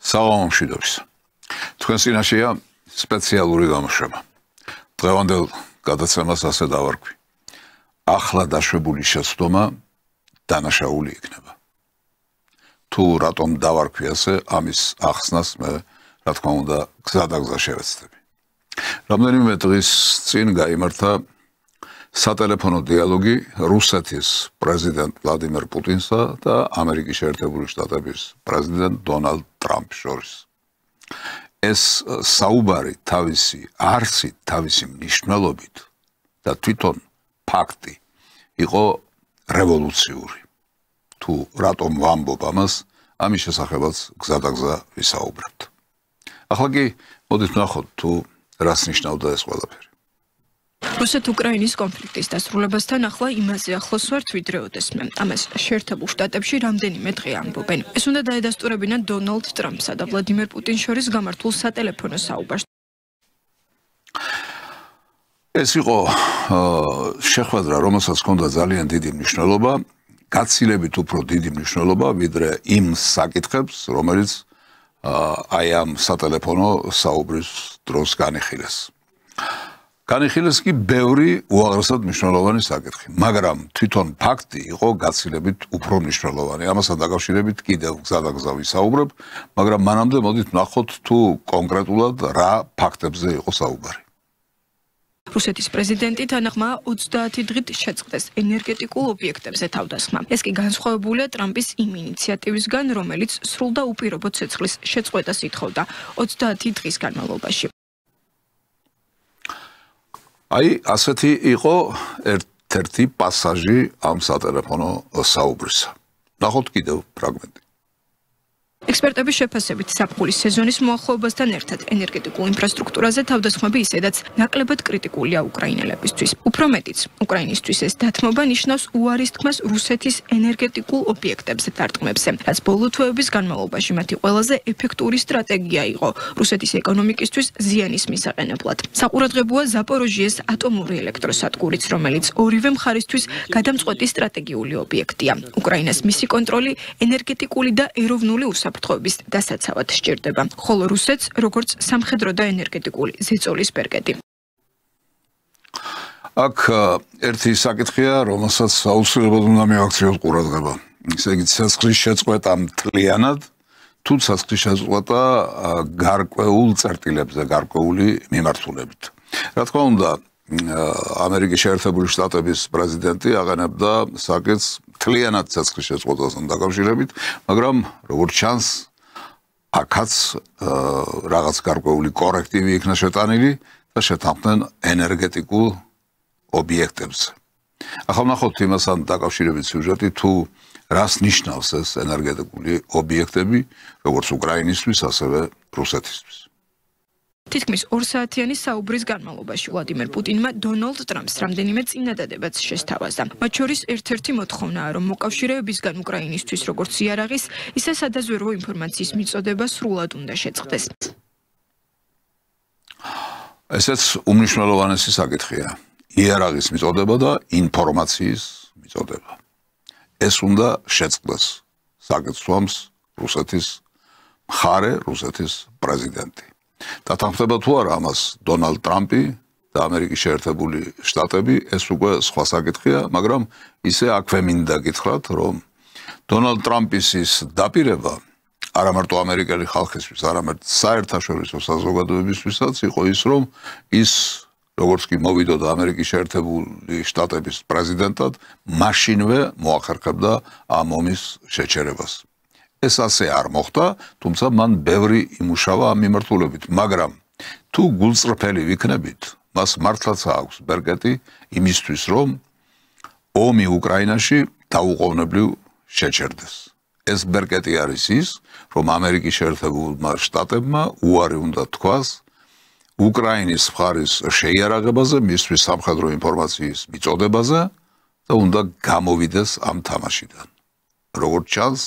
საღამომშვიდობის. თქვენ წინაშეა სპეციალური გამოშვება. დღევანდელ გადაცემას ასე დავარქვი. ახლა დაშვებული შეცდომა დანაშაული იქნება. თუ რატომ დავარქვი ასე, ამის ახსნას მე, რა თქმა უნდა, გზადაგზა შევეცდები. რამდენიმე დღის წინ გაიმართა სატელეფონო დიალოგი რუსეთის პრეზიდენტ ვლადიმერ პუტინსა და ამერიკის შეერთებული შტატების პრეზიდენტ დონალდ ტრამპს შორის. ეს საუბარი თავისი არსით, თავისი მნიშვნელობით და თვითონ ფაქტი იყო რევოლუციური. თუ რატომ ვამბობ ამას, ამის შესახებაც გზადაგზა ვისაუბრებთ. ახლა კი მოდით ვნახოთ თუ რას ნიშნავდა ეს ყველაფერი. რუსეთ-უკრაინის კონფლიქტის დასრულებასთან ახლა იმაზე ახლოს ვართ ვიდრე ოდესმე. ამას შეერთებულ შტატებში რამდენიმე დღე ამბობენ. ეს უნდა დაედასტურებინათ დონალდ ტრამპსა და ვლადიმერ პუტინს შორის გამართულ სატელეფონო საუბარს. ეს იყო შეხვედრა, რომელსაც ჰქონდა ძალიან დიდი მნიშვნელობა, გაცილებით უფრო დიდი მნიშვნელობა, ვიდრე იმ საკითხებს, რომელიც აი ამ სატელეფონო საუბრის დროს განიხილეს. განიხილეს კი ბევრი უაღრესად მნიშვნელოვანი საკითხი, მაგრამ თვითონ ფაქტი იყო გაცილებით უფრო მნიშვნელოვანი. ამასთან დაკავშირებით კიდევ გზადაგზა ვისაუბრებ, მაგრამ მანამდე მოდით ვნახოთ თუ კონკრეტულად რა ფაქტებზე იყო საუბარი. რუსეთის პრეზიდენტი თანახმაა 30 დღით შეწყდეს ენერგეტიკულ ობიექტებზე თავდასხმა. ეს კი განსხვავებულია ტრამპის იმ ინიციატივისგან, რომელიც სრულ და უპირობო ცეცხლის შეწყვეტას ითხოვდა 30 დღის განმავლობაში. აი, ასეთი იყო ერთ-ერთი პასაჟი ამ სატელეფონო საუბრისა. ნახოთ კიდევ ფრაგმენტი. ექსპერტების შეფასებით ზაფხულის სეზონის მოახლოებასთან ერთად ენერგეტიკულ ინფრასტრუქტურაზე თავდასხმები ისედაც ნაკლებად კრიტიკულია უკრაინელებისთვის. უფრო მეტიც, უკრაინისთვის ეს დათმობა ნიშნავს უარის თქმას რუსეთის ენერგეტიკულ ობიექტებზე დარტყმებზე, რაც ბოლო თვეების განმავლობაში მათი ყველაზე ეფექტური სტრატეგია იყო რუსეთის ეკონომიკისთვის ზიანის მისაყენებლად. საყურადღებოა ზაპოროჟიეს ატომური ელექტროსადგურიც, რომელიც ორივე მხარისთვის გადამწყვეტი სტრატეგიული ობიექტია. უკრაინას მისი კონტროლი ენერგეტიკული და ეროვნული უსაფრთხოების დასაცავად სჭირდება, ხოლო რუსეთს როგორც სამხედრო და ენერგეტიკული ზეწოლის ბერკეტი. აქ ერთი საკითხია, რომელსაც აუცილებლად უნდა მივაქციოთ ყურადღება. ესე იგი, ცეცხლის შეწყვეტა მთლიანად, თუ ცეცხლის შეწყვეტა გარკვეულ წერტილებზე, გარკვეული მიმართულებით. რა თქმა უნდა, ამერიკის შეერთებული შტატების პრეზიდენტი აღენებდა საკითხს მთლიანად ცეცხლის შეწყვეტასთან დაკავშირებით, მაგრამ როგორც ჩანს, აქაც რაღაც გარკვეული კორექტივი იქნა შეტანილი და შეთანხმდნენ ენერგეტიკულ ობიექტებზე. ახლა ვნახოთ იმასთან დაკავშირებით სიუჟეტი, თუ რას ნიშნავს ეს ენერგეტიკული ობიექტები, როგორც უკრაინისთვის, ასევე რუსეთისთვის. თითქმის 2 საათიანი საუბრის განმავლობაში ვლადიმერ პუტინმა დონალდ ტრამპს რამდენიმე წინადადებაც შესთავაზა. მათ შორის ერთ-ერთი მოთხოვნაა, რომ მოკავშირეებისგან უკრაინისთვის როგორც იარაღის, ისე სადაზვერვო ინფორმაციის მიწოდება სრულად უნდა შეწყდეს. ესეც უმნიშვნელოვანესი საკითხია. იარაღის მიწოდება და ინფორმაციის მიწოდება. ეს უნდა შეწყდეს. საკითხს რუსეთის მხარე, რუსეთის პრეზიდენტი. დათანხმდება თუ არა ამას დონალდ ტრამპი და ამერიკის შეერთებული შტატები, ეს უკვე სხვა საკითხია, მაგრამ ისე აქვე მინდა გითხრათ, რომ დონალდ ტრამპის ის დაპირება არა მარტო ამერიკელი ხალხისთვის, არამედ საერთაშორისო საზოგადოებისთვისაც იყო ის, რომ ის როგორც კი მოვიდოდა ამერიკის შეერთებული შტატების პრეზიდენტად, მაშინვე მოახერხებდა ამ ომის შეჩერებას. ეს ასე არ მოხდა, თუმცა მან ბევრი იმუშავა ამ მიმართულებით, მაგრამ თუ გულწრფელი ვიქნებით, მას მართლაც აქვს ბერკეტი იმისთვის, რომ ომი უკრაინაში დაუყოვნებლივ შეჩერდეს. ეს ბერკეტი არის ის, რომ ამერიკის შეერთებულმა შტატებმა უარი უნდა თქვას უკრაინის მხარის შეიარაღებაზე, მისთვის სამხედრო ინფორმაციის მიწოდებაზე და უნდა გამოვიდეს ამ თამაშიდან. როგორც ჩანს,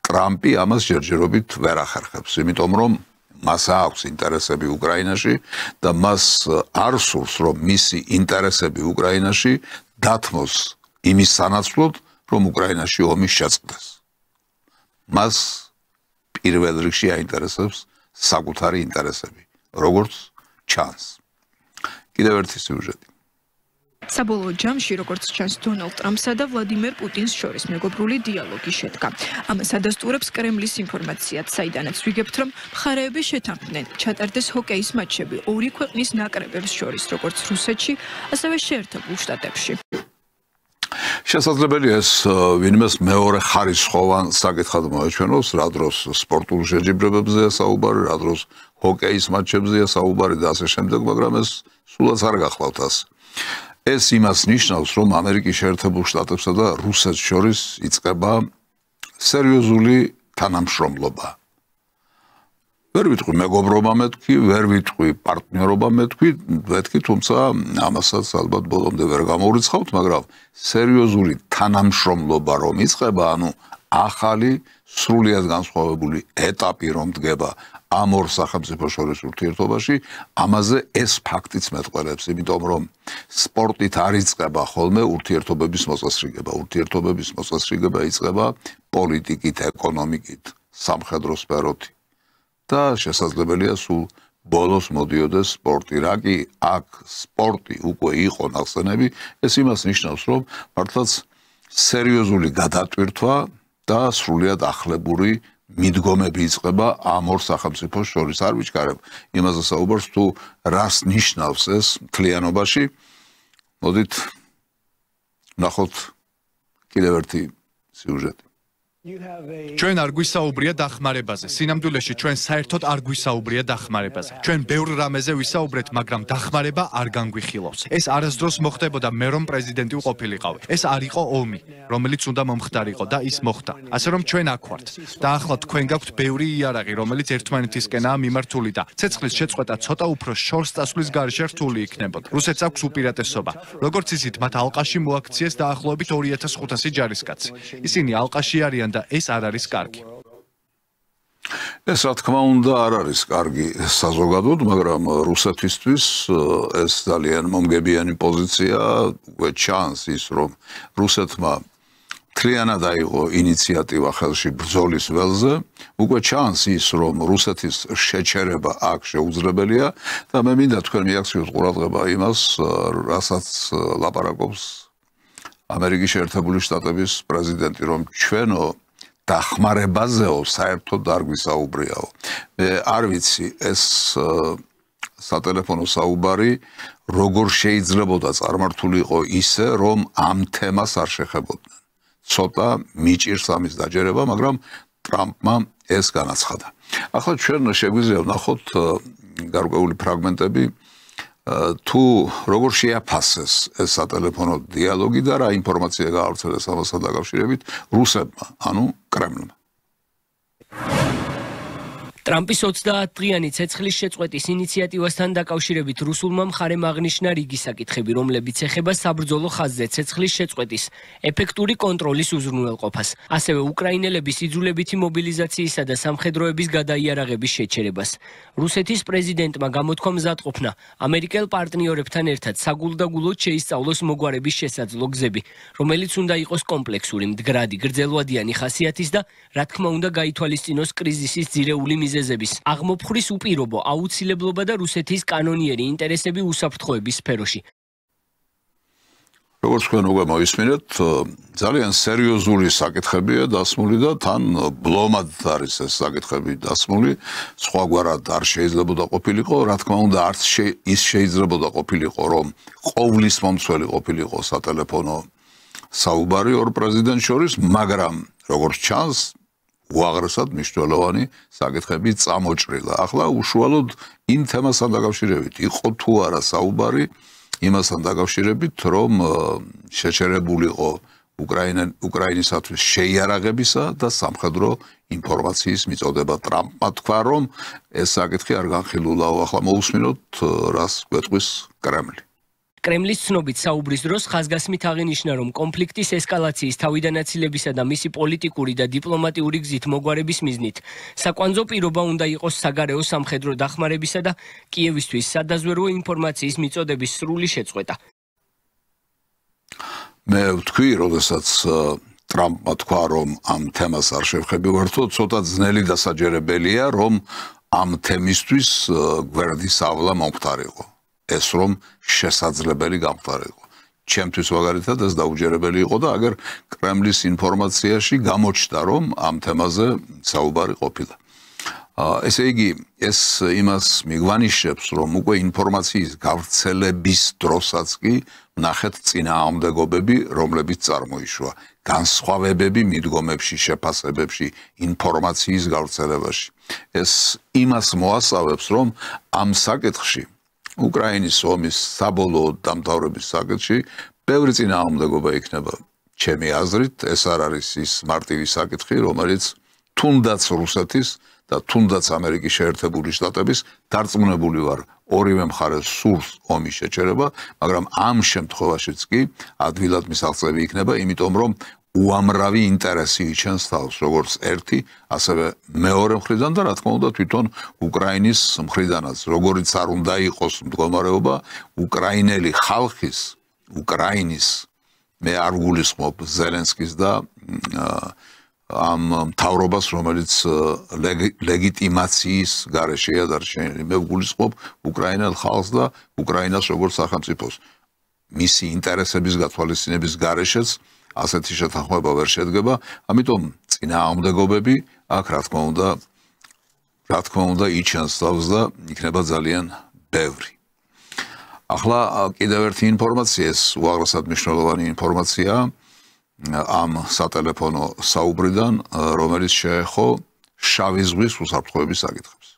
ტრამპი ამას ჯერჯერობით ვერ ახერხებს, იმიტომ რომ მას აქვს ინტერესები უკრაინაში და მას არ სურს, რომ მისი ინტერესები უკრაინაში დათმოს იმის სანაცვლოდ, რომ უკრაინაში ომი შეწყდეს. მას პირველ რიგში აინტერესებს საკუთარი ინტერესები, როგორც ჩანს. კიდევ ერთი სიუჟეტი. საბოლოო ჯამში, როგორც ჩანს, დონალდ ტრამპსა და ვლადიმერ პუტინს შორის მეგობრული დიალოგი შედგა. ამას ადასტურებს კრემლის ინფორმაციაც, საიდანაც ვიგებთ, რომ მხარეები შეთანხმდნენ ჩატარდეს ჰოკეის მატჩები ორი ქვეყნის ნაკრებებს შორის, როგორც რუსეთში, ასევე შეერთებულ შტატებში. შესაძლებელია ეს ვინმეს მეორე ხარისხოვან საკითხად მოეჩვენოს, რა დროს სპორტულ შეჯიბრებებზეა საუბარი, რა დროს ჰოკეის მატჩებზეა საუბარი და ასე შემდეგ, მაგრამ ეს სულაც არ გახლავთ ასე. ეს იმას ნიშნავს, რომ ამერიკის შეერთებულ შტატებსა და რუსეთს შორის იწყება სერიოზული თანამშრომლობა. ვერ ვიტყვი მეგობრობა მეთქვი, ვერ ვიტყვი პარტნიორობა მეთქვი, თუმცა ამასაც ალბათ ბოლომდე ვერ გამოვრიცხავთ, მაგრამ სერიოზული თანამშრომლობა რომ იწყება, ანუ ახალი სრულიად განსხვავებული ეტაპი რომ დგება ამ ორ სახელმწიფოს შორის ურთიერთობაში, ამაზე ეს ფაქტიც მეტყველებს, იმიტომ რომ სპორტით არ იწყება ხოლმე ურთიერთობების მოწესრიგება. ურთიერთობების მოწესრიგება იწყება პოლიტიკით, ეკონომიკით, სამხედრო სფეროთი. და შესაძლებელია სულ ბოლოს მოდიოდეს სპორტი. რა კი აქ სპორტი უკვე იყო ნახსენები, ეს იმას ნიშნავს, რომ მართლაც სერიოზული გადატვირთვა და სრულიად ახლებური მიდგომები იწყება ამ ორ სახელმწიფოს შორის. არ ვიჩქარებ იმაზე საუბარს, თუ რას ნიშნავს ეს მთლიანობაში. მოდით ნახოთ კიდევ ერთი სიუჟეტი. ჩვენ არ გვისაუბრია დახმარებაზე. სინამდვილეში ჩვენ საერთოდ არ გვისაუბრია დახმარებაზე. ჩვენ ბევრ რამეზე ვისაუბრეთ, მაგრამ დახმარება არ განგვიხილავს. ეს არასდროს მოხდებოდა მე რომ პრეზიდენტი ვყოფილიყავი. ეს არ იყო ომი, რომელიც უნდა მომხდარიყო და ის მოხდა. ასე რომ ჩვენ აქ ვართ. და ახლა თქვენ გაქვთ ბევრი იარაღი, რომელიც ერთმანეთისკენაა მიმართული და ცეცხლის შეწყვეტა ცოტა უფრო შორს წასვლის გარეშე რთული იქნებოდა. რუსეთს აქვს უპირატესობა. როგორც ისიც მათ ალყაში მოაქციეს დაახლოებით 2500 ჯარისკაცი. ისინი ალყაში არიან და ეს არ არის კარგი. ეს რა თქმა უნდა არ არის კარგი საზოგადოდ, მაგრამ რუსეთისთვის ეს ძალიან მომგებიანი პოზიცია. უკვე ჩანს ის, რომ რუსეთმა მთლიანად აიღო ინიციატივა ხელში ბრძოლის ველზე. უკვე ჩანს ის, რომ რუსეთის შეჩერება აქ შეუძლებელია და მე მინდა თქვენ მიაქციოთ ყურადღება იმას, რასაც ლაპარაკობს ამერიკის შეერთებული შტატების პრეზიდენტი, რომ ჩვენო დახმარებაზეო საერთოდ არ გვისაუბრიაო. მე არ ვიცი ეს სატელეფონო საუბარი როგორ შეიძლებოდა წარმართულიყო ისე, რომ ამ თემას არ შეხებოდნენ. ცოტა მიჭირს ამის დაჯერება, მაგრამ ტრამპმა ეს განაცხადა. ახლა ჩვენ შეგვიძლია ვნახოთ გარკვეული ფრაგმენტები თუ როგორ შეაფასეს ეს სატელეფონო დიალოგი და რა ინფორმაცია გაავრცელეს ამასთან დაკავშირებით რუსებმა, ანუ კრემლმა. ტრამპის 30-დღიანი ცეცხლის შეწყვეტის ინიციატივასთან დაკავშირებით რუსულმა მხარემ აღნიშნა რიგი საკითხები, რომლებიც ეხება საბრძოლო ხაზზე ცეცხლის შეწყვეტის ეფექტური კონტროლის უზრუნველყოფას, ასევე უკრაინელების იძულებითი მობილიზაციისა და სამხედროების გადაიარაღების შეჩერებას. რუსეთის პრეზიდენტმა გამოთქვა მზადყოფნა ამერიკელ პარტნიორებთან ერთად საგულდაგულოდ შეისწავლოს მოგვარების შესაძლო გზები, რომელიც უნდა იყოს კომპლექსური, მდგრადი, გრძელვადიანი ხასიათის და რა თქმა უნდა გაითვალისწინოს კრიზისის ძირეული მიზეზების აღმოფხვრის უპირობო აუცილებლობა და რუსეთის კანონიერი ინტერესები უსაფრთხოების სფეროში. როგორც თქვენ უკვე მოისმინეთ, ძალიან სერიოზული საკითხებია დასმული და თან ბლომად არის ეს საკითხები დასმული. სხვაგვარად არ შეიძლებოდა ყოფილიყო, რა თქმა უნდა, არც ის შეიძლებოდა ყოფილიყო, რომ ყოვლის მომცველი ყოფილიყო სატელეფონო საუბარი ორ პრეზიდენტს შორის, მაგრამ როგორც ჩანს, უაღრესად მნიშვნელოვანი საკითხები წამოჭრილა. ახლა უშუალოდ იმ თემასთან დაკავშირებით იყო თუ არა საუბარი იმასთან დაკავშირებით, რომ შეჩერებულიყო უკრაინისათვის შეიარაღებისა და სამხედრო ინფორმაციის მიწოდება. ტრამპმა თქვა, რომ ეს საკითხი არ განხილულაო. ახლა მოусმინოთ, რას გვეტყვის კრემლი. კრემლის ცნობით საუბრის დროს ხაზგასმით აღინიშნა, რომ კონფლიქტის ესკალაციის თავიდანაცილებისა და მისი პოლიტიკური და დიპლომატიური გზით მოგვარების მიზნით საკვანძო პირობა უნდა იყოს საგარეო სამხედრო დახმარებისა და კიევისთვის სადაზვერვო ინფორმაციის მიწოდების სრული შეწყვეტა. მე ვთქვი, როდესაც ტრამპმა თქვა, რომ ამ თემას არ შევხებივართო, ცოტა ძნელი დასაჯერებელია, რომ ამ თემისთვის გვერდის ავლა მომხდარიყო. ეს რომ შესაძლებელი გამხდარიყო. ჩემთვის მაგალითად ეს დაუჯერებელი იყო და აგერ კრემლის ინფორმაციაში გამოჩნდა, რომ ამ თემაზე საუბარი ყოფილა. ესე იგი, ეს იმას მიგვანიშნებს, რომ უკვე ინფორმაციის გავრცელების დროსაც კი ნახეთ წინააღმდეგობები, რომლებიც წარმოიშვა, განსხვავებები მიდგომებში, შეფასებებში, ინფორმაციის გავრცელებაში. ეს იმას მოასწავებს, რომ ამ საკითხში უკრაინის ომის საბოლოო დამთავრების საკითხში ბევრი წინააღმდეგობა იქნება. ჩემი აზრით, ეს არ არის ის მარტივი საკითხი, რომელიც თუნდაც რუსეთის და თუნდაც ამერიკის შეერთებული შტატების დარწმუნებული ვარ, ორივე მხარეს სურს ომის შეჩერება, მაგრამ ამ შემთხვევაშიც კი ადვილად მისაღწევი იქნება, იმიტომ რომ უამრავი ინტერესი იჩენს თავს, როგორც ერთი, ასევე მეორე მხრიდან და რა თქმა უნდა თვითონ უკრაინის მხრიდანაც, როგორიც არ უნდა იყოს მდგომარეობა, უკრაინელი ხალხის, უკრაინის მე არ გულისხმობ ზელენსკის და ამ მთავრობას, რომელიც ლეგიტიმაციის გარეშეა დარჩენილი. მე გულისხმობ უკრაინელ ხალხს და უკრაინას როგორც სახელმწიფოს. მისი ინტერესების გათვალისწინების გარეშეც ასეთი შეთანხმება ვერ შედგება, ამიტომ წინააღმდეგობები აქ რა თქმა უნდა იჩენს თავს და იქნება ძალიან ბევრი. ახლა კიდევ ერთი ინფორმაცია, ეს უაღრესად მნიშვნელოვანი ინფორმაცია ამ სატელეფონო საუბრიდან, რომელიც შეეხო შავი ზღვის უსაფრთხოების საკითხებს.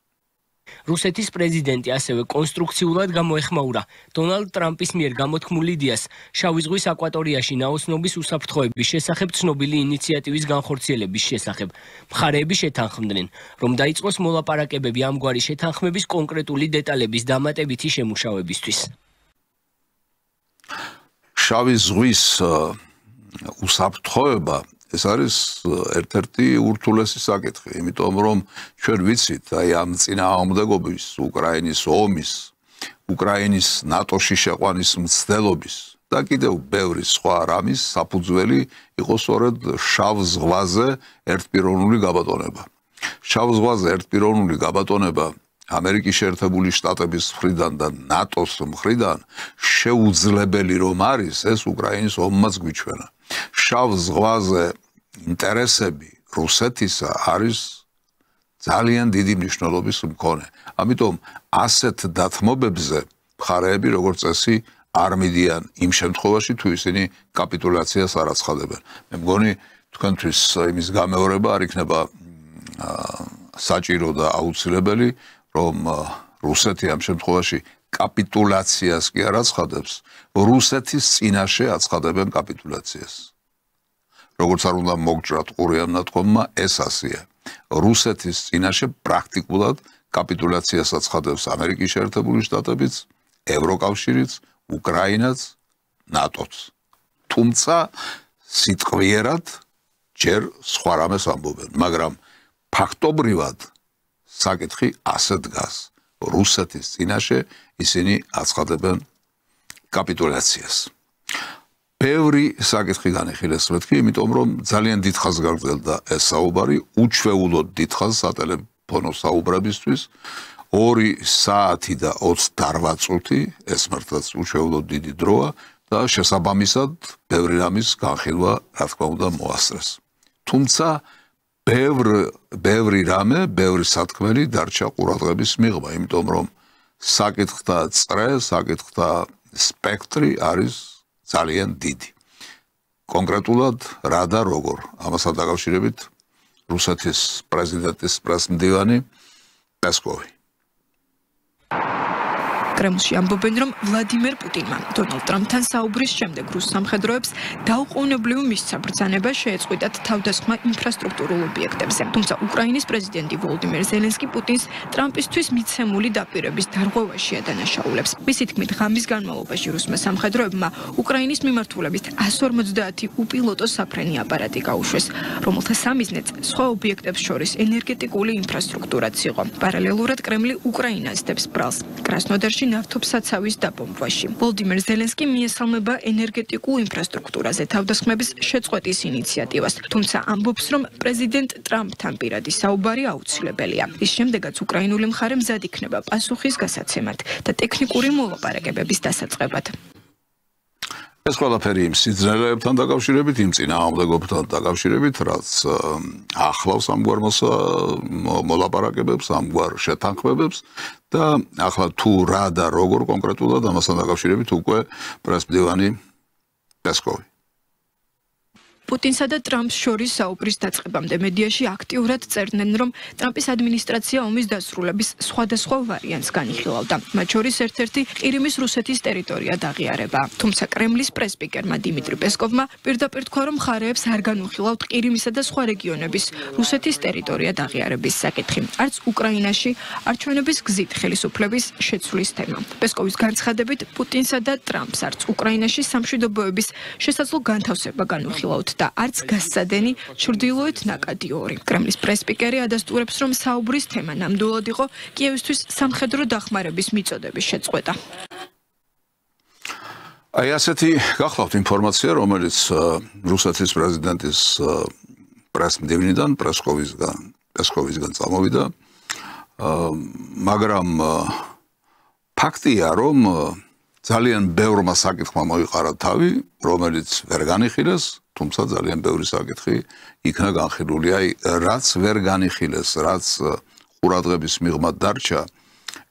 რუსეთის პრეზიდენტი ასევე კონსტრუქციულად გამოეხმაურა დონალდ ტრამპის მიერ გამოთქმულ იდეას შავი ზღვის აკვატორიაში ნაოსნობის უსაფრთხოების შესახებ ცნობილი ინიციატივის განხორციელების შესახებ. მხარეები შეთანხმდნენ, რომ დაიწყოს მოლაპარაკებები ამგვარი შეთანხმების კონკრეტული დეტალების დამატებითი შემუშავებისთვის. შავი ზღვის უსაფრთხოება ეს არის ერთ-ერთი ურთულესი საკითხი, იმიტომ რომ ჩვენ ვიცით, აი ამ წინააღმდეგობის, უკრაინის ომის, უკრაინის ნატოში შეყვანის მცდელობის და კიდევ ბევრი სხვა რამის საფუძველი იყო სწორედ შავ ზღვაზე ერთპიროვნული გაბატონება. შავ ზღვაზე ერთპიროვნული გაბატონება ამერიკის შეერთებული შტატების მხრიდან და ნატოს მხრიდან შეუძლებელი რომ არის, ეს უკრაინის ომმაც გვიჩვენა. შავ ზღვაზე ინტერესები რუსეთისა არის ძალიან დიდი მნიშვნელობის მქონე. ამიტომ ასეთ დათმობებზე მხარეები როგორც წესი არ მიდიან იმ შემთხვევაში, თუ ისინი კაპიტულაციას არ აცხადებენ. მე მგონი თქვენთვის იმის გამეორება არ იქნება საჭირო და აუცილებელი, რომ რუსეთი ამ შემთხვევაში კაპიტულაციას კი არ აცხადებს, რუსეთის წინაშე აცხადებენ კაპიტულაციას. როგორც არ უნდა მოგჭრათ ყური ამ ნათქვამმა, ეს ასეა. რუსეთის წინაშე პრაქტიკულად კაპიტულაციას აცხადებს ამერიკის შეერთებული შტატებიც, ევროკავშირიც, უკრაინაც, ნატოც. თუმცა სიტყვიერად ჯერ სხვა რამეს ამბობენ, მაგრამ ფაქტობრივად საკითხი ასე დგას. რუსეთის წინაშე ისინი აცხადებენ კაპიტულაციას. ბევრი საკითხი განიხილეს მეთქი, იმიტომ რომ ძალიან დიდხანს გაგრძელდა ეს საუბარი, უჩვეულოდ დიდხანს სატელეფონო საუბრებისთვის, 2 საათი და 28 წუთი, ეს მართლაც უჩვეულოდ დიდი დროა და შესაბამისად ბევრი რამის განხილვა, რა თქმა უნდა, მოასწრეს. თუმცა ბევრი რამე, ბევრი სათქმელი დარჩა ყურადღების მიღმა, იმიტომ რომ საკითხთა წრე, საკითხთა სპექტრი არის ძალიან დიდი. კონკრეტულად რა და როგორ, ამასთან დაკავშირებით რუსეთის პრეზიდენტის პრესმდივანი პესკოვი. კრემლში ამბობენ, რომ ვლადიმერ პუტინმა დონალდ ტრამპთან საუბრის შემდეგ რუს სამხედროებს დაუყოვნებლივ მისცა ბრძანება შეეწყვიტათ თავდასხმა ინფრასტრუქტურულ ობიექტებზე. თუმცა უკრაინის პრეზიდენტი ვოლოდიმირ ზელენსკი პუტინს ტრამპისთვის მიცემული დაპირების დარღვევაში ადანაშაულებს. მისი თქმით, ღამის განმავლობაში რუსმა სამხედროებმა უკრაინის მიმართულებით 150 უპილოტო საფრენი აპარატი გაუშვეს, რომელთა სამიზნეც სხვა ობიექტებს შორის ენერგეტიკული ინფრასტრუქტურაც იყო. პარალელურად კრემლი უკრაინას დებს ბრალს. კრასნოდარში უკრაინაში ნავთობსაცავის დაბომბვაში. ვოლდიმერ ზელენსკი მიესალმება ენერგეტიკულ ინფრასტრუქტურაზე თავდასხმების შეწყვეტის ინიციატივას, თუმცა ამბობს, რომ პრეზიდენტ ტრამპთან პირადი საუბარი აუცილებელია. ის შემდეგაც უკრაინული მხარე მზად იქნება პასუხის გასაცემად და ტექნიკური მოლაპარაკებების დასაწყებად. ეს ყველაფერი იმ სიძნელეებთან დაკავშირებით, იმ წინააღმდეგობთან დაკავშირებით, რაც ახლავს ამგვარ მოლაპარაკებებს, ამგვარ შეთანხმებებს და ახლა თუ რა და როგორ კონკრეტულად ამასთან დაკავშირებით უკვე პრესმდივანი პესკოვი. პუტინსა და ტრამპს შორის საუბრის დაწყებამდე მედიაში აქტიურად წერდნენ, რომ ტრამპის ადმინისტრაცია ომის დასრულების სხვადასხვა ვარიანტს განიხილავდა. მათ შორის ერთ-ერთი ყირიმის რუსეთის ტერიტორია აღიარება. თუმცა კრემლის პრესპიკერმა დიმიტრი პესკოვმა პირდაპირ თქვა, რომ მხარეებს არ განუხილავთ ყირიმისა და სხვა რეგიონების რუსეთის ტერიტორია აღიარების საკითხი. არც უკრაინაში არჩევნების გზით ხელისუფლების შეცვლის თემა. პესკოვის განცხადებით, პუტინსა და ტრამპს არც უკრაინაში სამშვიდობოების შესაძლო განთავსება განუხილავთ და არც გასცადენი ჩრდილოეთ ნაკადი 2. კრემლის პრესპიკერი ადასტურებს, რომ საუბრის თემა ნამდვილად იყო კიევისთვის სამხედრო დახმარების მიწოდების შეწყვეტა. აი ასეთი გახლავთ ინფორმაცია, რომელიც რუსეთის პრეზიდენტის პრესმდივნიდან, პესკოვისგან წამოვიდა, მაგრამ ფაქტია, რომ ძალიან ბევრმა საკითხმა მოიყარა თავი, რომელიც ვერ განიხილეს, თუმცა ძალიან ბევრი საკითხი იქნა განხილული. აი, რაც ვერ განიხილეს, რაც ყურადღების მიღმად დარჩა,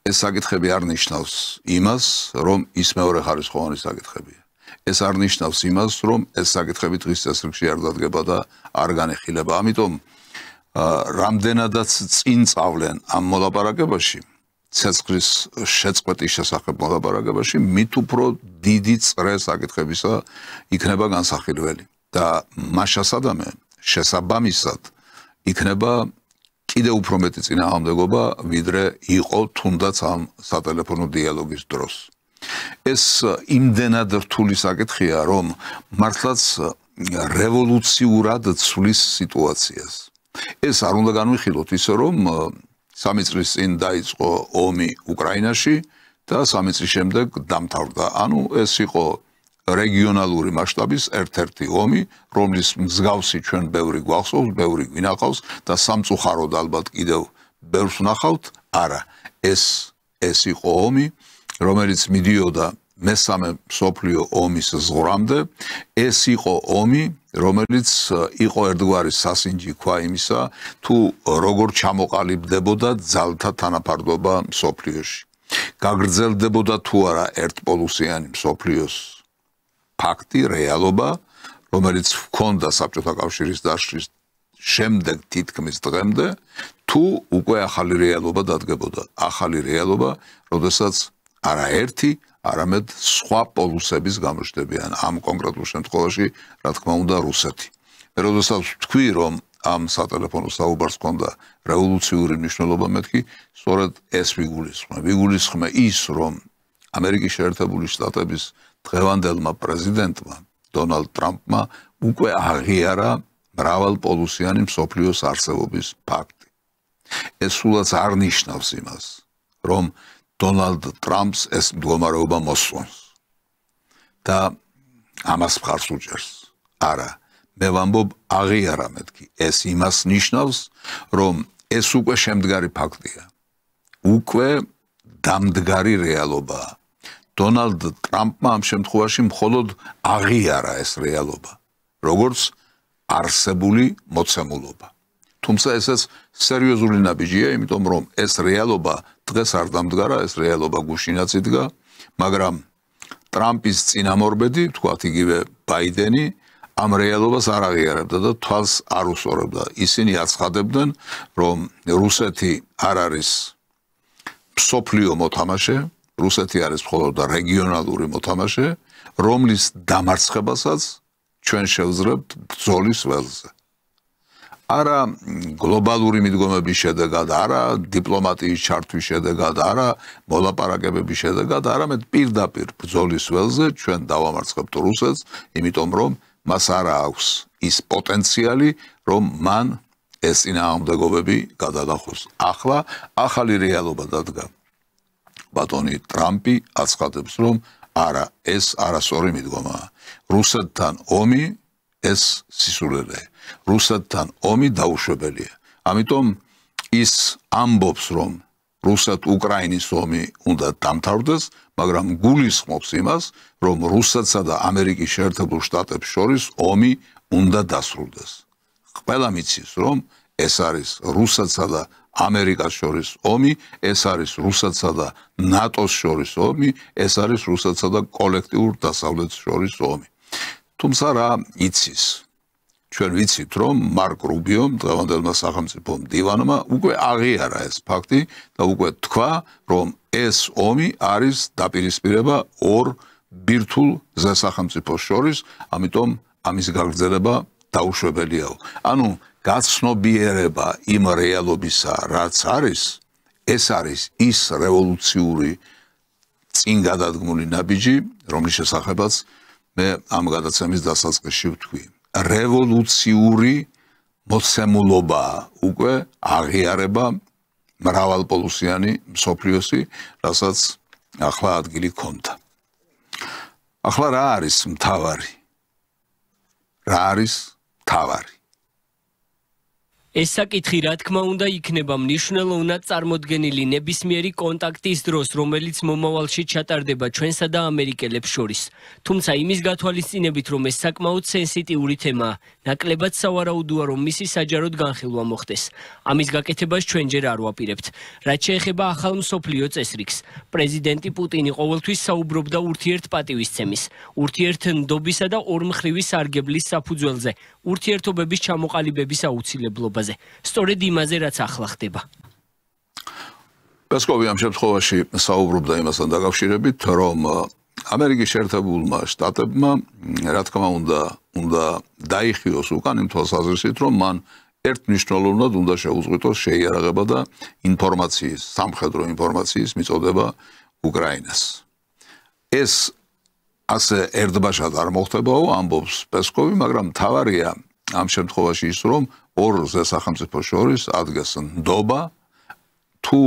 ეს საკითხები არ ნიშნავს იმას, რომ ის მეორეხარისხოვანი საკითხებია. ეს არ ნიშნავს იმას, რომ ეს საკითხები დღის წესრიგში არ დადგება და არ განიხილება. ამიტომ რამდენადაც წინ წავლენ ამ მოლაპარაკებაში, ცეცხლის შეწყვეტის შესახებ მოლაპარაკებაში, მით უფრო დიდი წრე საკითხებისა იქნება განსახილველი. და მასშტაბადამე შესაბამისად იქნება კიდევ უფრო მეტი წინააღმდეგობა, ვიდრე იყო თუნდაც ამ სატელეფონო დიალოგის დროს. ეს იმდენად რთული საკითხია, რომ მართლაც რევოლუციურად ცვლის სიტუაციას. ეს არ უნდა განვიხილოთ ისე, რომ 3 წლის წინ დაიწყო ომი უკრაინაში და 3 წლის შემდეგ დამთავრდა. ანუ ეს იყო რეგიონალური მასშტაბის ერთ-ერთი ომი, რომლის მსგავსი ჩვენ ბევრი გვახსოვს, ბევრი გვინახავს და სამწუხაროდ ალბათ კიდევ ბევრს ვნახავთ. არა, ეს იყო ომი, რომელიც მიდიოდა მესამე მსოფლიო ომის ზღვრამდე. ეს იყო ომი, რომელიც იყო ერთგვარი სასინჯი ქვა იმისა, თუ როგორ ჩამოყალიბდებოდა ძალთა თანაფარდობა მსოფლიოში. გაგრძელდებოდა თუ არა ერთპოლუსიანი მსოფლიოს ფაქტი, რეალობა, რომელიც ჰქონდა საბჭოთა კავშირის დაშლის შემდეგ თითქმის დღემდე, თუ უკვე ახალი რეალობა დადგებოდა. ახალი რეალობა, როდესაც არაერთი, არამედ სხვა პოლუსების გამოჩნდებიან. ამ კონკრეტულ შემთხვევაში, რა თქმა უნდა, რუსეთი. როდესაც ვთქვი, რომ ამ სატელეფონო საუბარს ჰქონდა რევოლუციური მნიშვნელობა, მეთქი, სწორედ ეს ვიგულისხმე. ვიგულისხმე ის, რომ ამერიკის შეერთებული შტატების დღევანდელმა პრეზიდენტმა დონალდ ტრამპმა უკვე აღიარა მრავალპოლუსიანი მსოფლიოს არსებობის ფაქტი. ეს სულაც არ ნიშნავს იმას, რომ დონალდ ტრამპს ეს მდგომარეობა მოსწონს და ამას მხარს უჭერს. არა, მე ვამბობ, აღიარა მეთქი. ეს იმას ნიშნავს, რომ ეს უკვე შემდგარი ფაქტია. უკვე დამდგარი რეალობაა. დონალდ ტრამპმა ამ შემთხვევაში მხოლოდ აღიარა ეს რეალობა, როგორც არსებული მოცემულობა. თუმცა ესეც სერიოზული ნაბიჯია, იმიტომ რომ ეს რეალობა დღეს არ დამდგარა, ეს რეალობა გუშინაც იდგა, მაგრამ ტრამპის წინამორბედი, თქვათ იგივე ბაიდენი, ამ რეალობას არ აღიარებდა და თვალს არ უსწორებდა. ისინი აცხადებდნენ, რომ რუსეთი არ არის მსოფლიო მოთამაშე, რუსეთი არის მხოლოდ რეგიონალური მოთამაშე, რომლის დამარცხებასაც ჩვენ შევძლებთ ბრძოლის ველზე. არა გლობალური მიდგომების შედეგად, არა დიპლომატიის ჩართვის შედეგად, არა მოლაპარაკებების შედეგად, არამედ პირდაპირ ბრძოლის ველზე ჩვენ დავამარცხებთ რუსეთს, იმიტომ რომ მას არა აქვს ის პოტენციალი, რომ მან ეს წინააღმდეგობები გადალახოს. ახლა ახალი რეალობა დადგა. ბატონი ტრამპი აცხადებს, რომ არა, ეს არასწორი მიდგომაა. რუსეთთან ომი ეს სისულელეა. რუსეთთან ომი დაუშვებელია. ამიტომ ის ამბობს, რომ რუსეთ-უკრაინის ომი უნდა დამთავრდეს, მაგრამ გულისხმობს იმას, რომ რუსეთსა და ამერიკის შეერთებულ შტატებს შორის ომი უნდა დასრულდეს. ყველა მიცის, რომ ეს არის რუსეთსა და ამერიკას შორის ომი, ეს არის რუსეთსა და ნატოს შორის ომი, ეს არის რუსეთსა და კოლექტიურ დასავლეთს შორის ომი. თუმცა რა იცის? ჩვენ ვიცით, რომ მარკ რუბიომ, დღევანდელმა სახელმწიფო მდივანმა, უკვე აღიარა ეს ფაქტი და უკვე თქვა, რომ ეს ომი არის დაპირისპირება ორ ბირთვულ ზესახელმწიფოს შორის, ამიტომ ამის გაგრძელება დაუშვებელიაო. ანუ გაცნობიერება იმ რეალობისა, რაც არის, ეს არის ის რევოლუციური წინ გადადგმული ნაბიჯი, რომლის შესახებაც მე ამ გადაცემის დასაწყისში ვთქვი. რევოლუციური მოცემულობა უკვე აღიარება მრავალპოლუსიანი მსოფლიოსი, რასაც ახლა ადგილი ჰქონდა. ახლა რა არის მთავარი? რა არის მთავარი? ეს საკითხი რა თქმა უნდა იქნება მნიშვნელოვნად წარმოდგენილი ნებისმიერი კონტაქტის დროს, რომელიც მომავალში ჩატარდება ჩვენსა და ამერიკელებს შორის. თუმცა იმის გათვალისწინებით, რომ ეს საკმაოდ სენსიტიური თემაა, ნაკლებად სავარაუდოა, რომ მისი საჯაროდ განხილვა მოხდეს. ამის გაკეთებას ჩვენ ჯერ არ ვაპირებთ. რაც შეეხება ახალ მსოფლიო წესრიგს, პრეზიდენტი პუტინი ყოველთვის საუბრობდა ურთიერთპატივისცემის, ურთიერთნდობისა და ორმხრივი სარგებლის საფუძველზე, ურთიერთობების ჩამოყალიბების აუცილებლობაზე. სწორედ იმაზე, რაც ახლა ხდება. პესკოვი ამ შემთხვევაში საუბრობდა იმასთან დაკავშირებით, რომ ამერიკის შეერთებულმა შტატებმა, რა თქმა უნდა დაიხიოს უკან იმ თვალსაზრისით, რომ მან ერთმნიშვნელოვნად უნდა შეუწყვიტოს შეიარაღება და ინფორმაციის, სამხედრო ინფორმაციის მიწოდება უკრაინას. ეს ასე ერთბაშად არ მოხდებაო, ამბობს პესკოვი, მაგრამ მთავარია ამ შემთხვევაში ის, რომ ორ ზესახელმწიფოს შორის ადგეს ნდობა, თუ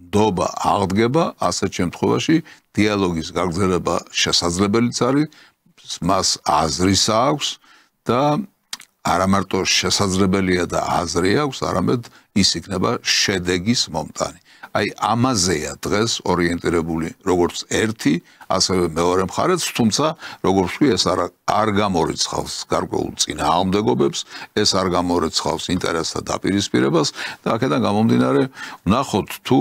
ნდობა აღდგება, ასეთ შემთხვევაში დიალოგის გაგრძელება შესაძლებელიც არის, მას აზრის აქვს და არა მარტო შესაძლებელია და აზრი აქვს, არამედ ის იქნება შედეგის მომტანი. აი ამაზეა დღეს ორიენტირებული როგორც ერთი, ასევე მეორე მხარეც, თუმცა როგორც ვთქვი, ეს არ გამორიცხავს გარკვეულ წინააღმდეგობებს, ეს არ გამორიცხავს ინტერესთა დაპირისპირებას და აქედან გამომდინარე, ვნახოთ თუ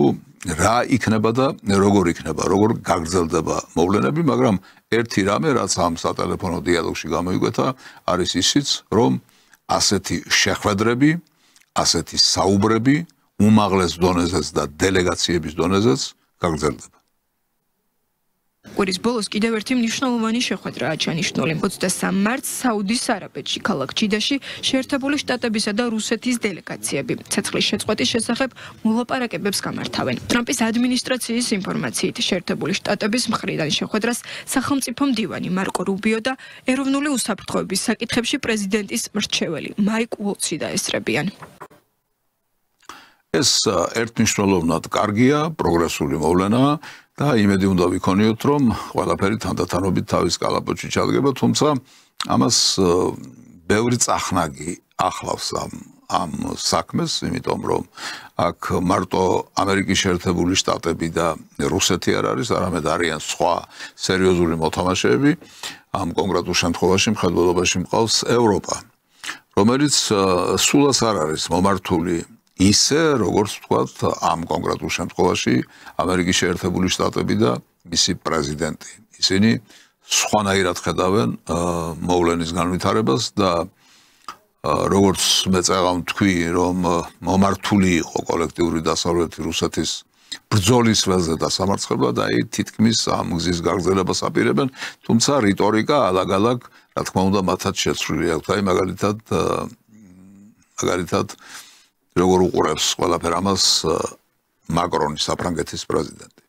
რა იქნება და როგორ იქნება, როგორ გაგრძელდება მოვლენები, მაგრამ ერთი რამე, რაც ამ სატელეფონო დიალოგში გამოიკვეთა, არის ისიც, რომ ასეთი შეხვედრები, ასეთი საუბრები უმაღლეს დონეზეც და დელეგაციების დონეზეც გაგრძელდება. კვირის ბოლოს კიდევ ერთი მნიშვნელოვანი შეხვედრაა ჩანიშნული. 23 მარტს საუდის არაბეთში, ქალაქ ჯიდაში შეერთებული შტატებისა და რუსეთის დელეგაციები ცეცხლის შეწყვეტის შესახებ მოლაპარაკებებს გამართავენ. ტრამპის ადმინისტრაციის ინფორმაციით, შეერთებული შტატების მხრიდან შეხვედრას სახელმწიფო მდივანი მარკო რუბიო და ეროვნული უსაფრთხოების საკითხებში პრეზიდენტის მრჩეველი მაიკ უოლცი დაესწრებიან. ეს ერთმნიშვნელოვნად კარგია, პროგრესული მოვლენაა და იმედი უნდა ვიქონიოთ, რომ ყველაფერი თანდათანობით თავის კალაპოტში ჩადგება, თუმცა ამას ბევრი წახნაგი ახლავს ამ საქმეს, იმიტომ რომ აქ მარტო ამერიკის შეერთებული შტატები და რუსეთი არ არის, არამედ არიან სხვა სერიოზული მოთამაშეები. ამ კონკრეტულ შემთხვევაში მხედველობაში მყავს ევროპა, რომელიც სულაც არ არის მომართული ისე, როგორც ვთქვათ, ამ კონკრეტულ შემთხვევაში ამერიკის შეერთებული შტატები და მისი პრეზიდენტი. ისინი სხვანაირად ხედავენ მოვლენის განვითარებას და როგორც მე წეღავ თქვი, რომ მომართული იყო კოლექტიური დასავლეთი რუსეთის ბრძოლის ველზე და სამარცხებლად, აი თითქმის ამ გზის გაგრძელებას აპირებენ, თუმცა რიტორიკა ალაგ-ალაგ, რა თქმა უნდა, მათაც შეცვლილი აქვს. აი მაგალითად როგორ უყურებს ყველაფერ ამას მაკრონი, საფრანგეთის პრეზიდენტი.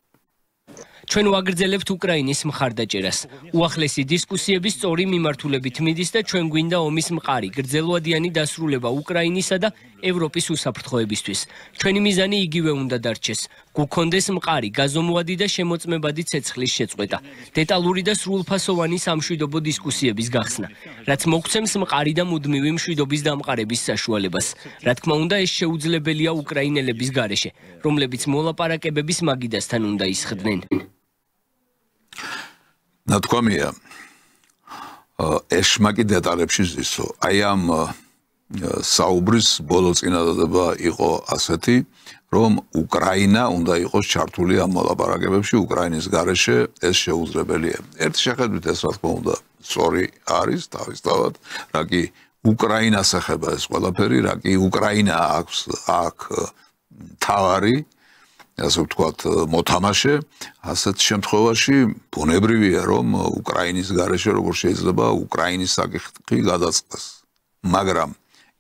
ჩვენ ვაგრძელებთ უკრაინის მხარდაჭერას. უახლესი დისკუსიების სწორი მიმართულებით მიდის და ჩვენ გვინდა ომის მყარი, გრძელვადიანი დასრულება უკრაინისა და ევროპის უსაფრთხოებისთვის. ჩვენი მიზანი იგივე უნდა დარჩეს. გუქონდეს მყარი, გაზომვადი და შემოწმებადი ცეცხლის შეწყვეტა, დეტალური და სრულფასოვანი სამშვიდობო დისკუსიების გახსნა, რაც მოგცემს მყარი და მუდმივი მშვიდობის დამყარების საშუალებას. რა თქმა უნდა, ეს შეუძლებელია უკრაინელების გარეშე, რომლებიც მოლაპარაკებების მაგიდასთან უნდა ისხდნენ. ნათქვამია, ეშმაკი დეტალებში ზის, აი ამ საუბრის ბოლო წინადადება იყო ასეთი, რომ უკრაინა უნდა იყოს ჩართული ამ მოლაპარაკებებში უკრაინის გარეშე, ეს შეუძლებელია. ერთი შეხედვით ეს რა თქმა უნდა სწორი არის თავისთავად, რა კი უკრაინას ეხება ეს ყველაფერი, რა კი უკრაინა აქვს აქ თავარი, ასე ვთქვათ, მოთამაშე, ასეთ შემთხვევაში ბუნებრივია, რომ უკრაინის გარეშე როგორ შეიძლება უკრაინის საკითხი გადაწყდეს. მაგრამ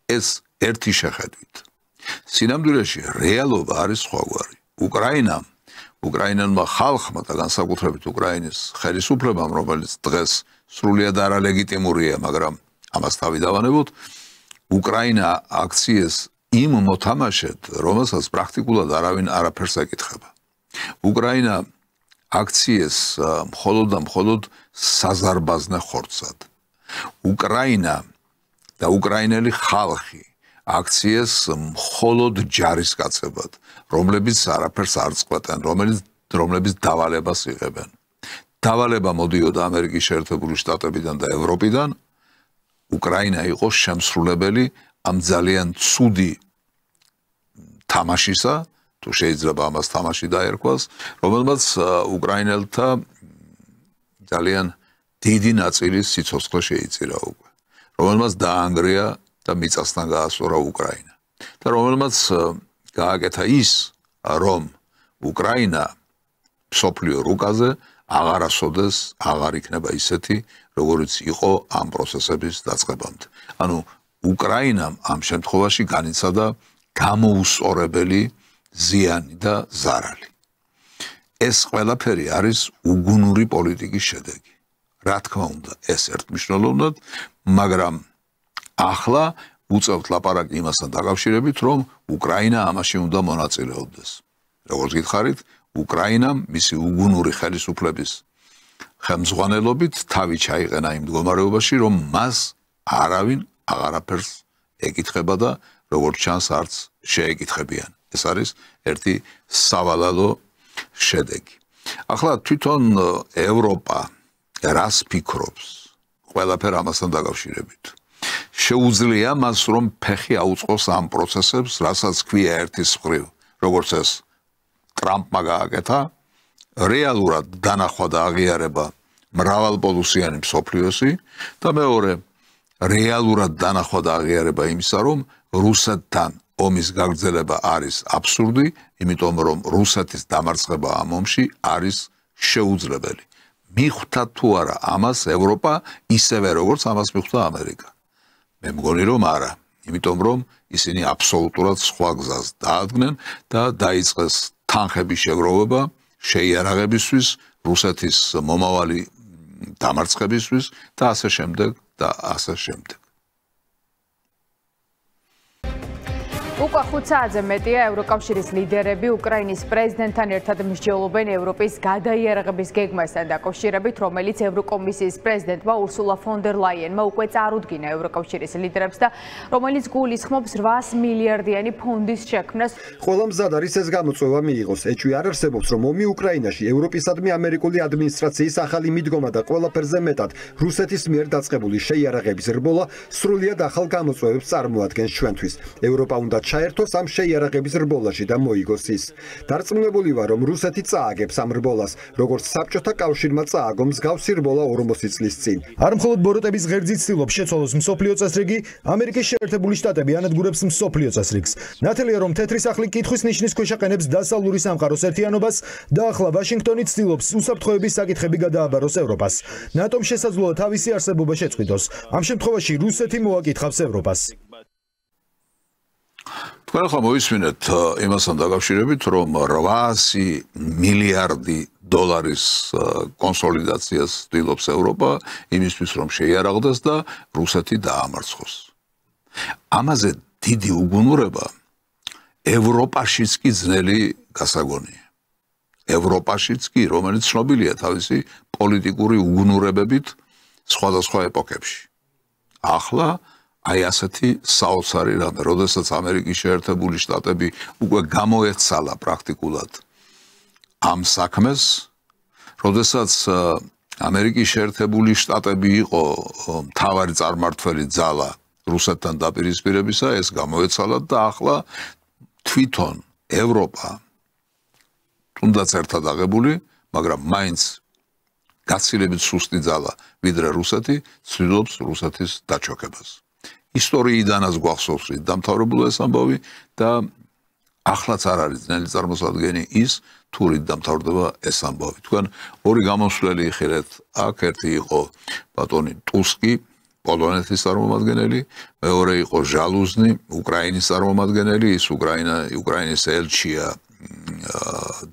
ეს ერთი შეხედვით. სინამდვილეში რეალობა არის სხვაგვარი. უკრაინელმა ხალხმა და განსაკუთრებით უკრაინის ხელისუფლებამ, რომელიც დღეს სრულიად არალეგიტიმურია, მაგრამ ამას თავი დავანებოთ, უკრაინა აქციეს იმ მოთამაშედ, რომელსაც პრაქტიკულად არავინ არაფერს ეკითხება. უკრაინა აქციეს მხოლოდ და მხოლოდ საზარბაზნე ხორცად. უკრაინა და უკრაინელი ხალხი აქციეს მხოლოდ ჯარისკაცებად, რომლებიც არაფერს არ წყვეტენ, რომლებიც დავალებას იღებენ. დავალება მოდიოდა ამერიკის შეერთებული შტატებიდან და ევროპიდან, უკრაინა იყო შემსრულებელი ამ ძალიან ცუდი თამაშისა, თუ შეიძლება ამას თამაში დაერქვას, რომელმაც უკრაინელთა ძალიან დიდი ნაწილი სიცოცხლე შეიწირა უკვე, რომელმაც დაანგრია და მიწასთან გაასწორა უკრაინა. და რომელმაც გააკეთა ის, რომ უკრაინა მსოფლიო რუკაზე აღარასოდეს აღარ იქნება ისეთი, როგორც იყო ამ პროცესების დაწყებამდე. ანუ უკრაინამ ამ შემთხვევაში განიცადა გამოუსწორებელი ზიანი და ზარალი. ეს ყველაფერი არის უგუნური პოლიტიკის შედეგი. რა თქმა უნდა, ეს ერთმნიშვნელოვნად, მაგრამ ახლა უწევთ ლაპარაკი იმასთან დაკავშირებით, რომ უკრაინა ამაში უნდა მონაწილეობდეს. როგორც გითხარით, უკრაინამ მისი უგუნური ხელისუფლების ხელმძღვანელობით თავი ჩაიყენა იმ მდგომარეობაში, რომ მას არავინ აღარაფერს ეკითხება და როგორც ჩანს არც შეეკითხებიან. ეს არის ერთი სავალალო შედეგი. ახლა თვითონ ევროპა რას ფიქრობს ყველაფერ ამასთან დაკავშირებით? შეუძლია მას რომ ფეხი აუწყოს ამ პროცესებს, რასაც ქვია ერთის მხრივ, როგორც ეს ტრამპმა გააკეთა, რეალურად დანახვა და აღიარება მრავალპოლუსიანი მსოფლიოსი და მეორე რეალურად დანახვა და აღიარება იმისა, რომ რუსეთთან ომის გაგრძელება არის აბსურდი, იმიტომ რომ რუსეთის დამარცხება ამ ომში არის შეუძლებელი. მიხვდა თუ არა ამას ევროპა ისევე როგორც ამას მიხვდა ამერიკა? მე მგონი რომ არა, იმიტომ რომ ისინი აბსოლუტურად სხვა გზას დაადგნენ და დაიწყეს თანხების შეგროვება შეიარაღებისთვის, რუსეთის მომავალი დამარცხებისთვის და ასე შემდეგ და ასე შემდეგ. უკვე 5 საათზე მეტია ევროკავშირის ლიდერები უკრაინის პრეზიდენტთან ერთად მსჯელობენ ევროპის გადაიარაღების გეგმასთან დაკავშირებით, რომელიც ევროკომისიის პრეზიდენტმა ურსულა ფონ დერ ლაიენმა უკვე წარუდგინა ევროკავშირის ლიდერებს და რომელიც გულისხმობს 800 მილიარდიანი ფონდის შექმნას. ყველა მზად არის ეს გამოწვევა მიიღოს. ეჭვი არ არსებობს, რომ ომი უკრაინაში ევროპისადმი ამერიკული ადმინისტრაციის ახალი მიდგომა და ყველაფერზე მეტად რუსეთის მიერ დაწყებული შეიარაღების რბოლა სრულიად ახალ გამოწვევებს წარმოადგენს ჩვენთვის. ევროპა უნდა ჩაერთოს ამ შეიარაღების რბოლაში და მოიგოს ის. დარწმუნებული ვარ, რომ რუსეთი წააგებს ამ რბოლას, როგორც საბჭოთა კავშირმა წააგო მსგავსი რბოლა 40 წლის წინ. არ მხოლოდ ბოროტების ღერძით ცდილობს შეცვალოს მსოფლიო წესრიგი, ამერიკის შეერთებული შტატები ანადგურებს მსოფლიო წესრიგს. ნათელია, რომ თეთრი სახლი კითხვის ნიშნის ქვეშ აყენებს დასავლური სამყაროს ერთიანობას და ახლა ვაშინგტონი ცდილობს უსაფრთხოების საკითხები გადააბაროს ევროპას. ნატომ შესაძლოა თავისი არსებობა შეწყვიტოს. ამ შემთხვევაში რუსეთი მოაკითხავს ევროპას. თქვენ ახლა მოვისმინეთ იმასთან დაკავშირებით, რომ 800 მილიარდი დოლარის კონსოლიდაციას ცდილობს ევროპა იმისთვის, რომ შეიარაღდეს და რუსეთი დაამარცხოს. ამაზე დიდი უგუნურება ევროპაშიც კი ძნელი გასაგონია. ევროპაშიც კი, რომელიც ცნობილია თავისი პოლიტიკური უგუნურებებით სხვადასხვა ეპოქებში. ახლა აი ასეთი საოცარი რამე, როდესაც ამერიკის შეერთებული შტატები უკვე გამოეცალა პრაქტიკულად ამ საქმეს, როდესაც ამერიკის შეერთებული შტატები იყო მთავარი წარმმართველი ძალა რუსეთთან დაპირისპირებისა, ეს გამოეცალა და ახლა თვითონ ევროპა თუნდაც ერთად აღებული, მაგრამ მაინც გაცილებით სუსტი ძალა ვიდრე რუსეთი ცდილობს რუსეთის დაჩოქებას. ისტორიიდანაც გვახსოვს დამთავრებული ეს ამბავი და ახლაც არ არის ძნელი წარმოსადგენი ის თუ რით დამთავრდება ეს ამბავი. თქვენ ორი გამოსვლელი იხილეთ, აქ ერთი იყო ბატონი ტუსკი, პოლონეთის წარმომადგენელი, მეორე იყო ჟალუზნი, უკრაინის წარმომადგენელი, ის უკრაინის ელჩია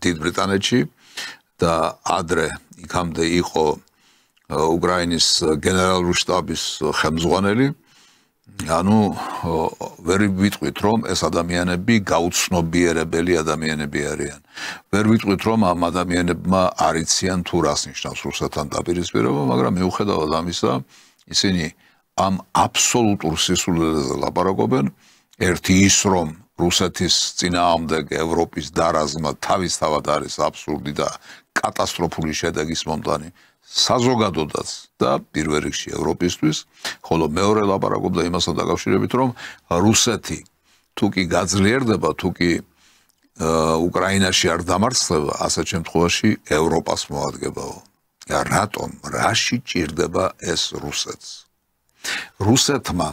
დიდ ბრიტანეთში და ადრე იქამდე იყო უკრაინის გენერალური შტაბის ხელმძღვანელი. ანუ ვერ ვიტყვით რომ ეს ადამიანები გაუცნობიერებელი ადამიანები არიან. ვერ ვიტყვით რომ ამ ადამიანებმა არიციან თუ რას ნიშნავს რუსეთთან დაპირისპირება, მაგრამ მიუხედავად ამისა, ისინი ამ აბსოლუტურ სისულელეზე ლაპარაკობენ. ერთი ის რომ რუსეთის წინააღმდეგ ევროპის დარაზმა თავისთავად არის აბსურდი და კატასტროფული შედეგის მომტანი საზოგადოდაც და პირველ რიგში ევროპისთვის, ხოლო მეორე ლაპარაკობდა იმასთან დაკავშირებით, რომ რუსეთი თუ კი გაძლიერდება, თუ კი უკრაინაში არ დამარცხდება, ასეთ შემთხვევაში ევროპას მოადგებაო. რატომ? რაში ჭირდება ეს რუსეთს? რუსეთმა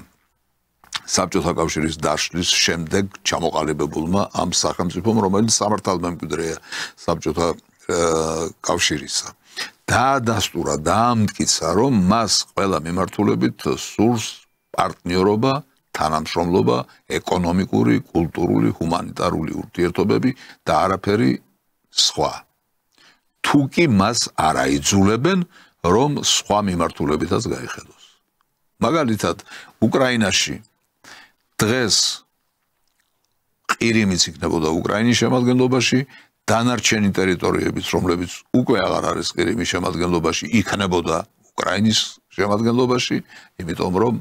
საბჭოთა კავშირის დაშლის შემდეგ ჩამოყალიბებულმა ამ სახელმწიფომ, რომელიც სამართალმემკვიდრეა საბჭოთა კავშირისა, დაადასტურა, დაამტკიცა, რომ მას ყველა მიმართულებით სურს პარტნიორობა, თანამშრომლობა, ეკონომიკური, კულტურული, ჰუმანიტარული ურთიერთობები და არაფერი სხვა. თუ კი მას არ აიძულებენ, რომ სხვა მიმართულებითაც გაიხედოს. მაგალითად, უკრაინაში დღეს ყირიმიც იქნებოდა უკრაინის შემადგენლობაში, დანარჩენი ტერიტორიებიც, რომლებიც უკვე აღარ არის ყირიმის შემადგენლობაში, იქნებოდა უკრაინის შემადგენლობაში, იმიტომ რომ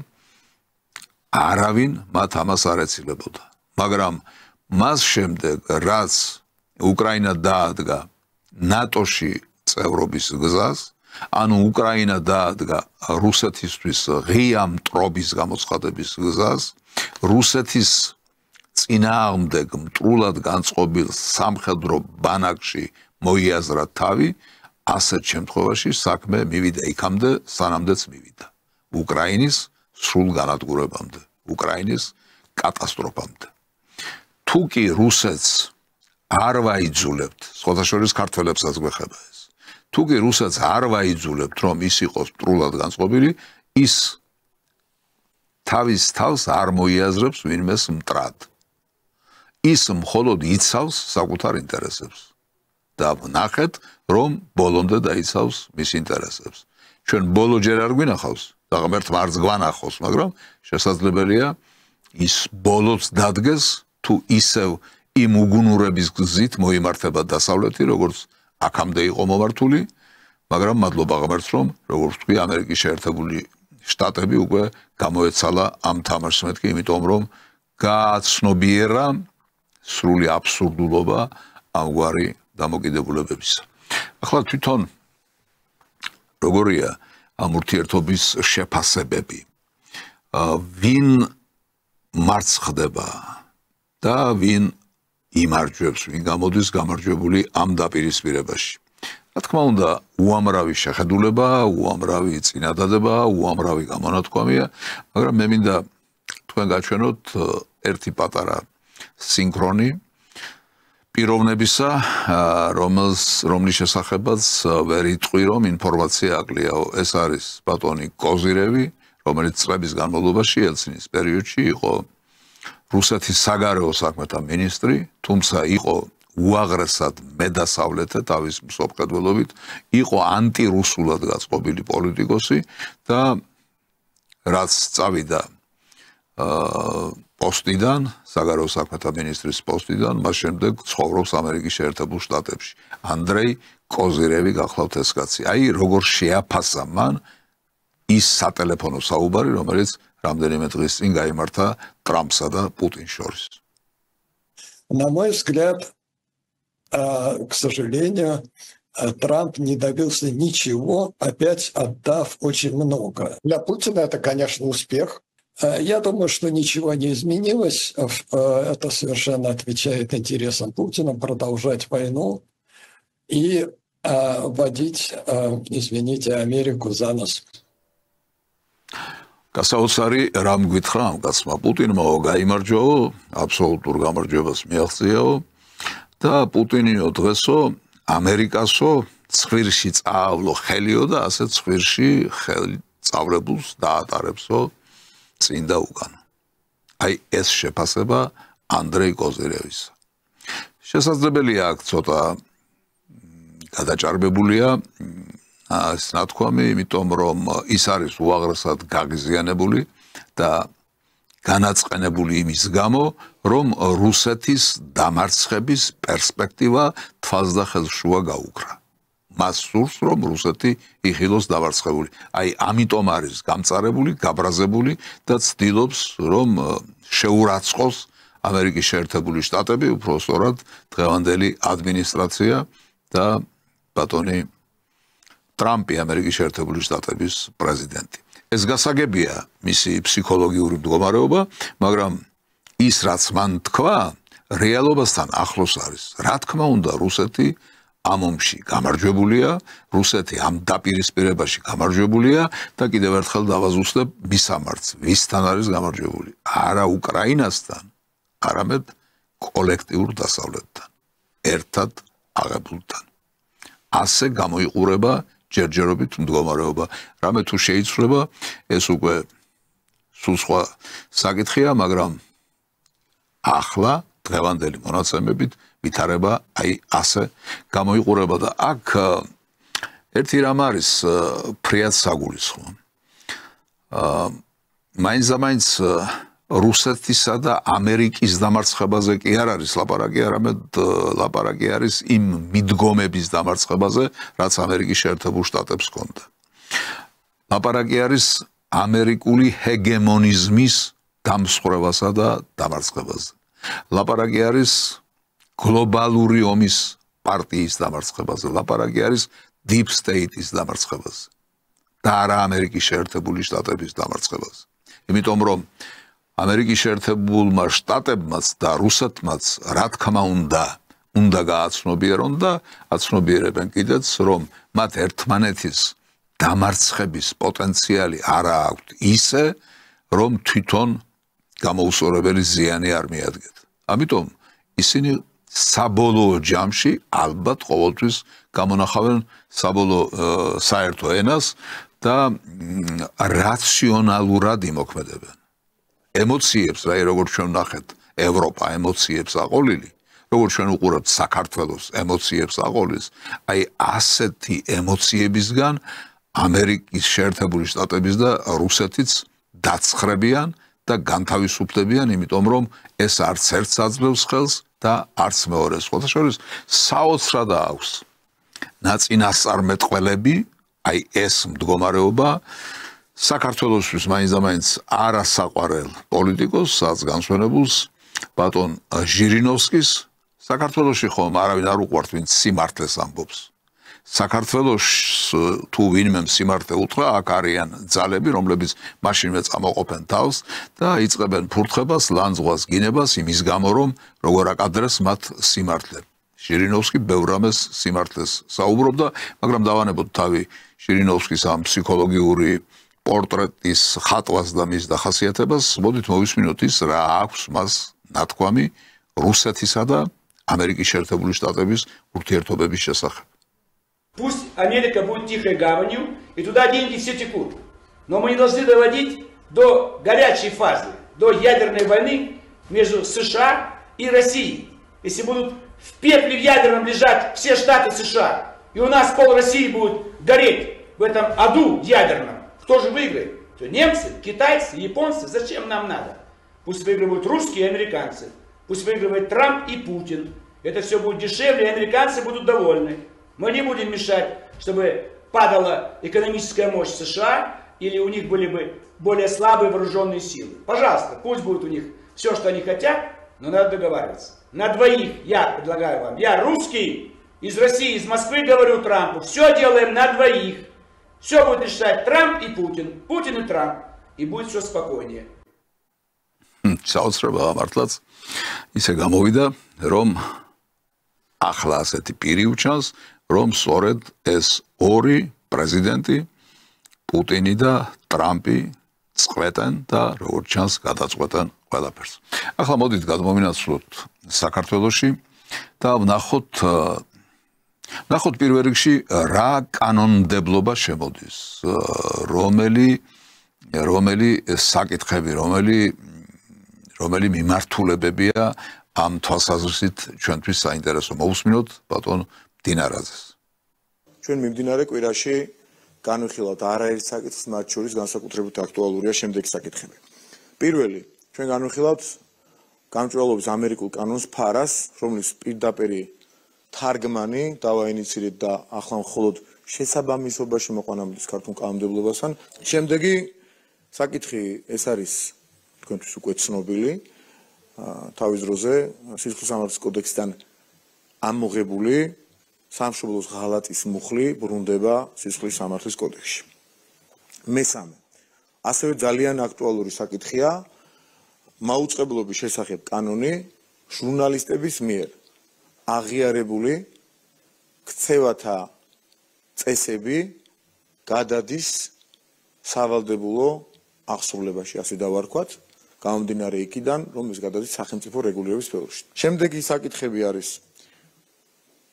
არავინ მათ ამას არ ეცილებოდა. მაგრამ მას შემდეგ, რაც უკრაინა დაადგა ნატოში წევრობის გზას, ანუ უკრაინა დაადგა რუსეთისთვის ღია მტრობის გამოცხადების გზას, რუსეთის წინააღმდეგ მტრულად განწყობილ სამხედრო ბანაკში მოიაზრა თავი, ასეთ შემთხვევაში საქმე მივიდა იქამდე, სანამდეც მივიდა. უკრაინის სრულ განადგურებამდე, უკრაინის კატასტროფამდე. თუ კი რუსეთს არ ვაიძულებთ, სხვათა შორის ქართველებსაც გვეხება ეს. თუ კი რუსეთს არ ვაიძულებთ, რომ ის იყოს მტრულად განწყობილი, ის თავის თავს არ მოიაზრებს ვინმეს მტრად. ის მხოლოდ იცავს საკუთარ ინტერესებს და ნახეთ, რომ ბოლომდე დაიცავს მის ინტერესებს. ჩვენ ბოლო ჯერ არ გვინახავს, და ღმერთმა არც გვანახოს, მაგრამ შესაძლებელია ის ბოლოს დადგეს, თუ ისევ იმ უგუნურების გზით მოიმართება დასავლეთი, როგორც აქამდე იყო მომართული, მაგრამ მადლობა ღმერთს, რომ როგორც თქვი, ამერიკის შეერთებული შტატები უკვე გამოეცალა ამ თამაშს მეთქი, იმიტომ რომ გააცნობიერა სრული აბსურდულობა ამგვარი დამოკიდებულებებისა. ახლა თვითონ როგორია ამ ურთიერთობის შეფასებები? ვინ მარცხდება და ვინ იმარჯვებს, ვინ გამოდის გამარჯვებული ამ დაპირისპირებაში? რა თქმა უნდა, უამრავი შეხედულება, უამრავი წინადადება, უამრავი გამონათქვამია, მაგრამ მე მინდა თქვენ გაჩვენოთ ერთი პატარა სინქრონი პიროვნებისა, რომლის შესახებაც ვერ იტყვი, რომ ინფორმაცია აკლიაო. ეს არის ბატონი კოზირევი, რომელიც წლების განმავლობაში ელცინის პერიოდში იყო რუსეთის საგარეო საქმეთა მინისტრი, თუმცა იყო უაღრესად მედასავლეთე თავის მსოფლმხედველობით, იყო ანტირუსულად გაწყობილი პოლიტიკოსი და რაც წავიდა პოსტიდან, საგარეო საქმეთა მინისტრის პოსტიდან, მას შემდეგ ცხოვრობს ამერიკის შეერთებულ შტატებში. ანდრეი კოზირევი გახლავთ ეს კაცი. აი როგორ შეაფასა მან ის სატელეფონო საუბარი, რომელიც რამდენიმე დღის წინ გაიმართა ტრამპსა და პუტინს შორის. На мой взгляд, к сожалению, Трамп не добился ничего, опять отдав очень много. Для Путина это, конечно, успех. Я думаю, что ничего не изменилось. Это совершенно отвечает интересам Путина продолжать войну и вводить, извините, Америку за нос. გასაოცარი რამ გითხრა ამ კაცმა პუტინმა გაიმარჯვაო, აბსოლუტურ გამარჯვებას მიაღწიაო და პუტინიო დღესო ამერიკასო ცხვირში წაავლო ხელიო და ასე ცხვირში ხელი წავლებულს დაატარებსო წინ და უკან. აი ეს შეფასება ანდრეი კოზირევის. შესაძლებელია აქ ცოტა გადაჭარბებულია ეს ნათქვამი, იმიტომ რომ ის არის უაღრესად გაღიზიანებული და განაწყენებული იმის გამო, რომ რუსეთის დამარცხების პერსპექტივა თვალს და ხელს შუა გაუკრა. მას სურს, რომ რუსეთი იხილოს დამარცხებული. აი, ამიტომ არის გამწარებული, გაბრაზებული და ცდილობს, რომ შეურაცხყოს ამერიკის შეერთებული შტატები, უფრო სწორად დღევანდელი ადმინისტრაცია და ბატონი ტრამპი, ამერიკის შეერთებული შტატების პრეზიდენტი. ეს გასაგებია მისი ფსიქოლოგიური მდგომარეობა, მაგრამ ის რაც მან თქვა, რეალობასთან ახლოს არის. რა თქმა უნდა, რუსეთი ამ ომში გამარჯვებულია, რუსეთი ამ დაპირისპირებაში გამარჯვებულია და კიდევ ერთხელ დავაზუსტებ მისამართს, ვისთან არის გამარჯვებული? არა უკრაინასთან, არამედ კოლექტიურ დასავლეთთან, ერთად აღებულთან. ასე გამოიყურება ჯერჯერობით მდგომარეობა. რამე თუ შეიცვლება, ეს უკვე სულ სხვა საკითხია, მაგრამ ახლა დღევანდელი მონაცემებით ვითარება აი ასე გამოიყურება და აქ ერთი რამ არის ფრიად საგულისხმო. მაინც რუსეთისა და ამერიკის დამარცხებაზე კი არ არის ლაპარაკი, არამედ ლაპარაკი არის იმ მიდგომების დამარცხებაზე, რაც ამერიკის შეერთებულ შტატებს ჰქონდა. ლაპარაკი არის ამერიკული ჰეგემონიზმის დამსხვრევასა და დამარცხებაზე. ლაპარაკი არის გლობალური ომის პარტიის დამარცხებაზე. ლაპარაკი არის deep state-ის დამარცხებაზე. და არა ამერიკის შეერთებული შტატების დამარცხებაზე. იმიტომ რომ ამერიკის შეერთებულმა შტატებმაც და რუსეთმაც რა თქმა უნდა გააცნობიერონ და აცნობიერებენ კიდეც, რომ მათ ერთმანეთის დამარცხების პოტენციალი არ აქვთ ისე, რომ თვითონ გამოუსწორებელი ზიანი არ მიადგეთ. ამიტომ ისინი საბოლოო ჯამში ალბათ ყოველთვის გამონახავენ საბოლოო საერთო ენას და რაციონალურად იმოქმედებენ. ემოციებს, აი როგორც ჩვენ ნახეთ, ევროპა ემოციებს აყოლილი, როგორც ჩვენ უყურებთ საქართველოს ემოციებს აყოლის, აი ასეთი ემოციებისგან ამერიკის შეერთებული შტატების და რუსეთიც დაცხრებიან და განთავისუფლებიან, იმიტომ რომ ეს არც ერთს აძლევს ხელს და არც მეორეს. სხვათა შორის საოცრად აქვს ნაწინასწარმეტყველები, აი ეს მდგომარეობა საქართველოსთვის მაინც არასაყვარელ პოლიტიკოსს, რაც განსვენებულს ბატონ ჟირინოვსკის, საქართველოში ხომ არავინ არ უყვართ, ვინც სიმართლეს ამბობს. საქართველოს თუ ვინმე სიმართლე უთხრა, აქ არიან ძალები, რომლებიც მაშინვე წამოყოფენ თავს და იწყებენ ფურთხებას, ლანძღვას, გინებას იმის გამო, რომ როგორ აკადრეს მათ სიმართლე. ჟირინოვსკი ბევრ რამეს სიმართლეს საუბრობდა, მაგრამ დავანებოთ თავი ჟირინოვსკის ამ ფსიქოლოგიური პორტრეტის ხატვას და მის დახასიათებას, მოდით მოვისმინოთ ის, რა აქვს მას ნათქვამი რუსეთისა და ამერიკის შეერთებული შტატების ურთიერთობების შესახებ. Пусть Америка будет тихой гаванью, и туда деньги все текут. Но мы не должны доводить до горячей фазы, до ядерной войны между США и Россией. Если будут в пепле в ядерном лежать все штаты США, и у нас пол России будет гореть в этом аду ядерном, кто же выиграет? То немцы, китайцы, японцы, зачем нам надо? Пусть выигрывают русские и американцы. Пусть выигрывает Трамп и Путин. Это все будет дешевле, и американцы будут довольны. Мы не будем мешать, чтобы падала экономическая мощь США, или у них были бы более слабые вооруженные силы. Пожалуйста, пусть будет у них все, что они хотят, но надо договариваться. На двоих я предлагаю вам. Я русский, из России, из Москвы говорю Трампу. Все делаем на двоих. Все будет решать Трамп и Путин. Путин и Трамп. И будет все спокойнее. საოცრება მართლაც ისე გამოვიდა, რომ ახლა ასეთი პირი უჩანს, რომ სწორედ ეს ორი პრეზიდენტი, პუტინი და ტრამპი წყვეტენ და როგორც ჩანს გადაწყვეტენ ყველაფერს. ახლა მოდით გადმოვინაცვლოთ საქართველოში და ვნახოთ პირველ რიგში რა კანონმდებლობა შემოდის, რომელი საკითხები, რომელი მიმართულებებია ამ თვალსაზრისით ჩვენთვის საინტერესო. მოვუსმინოთ ბატონ დინარაძეს. ჩვენ მიმდინარე კვირაში განვიხილავთ არაერთ საკითხს, მათ შორის განსაკუთრებით აქტუალურია შემდეგი საკითხები. პირველი, ჩვენ განვიხილავთ გამჭვირვალობის ამერიკულ კანონს ფარას, რომლის პირდაპირი თარგმანი დავაინიცირეთ და ახლა მხოლოდ შესაბამისობაში მოყვანამდლის ქართულ კანონმდებლობასთან. შემდეგი საკითხი ეს არის თქვენთვის უკვე ცნობილი, თავის დროზე სისხლის სამართლის კოდექსიდან ამოღებული სამშობლოს ღალატის მუხლი ბრუნდება სისხლის სამართლის კოდექსში. მესამე, ასევე ძალიან აქტუალური საკითხია მაუწყებლობის შესახებ კანონი ჟურნალისტების მიერ აღიარებული ქცევათა წესები გადადის სავალდებულო აღსრულებაში, ასე დავარქვათ, გამომდინარე იქიდან, რომ ეს გადადის სახელმწიფო რეგულირების სფეროში. შემდეგი საკითხები არის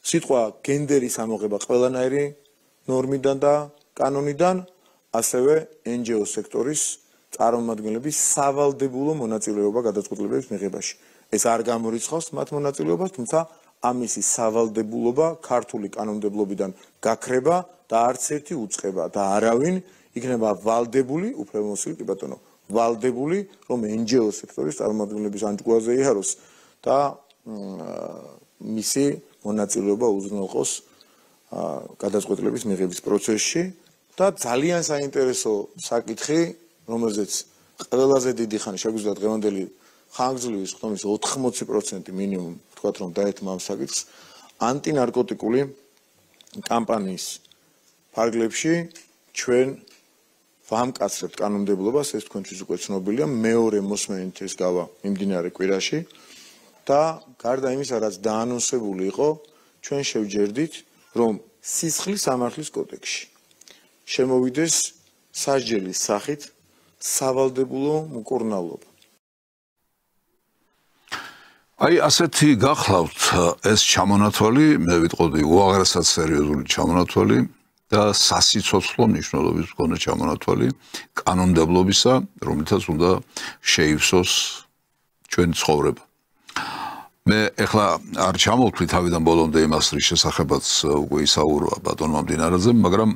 სიტყვა გენდერის ამოღება ყველანაირი ნორმიდან და კანონიდან, ასევე NGO სექტორის წარმომადგენლების სავალდებულო მონაწილეობა გადაწყვეტილებების მიღებაში. ეს არ გამორიცხავს მათ მონაწილეობას, თუმცა ამისი სავალდებულობა ქართული კანონმდებლობიდან გაქრება და არც ერთი უწყება და არავინ იქნება ვალდებული, უფლებამოსილი კი ბატონო, ვალდებული, რომ NGO სექტორის წარმომადგენლების ანჯგუაზე იაროს და მისი მონაწილეობა უზრუნველყოს გადაწყვეტილების მიღების პროცესში და ძალიან საინტერესო საკითხი, რომელზეც ყველაზე დიდი ხანი შეგვიძლია დღევანდელი ხანგრძლივი ხდომის 80% მინიმუმ ვთქვათ, რომ დაეთმო ამ საკითხს, ანტინარკოტიკული კამპანიის ფარგლებში ჩვენ ვამკაცრებთ კანონმდებლობას, ეს თქვენთვის უკვე ცნობილია, მეორე მოსმენით ეს გავა მიმდინარე კვირაში და გარდა იმისა, რაც დაანონსებული იყო, ჩვენ შევჯერდით, რომ სისხლის სამართლის კოდექსში შემოვიდეს სასჯელის სახით სავალდებულო მკურნალობა. აი ასეთი გახლავთ ეს ჩამონათვალი, მე ვიტყოდი უაღრესად სერიოზული ჩამონათვალი და სასიცოცხლო მნიშვნელობის მქონე ჩამონათვალი კანონმდებლობისა, რომელთაც უნდა შეივსოს ჩვენი ცხოვრება. მე ეხლა არ ჩამოვთვლი თავიდან ბოლომდე იმას, რის შესახებაც უკვე ისაუბრა ბატონმა დინარაძემ, მაგრამ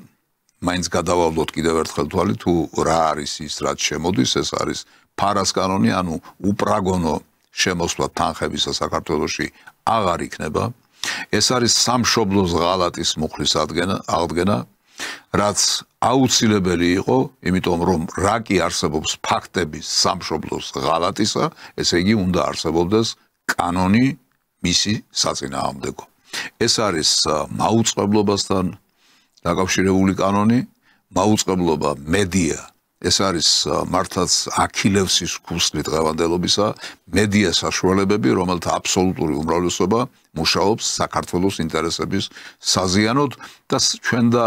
მაინც გადავალოთ კიდევ ერთხელ თვალი, თუ რა არის ის, რაც შემოდის, ეს არის ფარას კანონი, ანუ უპრაგონო შემოსვლა თანხებისა საქართველოში აღარ იქნება. ეს არის სამშობლოს ღალატის მუხლის აღდგენა, რაც აუცილებელი იყო, იმიტომ რომ რა კი არსებობს ფაქტების სამშობლოს ღალატისა, ესე იგი უნდა არსებობდეს კანონი მისი საწინააღმდეგო. ეს არის მაუწყებლობასთან დაკავშირებული კანონი, მაუწყებლობა მედია. ეს არის მართლაც აქილევსის ქუსლი დღევანდელობისა, მედია საშუალებები, რომელთა აბსოლუტური უმრავლესობა მუშაობს საქართველოს ინტერესების საზიანოდ და ჩვენ და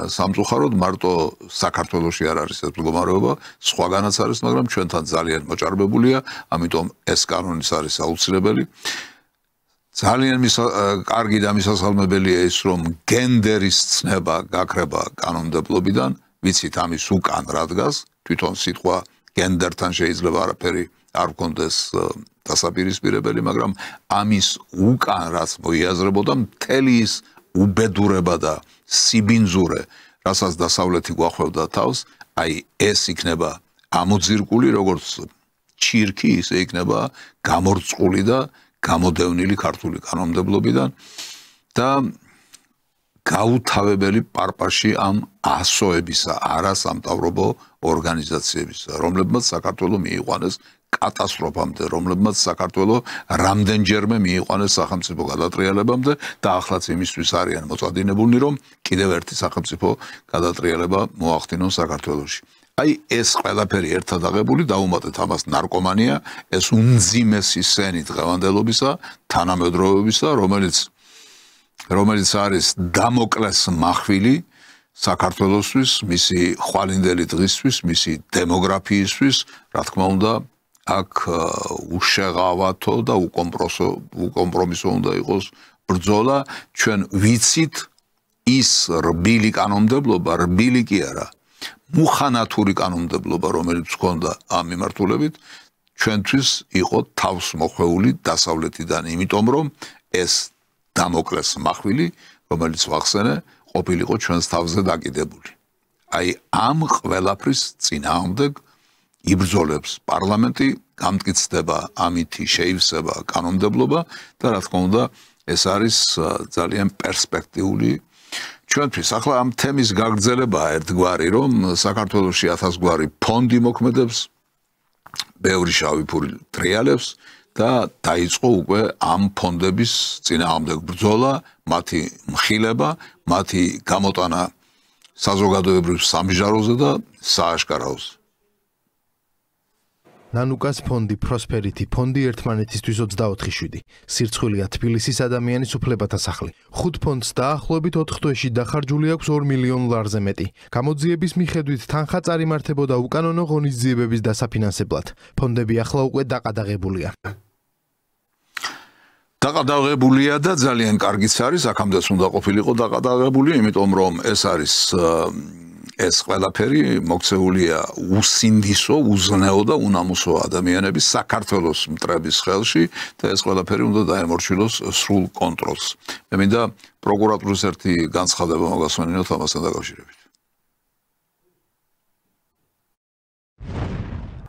სამწუხაროდ მარტო საქართველოში არ არის ეს მდგომარეობა, სხვაგანაც არის, მაგრამ ჩვენთან ძალიან მოჭარბებულია, ამიტომ ეს კანონიც არის აუცილებელი. ძალიან კარგი და მისასალმებელია ის, რომ გენდერის ცნება გაქრება კანონმდებლობიდან, ვიცით ამის უკან რა დგას, თვითონ სიტყვა გენდერთან შეიძლება არაფერი არ გქონდეს დასაპირისპირებელი, მაგრამ ამის უკან რაც მოიაზრებოდა მთელი ის უბედურება და სიბინძურე, რასაც დასავლეთი გვახვევდა თავს, აი ეს იქნება ამოძირკული როგორც ჩირკი, ისე იქნება გამორწყული და გამოდევნილი ქართული კანონმდებლობიდან და გაუთავებელი პარპაში ამ ასოებისა, არასამთავრობო ორგანიზაციებისა, რომლებმაც საქართველოს მიიყვანეს კატასტროფამდე, რომლებმაც საქართველოს რამდენჯერმე მიიყვანეს სახელმწიფო გადატრიალებამდე და ახლაც იმისთვის არიან მოწადინებულნი, რომ კიდევ ერთი სახელმწიფო გადატრიალება მოახდინონ საქართველოში. აი ეს ყველაფერი ერთად აღებული დაუმატეთ ამას ნარკომანია, ეს უმძიმესი სენი დღევანდელობისა, თანამედროვეობისა, რომელიც არის დამოკლეს מחვილი საქართველოსთვის, მისი ხვალინდელი დღისთვის, მისი დემოგრაფიისთვის, რა თქმა უნდა, აქ უშეღავათო და უკომპრომისო უნდა იყოს ბრძოლა, ჩვენ ვიცით ის რბილი კანონმდებლობა, რბილი კი არა, მუხანათური კანონმდებლობა, რომელიც ჰქონდა ამ მიმართულებით, ჩვენთვის იყო თავს მოხვეული დასავლეთიდან, იმიტომ რომ ეს დამოკლეს מחვილი, რომელიც ვახსენე, ყოფილიყო ჩვენს თავზე დაკიდებული. აი ამ ყველაფრის წინააღმდეგ იბრძოლებს პარლამენტი, გამტკიცდება ამითი შეივსება კანონმდებლობა და რა თქმა უნდა, ეს არის ძალიან პერსპექტიული ჩვენთვის. ახლა ამ თემის გაგრძელებაა ერთგვარი, რომ საქართველოში 1000 გვარი ფონდი მოქმედებს, ბევრი შავი ფული ტრიალებს და დაიწყო უკვე ამ ფონდების წინააღმდეგ ბრძოლა, მათი მხილება, მათი გამოტანა საზოგადოებრივ სამჟაროზე და სააშკარაოზე. ნანუკას ფონდი, პროსპერიტი ფონდი ერთმანეთისთვის 24/7. სირცხვილია თბილისის ადამიანის უფლებათა სახლი. 5 ფონდს დაახლოებით 4 თვეში დახარჯული აქვს 2 მილიონ ლარზე მეტი. გამოძიების მიხედვით თანხა წარიმართებოდა უკანონო ღონისძიებების დასაფინანსებლად. ფონდები ახლა უკვე დაყადაღებულია. დაყადაღებულია და ძალიან კარგიც არის, აქამდეც უნდა ყოფილიყო დაყადაღებული, იმიტომ რომ ეს არის ეს ყველაფერი მოქცეულია უსინდისო, უზნეო და უნამუსო ადამიანების საქართველოს მტრების ხელში და ეს ყველაფერი უნდა დაემორჩილოს სრულ კონტროლს. მე მინდა პროკურატურის ერთი განცხადება მოგასვენინოთ ამასთან დაკავშირებით.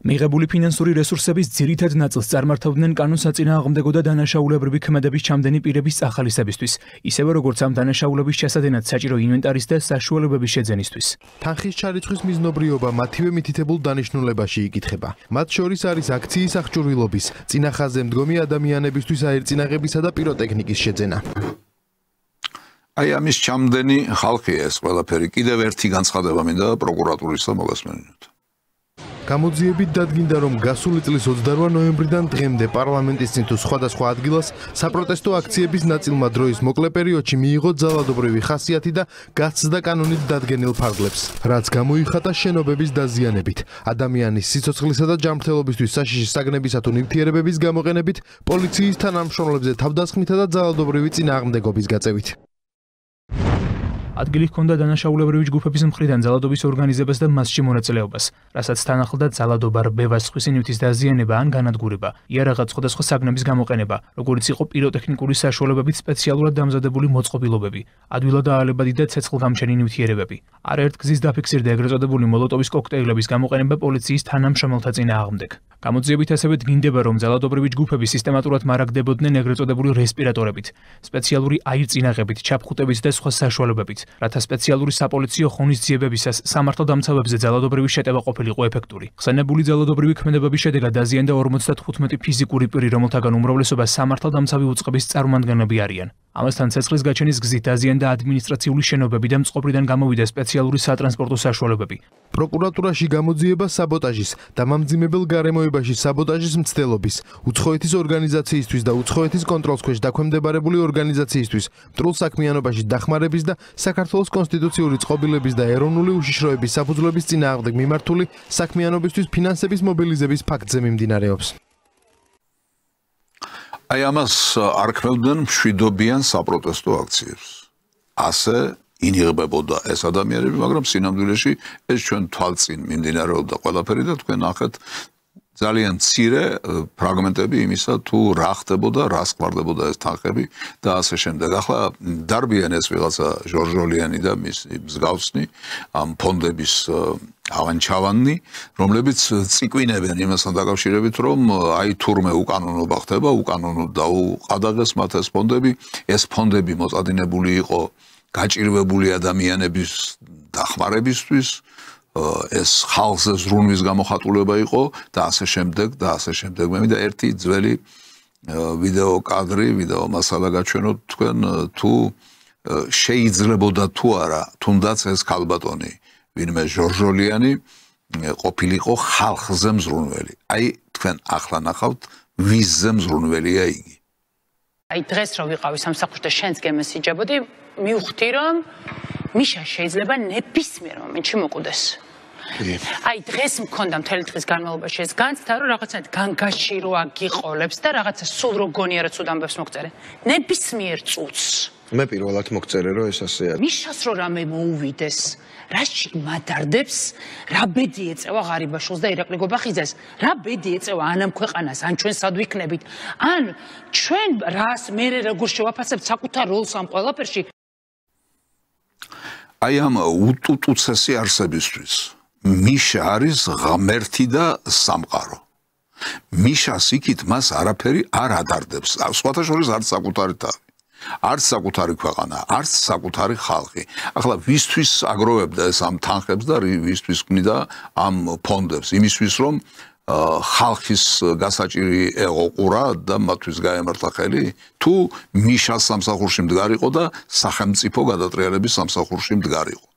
მიღებული ფინანსური რესურსების ძირითად ნაწილს წარმართავდნენ კანონსაწინააღმდეგო და დანაშაულებრივი ქმედების ჩამდენი პირების წახალისებისთვის, ისევე როგორც ამ დანაშაულების ჩასადენად საჭირო ინვენტარის და საშუალებების შეძენისთვის. თანხის ჩარიცხვის მიზნობრიობა მათივე მითითებულ დანიშნულებაში იკითხება. მათ შორის არის აქციის აღჭურვილობის, წინახაზე მდგომი ადამიანებისთვის აერწინაღებისა და პიროტექნიკის შეძენა. აი ამის ჩამდენი ხალხია ეს ყველაფერი. კიდევ ერთი განცხადება მინდა პროკურატურისა მოგასმენინოთ. გამოძიებით დადგინდა, რომ გასული წლის 28 ნოემბრიდან დღემდე პარლამენტის წინ თუ სხვადასხვა ადგილას საპროტესტო აქციების ნაწილმა დროის მოკლე პერიოდში მიიღო ძალადობრივი ხასიათი და გაცდა კანონით დადგენილ ფარგლებს, რაც გამოიხატა შენობების დაზიანებით, ადამიანის სიცოცხლისა და ჯანმრთელობისთვის საშიში საგნებისა თუ ნივთიერებების გამოყენებით, პოლიციის თანამშრომლებზე თავდასხმითა და ძალადობრივი წინააღმდეგობის გაწევით. ადგილი ჰქონდა დანაშაულებრივი ჯგუფების მხრიდან ძალადობის ორგანიზებას და მასში მონაწილეობას, რასაც თან ახლდა ძალადობა, რბევა, სხვისი ნივთის დაზიანება ან განადგურება, იარაღად სხვადასხვა საგნების გამოყენება, როგორც იყო პიროტექნიკური საშუალებებით სპეციალურად დამზადებული მოწყობილობები, ადვილად აალებადი და ცეცხლგამჩენი ნივთიერებები. არაერთ გზის დაფიქსირდა ეგრეთ წოდებული მოლოტოვის კოქტეილების გამოყენება პოლიციის თანამშრომელთა წინააღმდეგ. გამოძიებით ასევე დგინდება, რომ ძალადობრივი ჯგუფები სისტემატურად მარაგდებოდნენ ეგრეთ წოდებული რესპირატორებით, სპეციალური აირწინაღებით, ჩაფხუტებით და სხვა საშუალებებით, რათა სპეციალური საპოლიციო ღონისძიებებისას სამართალდამცავებზე ძალადობრივი შეტევა ყოფილიყო ეფექტური. ხსენებული ძალადობრივი ქმედებების შედეგად დაზიანდა 55 ფიზიკური პირი, რომელთაგან უმრავლესობა სამართალდამცავი უწყების წარმომადგენლები არიან. ამასთან ცეცხლის გაჩენის გზით დაზიანდა ადმინისტრაციული შენობები და მწყობრიდან გამოვიდა სპეციალური სატრანსპორტო საშუალებები. პროკურატურაში გამოძიება საბოტაჟის, დამამძიმებელ გარემოებაში საბოტაჟის მცდელობის, უცხოეთის ორგანიზაციისთვის და უცხოეთის კონტროლს ქვეშ დაქვემდებარებული ორგანიზაციისთვის, მტრულ საქმიანობაში დახმარების და საქართველოს კონსტიტუციური წყობილების და ეროვნული უშიშროების საფუძვლების წინააღმდეგ მიმართული საქმიანობისთვის ფინანსების მობილიზების ფაქტზე მიმდინარეობს. აი ამას არქმევდნენ მშვიდობიან საპროტესტო აქციებს. ასე ინიღბებოდა ეს ადამიანები, მაგრამ სინამდვილეში ეს ჩვენ თვალწინ მიმდინარეობდა ყველაფერი და თქვენ ნახეთ ძალიან მცირე ფრაგმენტები იმისა, თუ რა ხდებოდა, რა სკვარდებოდა ეს თანხები და ასე შემდეგ. ახლა დარბიან ეს ვიღაცა ჟორჟოლიანი და მისი მსგავსნი ამ ფონდების ავანჩავანი, რომლებიც წიკვინებენ იმასთან დაკავშირებით, რომ აი თურმე უკანონობა ხდება, უკანონოდ დაუყადაღეს მათ ეს ფონდები, ეს ფონდები მოწადინებული იყო გაჭირვებული ადამიანების დახმარებისთვის, ეს ხალხზე ზრუნვის გამოხატულება იყო და ასე შემდეგ და ასე შემდეგ. მე მინდა ერთი ძველი ვიდეო კადრი, ვიდეო მასალა გაჩვენოთ თქვენ, თუ შეიძლებოდა თუ არა, თუნდაც ეს ქალბატონი ვინმე ჟორჟოლიანი ყოფილიყო ხალხზე მზრუნველი. აი თქვენ ახლა ნახავთ ვიზზე მზრუნველია იგი. აი დღეს რო ვიყავი სამსახურში და შენს გემესიჯებოდი, მივხვდი რომ მიშა შეიძლება ნებისმიერ მომენტში მოკვდეს. აი დღეს მქონდა მთელი დღის განმავლობაში ეს განცდა რომ რაღაცნაირად განგაში რო აგიყოლებს და რაღაცა სულ რო გონია რომ ცუდ ამბებს მოგწერე. ნებისმიერ წუთს. მე პირველად მოგწერე რომ ეს ასეა. მიშას რო რამე მოუვიდეს, რაში მადარდებს, რა ბედი ეწევა ღარიბაშვილს და ირაკლი გობახიძეს, რა ბედი ეწევა ან ამ ქვეყანას, ან ჩვენ სად ვიქნებით, ან ჩვენ რას მერე როგორ შევაფასებთ საკუთარ როლს ამ ყველაფერში. აი ამ უტუტუცესი არსებისთვის მიშა არის ღმერთი და სამყარო. მიშას იქით მას არაფერი არ ადარდებს. სხვათა შორის არც საკუთარი თავი. არც საკუთარი ქვეყანა, არც საკუთარი ხალხი. ახლა ვისთვის აგროვებდა ეს ამ თანხებს და ვისთვის ქმნიდა ამ ფონდებს? იმისთვის რომ ხალხის გასაჭირი ეყოყურა და მათთვის გაემართა ხელი? თუ მიშას სამსახურში მდგარიყო და სახელმწიფო გადატრიალების სამსახურში მდგარიყო.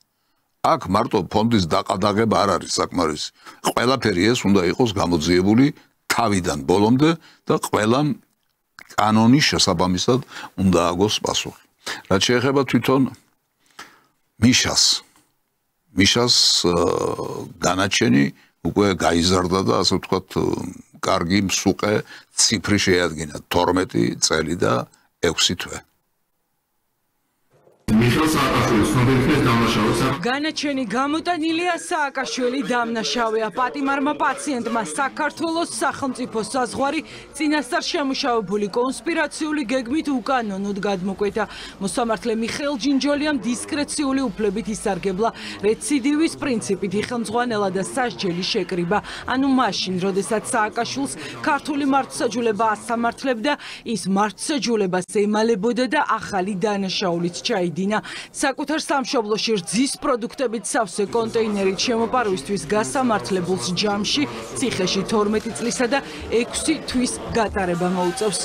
აქ მარტო ფონდის დაყადაღება არ არის საკმარისი. ყველაფერი ეს უნდა იყოს გამოძიებული თავიდან ბოლომდე და ყველამ კანონის შესაბამისად უნდა აგოს პასუხი. რაც შეეხება თვითონ მიშას განაჩენი უკვე გაიზარდა და ასე ვთქვათ კარგი მსუყე ციფრი შეადგინა 12 წელი და 6 თვე. განაჩენი გამოტანილია სააკაშვილი დამნაშავეა. პატიმარმა პაციენტმა საქართველოს სახელმწიფო საზღვარი წინასწარ შემუშავებული კონსპირაციული გეგმით უკანონოდ გადმოკვეთა. მოსამართლე მიხეილ ჯინჯოლიამ დისკრეციული უფლებით ისარგებლა რეციდივის პრინციპით იხელმძღვანელა და სასჯელი შეკრიბა. ანუ მაშინ, როდესაც სააკაშვილს ქართული მართლმსაჯულება ასამართლებდა, ის მართლმსაჯულებას ემალებოდა და ახალი დანაშაულით ჩაიდინა. საკუთარ სამშობლოში რძის პროდუქტებით სავსე კონტეინერით შემოპარვისთვის გასამართლებულს ჯამში ციხეში 12 წლისა და 6 თვის გატარება მოუწევს.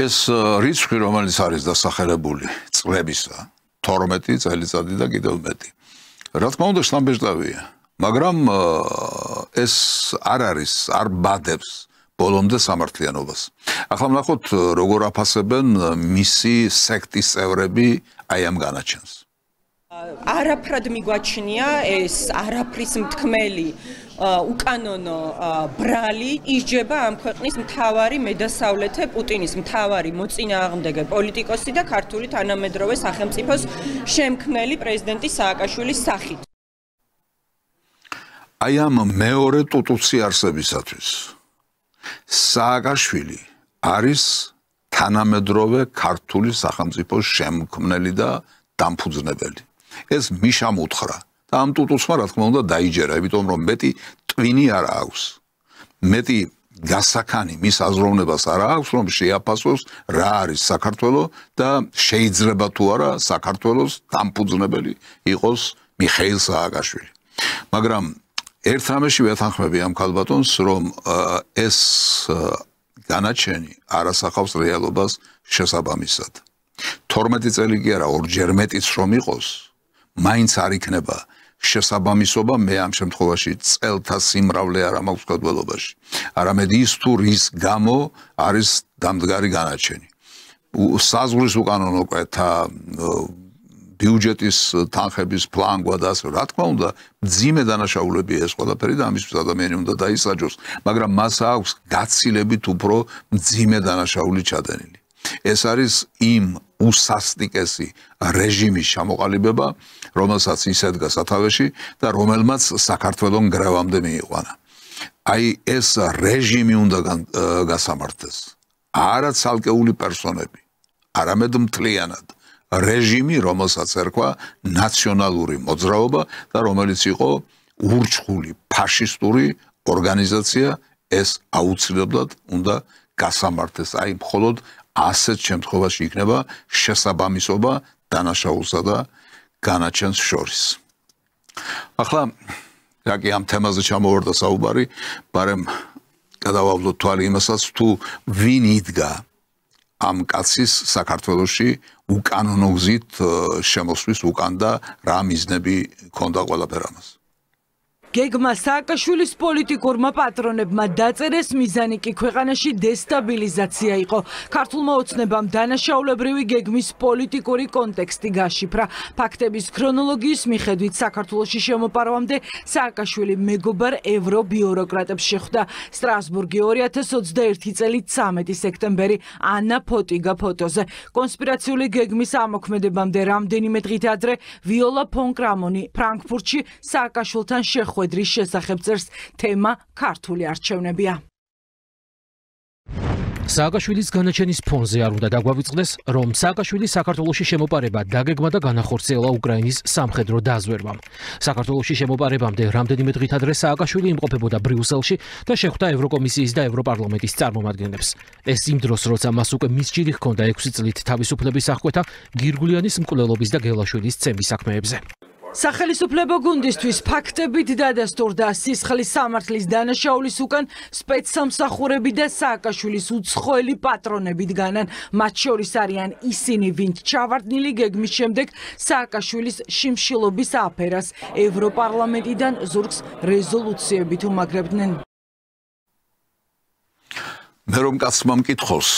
ეს რიცხვი, რომელიც არის დასახელებული წლებისა 12 წელიწადი და კიდევ მეტი. რა თქმა უნდა, შლამბეჭდავია, მაგრამ ეს არ არის, არ ბადებს ბოლომდე სამართლიანობას. ახლა ვნახოთ როგორ აფასებენ მისი სექტის წევრები აი ამ განაჩენს. არაფრად მიგვაჩნია ეს არაფრის მთქმელი უკანონო ბრალი ისჯება ამ ქვეყნის მთავარი მედასავლეთე პუტინის მთავარი მოწინააღმდეგე პოლიტიკოსი და ქართული თანამედროვე სახელმწიფოს შემქმნელი პრეზიდენტი სააკაშვილის სახით. აი ამ მეორე ტუტუცი არსებისათვის სააკაშვილი არის თანამედროვე ქართული სახელმწიფოს შემქმნელი და დამფუძნებელი. ეს მიშამ უთხრა და ამ ტუტუცმა რა თქმა უნდა დაიჯერა, იმიტომ რომ მეტი ტვინი არ აქვს. მეტი გასაქანი მის აზროვნებას არ აქვს, რომ შეაფასოს რა არის საქართველო და შეიძლება თუ არა საქართველოს დამფუძნებელი იყოს მიხეილ სააკაშვილი. მაგრამ ერთ რამეში ვეთანხმები ამ ქალბატონს, რომ ეს განაჩენი არ ასახავს რეალობას შესაბამისად. 12 წელი კი არა, ორჯერ მეტიც რომ იყოს, მაინც არ იქნება შესაბამისობა. მე ამ შემთხვევაში წელთა სიმრავლე არ მაქვს გადვალობაში. არამედ ის თუ რის გამო არის დამდგარი განაჩენი. საზღვრის უკანონო კვეთა, ბიუჯეტის თანხების ფლანგვა და ასე, რა თქმა უნდა, მძიმე დანაშაულებია ეს ყველაფერი და ამისთვის ადამიანი უნდა დაისაჯოს, მაგრამ მას აქვს გაცილებით უფრო მძიმე დანაშაული ჩადენილი. ეს არის იმ უსასტიკესი რეჟიმის ჩამოყალიბება, რომელსაც ის ედგა სათავეში და რომელმაც საქართველოს გრევამდე მიიყვანა. აი ეს რეჟიმი უნდა გასამართლეს. არა ცალკეული პერსონები, არამედ მთლიანად რეჟიმი, რომელსაც ერქვა ნაციონალური მოძრაობა და რომელიც იყო ურჩხული ფაშისტური ორგანიზაცია, ეს აუცილებლად უნდა გასამართლეს. აი, მხოლოდ ასეთ შემთხვევაში იქნება შესაბამისობა დანაშაულსა და განაჩენს შორის. ახლა რაკი ამ თემაზე ჩამოვარდა საუბარი, მაგრამ გადავავლოთ თვალი იმასაც, თუ ვინ იდგა ამ კაცის საქართველოში უკანონო გზით შემოსვლის უკან და რა მიზნები ჰქონდა ყველაფერ ამას. გეგმა სააკაშვილის პოლიტიკურმა პატრონებმა დაწერეს, მიზანი კი ქვეყანაში დესტაბილიზაცია იყო. ქართულმა ოცნებამ დანაშაულებრივი გეგმის პოლიტიკური კონტექსტი გაშიფრა. ფაქტების ქრონოლოგიის მიხედვით საქართველოში შემოპარვამდე სააკაშვილი მეგობარ ევრობიუროკრატებს შეხვდა. სტრასბურგი 2021 წელი 13 სექტემბერი ანა ფოტიგა ფოტოზე. კონსპირაციული გეგმის ამოქმედებამდე რამდენიმე დღით ადრე ვიოლა ფონ კრამონი ფრანკფურტში სააკაშვილთან შეხვედრის შესახებ წერს, თემა ქართული არჩევნებია. სააკაშვილის განაჩენის ფონზე არ უნდა დაგვავიწყდეს, რომ სააკაშვილის საქართველოში შემოპარება დაგეგმა და განახორციელა უკრაინის სამხედრო დაზვერვამ. საქართველოში შემოპარებამდე რამდენიმე დღით ადრე სააკაშვილი იმყოფებოდა ბრიუსელში და შეხვდა ევროკომისიის და ევროპარლამენტის წარმომადგენლებს. ეს იმ დროს, როცა მას უკვე მისჯილი ჰქონდა 6 წლით თავისუფლების აღკვეთა გირგულიანის მკვლელობის და გელაშვილის ცემის საქმეებზე. სახელისუფლებო გუნდისთვის ფაქტებით დადასტურდა სისხლის სამართლის დანაშაულის უკან სპეცსამსახურები და სააკაშვილის უცხოელი პატრონები დგანან. მათ შორის არიან ისინი, ვინც ჩავარდნილი გეგმის შემდეგ სააკაშვილის შიმშილობის აფერას ევროპარლამენტიდან ზურგს რეზოლუციებით უმაგრებდნენ. მე რომ კაცმა მკითხოს,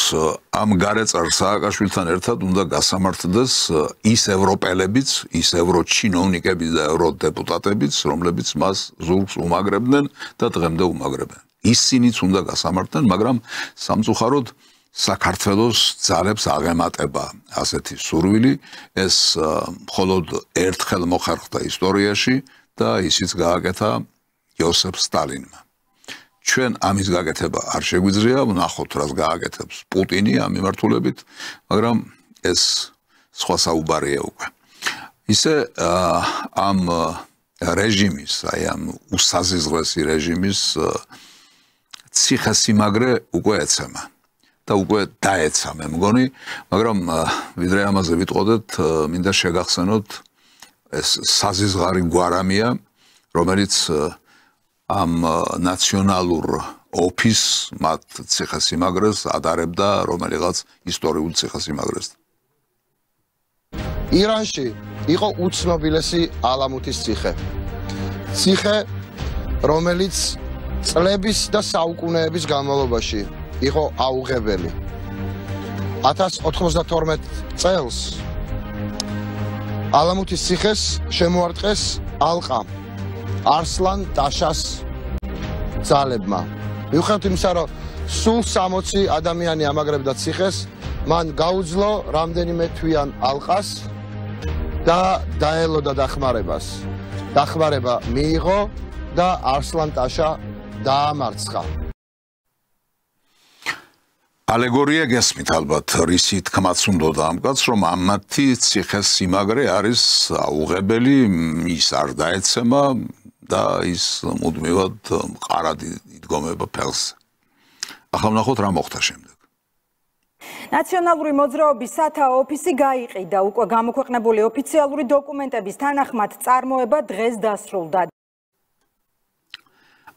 ამ გარეწარს სააკაშვილთან ერთად უნდა გასამართლდეს ის ევროპელებიც, ის ევროჩინოვნიკებიც და ევროდეპუტატებიც, რომლებიც მას ზურგს უმაგრებდნენ და დღემდე უმაგრებენ. ისინიც უნდა გასამართლდნენ, მაგრამ სამწუხაროდ საქართველოს ძალებს აღემატება ასეთი სურვილი, ეს მხოლოდ ერთხელ მოხერხდა ისტორიაში და ისიც გააკეთა იოსებ სტალინმა. ჩვენ ამის გაკეთება არ შეგვიძლია, ვნახოთ რას გააკეთებს პუტინი ამ მიმართულებით, მაგრამ ეს სხვა საუბარია უკვე. ისე ამ რეჟიმის, აი ამ უსაზიზღლესი რეჟიმის ციხესიმაგრე უკვე ეცემა და უკვე დაეცა მე მგონი, მაგრამ ვიდრე ამაზე ვიტყოდეთ, მინდა შეგახსენოთ ეს საზიზღარი გვარამია, რომელიც ამ ნაციონალურ ოფისს მათ ციხესიმაგრეს ადარებდა რომელიღაც ისტორიულ ციხესიმაგრეს. ირანში იყო უცნობილესი ალამუთის ციხე. ციხე, რომელიც წლების და საუკუნეების განმავლობაში იყო აუღებელი. 1092 წელს ალამუთის ციხეს შემოარტყეს ალყამ. არსლან ტაშას ძალებმა. მიუხედავად იმისა, რომ სულ 60 ადამიანი ამაგრებდა ციხეს, მან გაუძლო რამდენიმე თვიან ალყას და დაელოდა დახმარებას. დახმარება მიიღო და არსლან ტაშა დაამარცხა. ალეგორია გესმით ალბათ, რისი თქმაც უნდოდა ამ კაცს, რომ ამათი ციხესიმაგრე არის აუღებელი, ის არ დაეცემა და ის მუდმივად მყარად იდგომება ფეხზე. ახლა ვნახოთ რა მოხდა შემდეგ. ნაციონალური მოძრაობის სათა ოფისი გაიყიდა, უკვე გამოქვეყნებული ოფიციალური დოკუმენტების თანახმად წარმოება დღეს დასრულდა.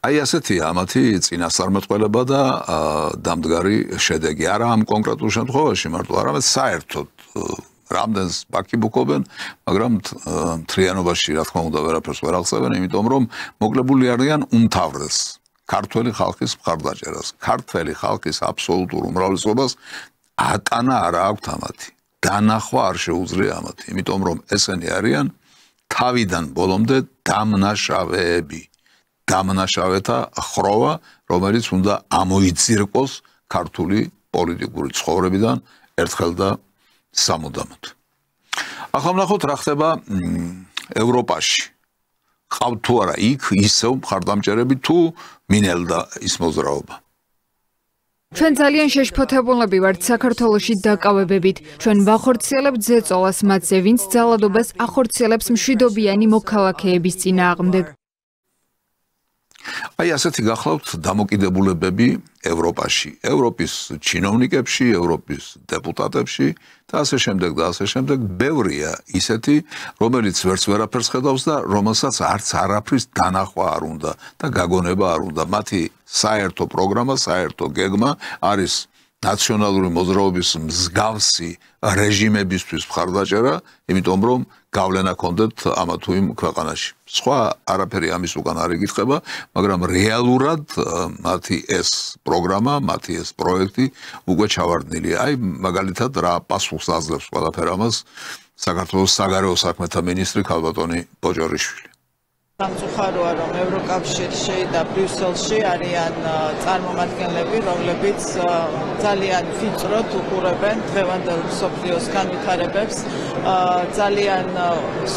აი ასეთია ამათი წინასწარმეტყველება და დამდგარი შედეგი. არა ამ კონკრეტულ შემთხვევაში მარტო, არამედ საერთოდ რამდენს ბაკიბუქობენ, მაგრამ მთლიანობაში რა თქმა უნდა ვერაფერს ვერ აღწევენ, იმიტომ რომ მოკლებული არიან უმთავრეს ქართველი ხალხის მხარდაჭერას. ქართველი ხალხის აბსოლუტურ უმრავლესობას ატანა არ აქვთ ამათი. დანახვა არ შეუძლია ამათი, იმიტომ რომ ესენი არიან თავიდან ბოლომდე დამნაშავეები. დამნაშავეთა ხროვა, რომელიც უნდა ამოიძირკოს ქართული პოლიტიკური ცხოვრებიდან ერთხელ და სამუდამოდ. ახლა ვნახოთ რა ხდება ევროპაში. ყავთ თუ არა იქ ისევ მხარდამჭერები თუ მინელდა ის მოძრაობა. ჩვენ ძალიან შეშფოთებულები ვართ საქართველოში დაკავებებით. ჩვენ ვახორციელებთ ზეწოლას მათზე, ვინც ძალადობას ახორციელებს მშვიდობიანი მოქალაქეების წინააღმდეგ. აი ასეთი გახლავთ დამოკიდებულებები ევროპაში, ევროპის ჩინოვნიკებში, ევროპის დეპუტატებში და ასე შემდეგ, ბევრია ისეთი, რომელიც ვერც ვერაფერს ხედავს და რომელსაც არც არაფრის დანახვა არ უნდა და გაგონება არ უნდა. მათი საერთო პროგრამა, საერთო გეგმა არის ნაციონალური მოძრაობის მსგავსი რეჟიმებისთვის მხარდაჭერა, იმიტომ რომ გავლენა ქონდეთ ამა თუ იმ ქვეყანაში. სხვა არაფერი ამის უკან არ იკითხება, მაგრამ რეალურად მათი ეს პროგრამა, მათი ეს პროექტი უკვე ჩავარდნილია. აი მაგალითად რა პასუხს აძლევს ყველაფერ ამას საქართველოს საგარეო საქმეთა მინისტრი ქალბატონი ბოჭორიშვილი. სამწუხაროა, რომ ევროკავშირში და ბრიუსელში არიან წარმომადგენლები, რომლებიც ძალიან ვიწროდ უყურებენ დღევანდელ მსოფლიოს განვითარებებს, ძალიან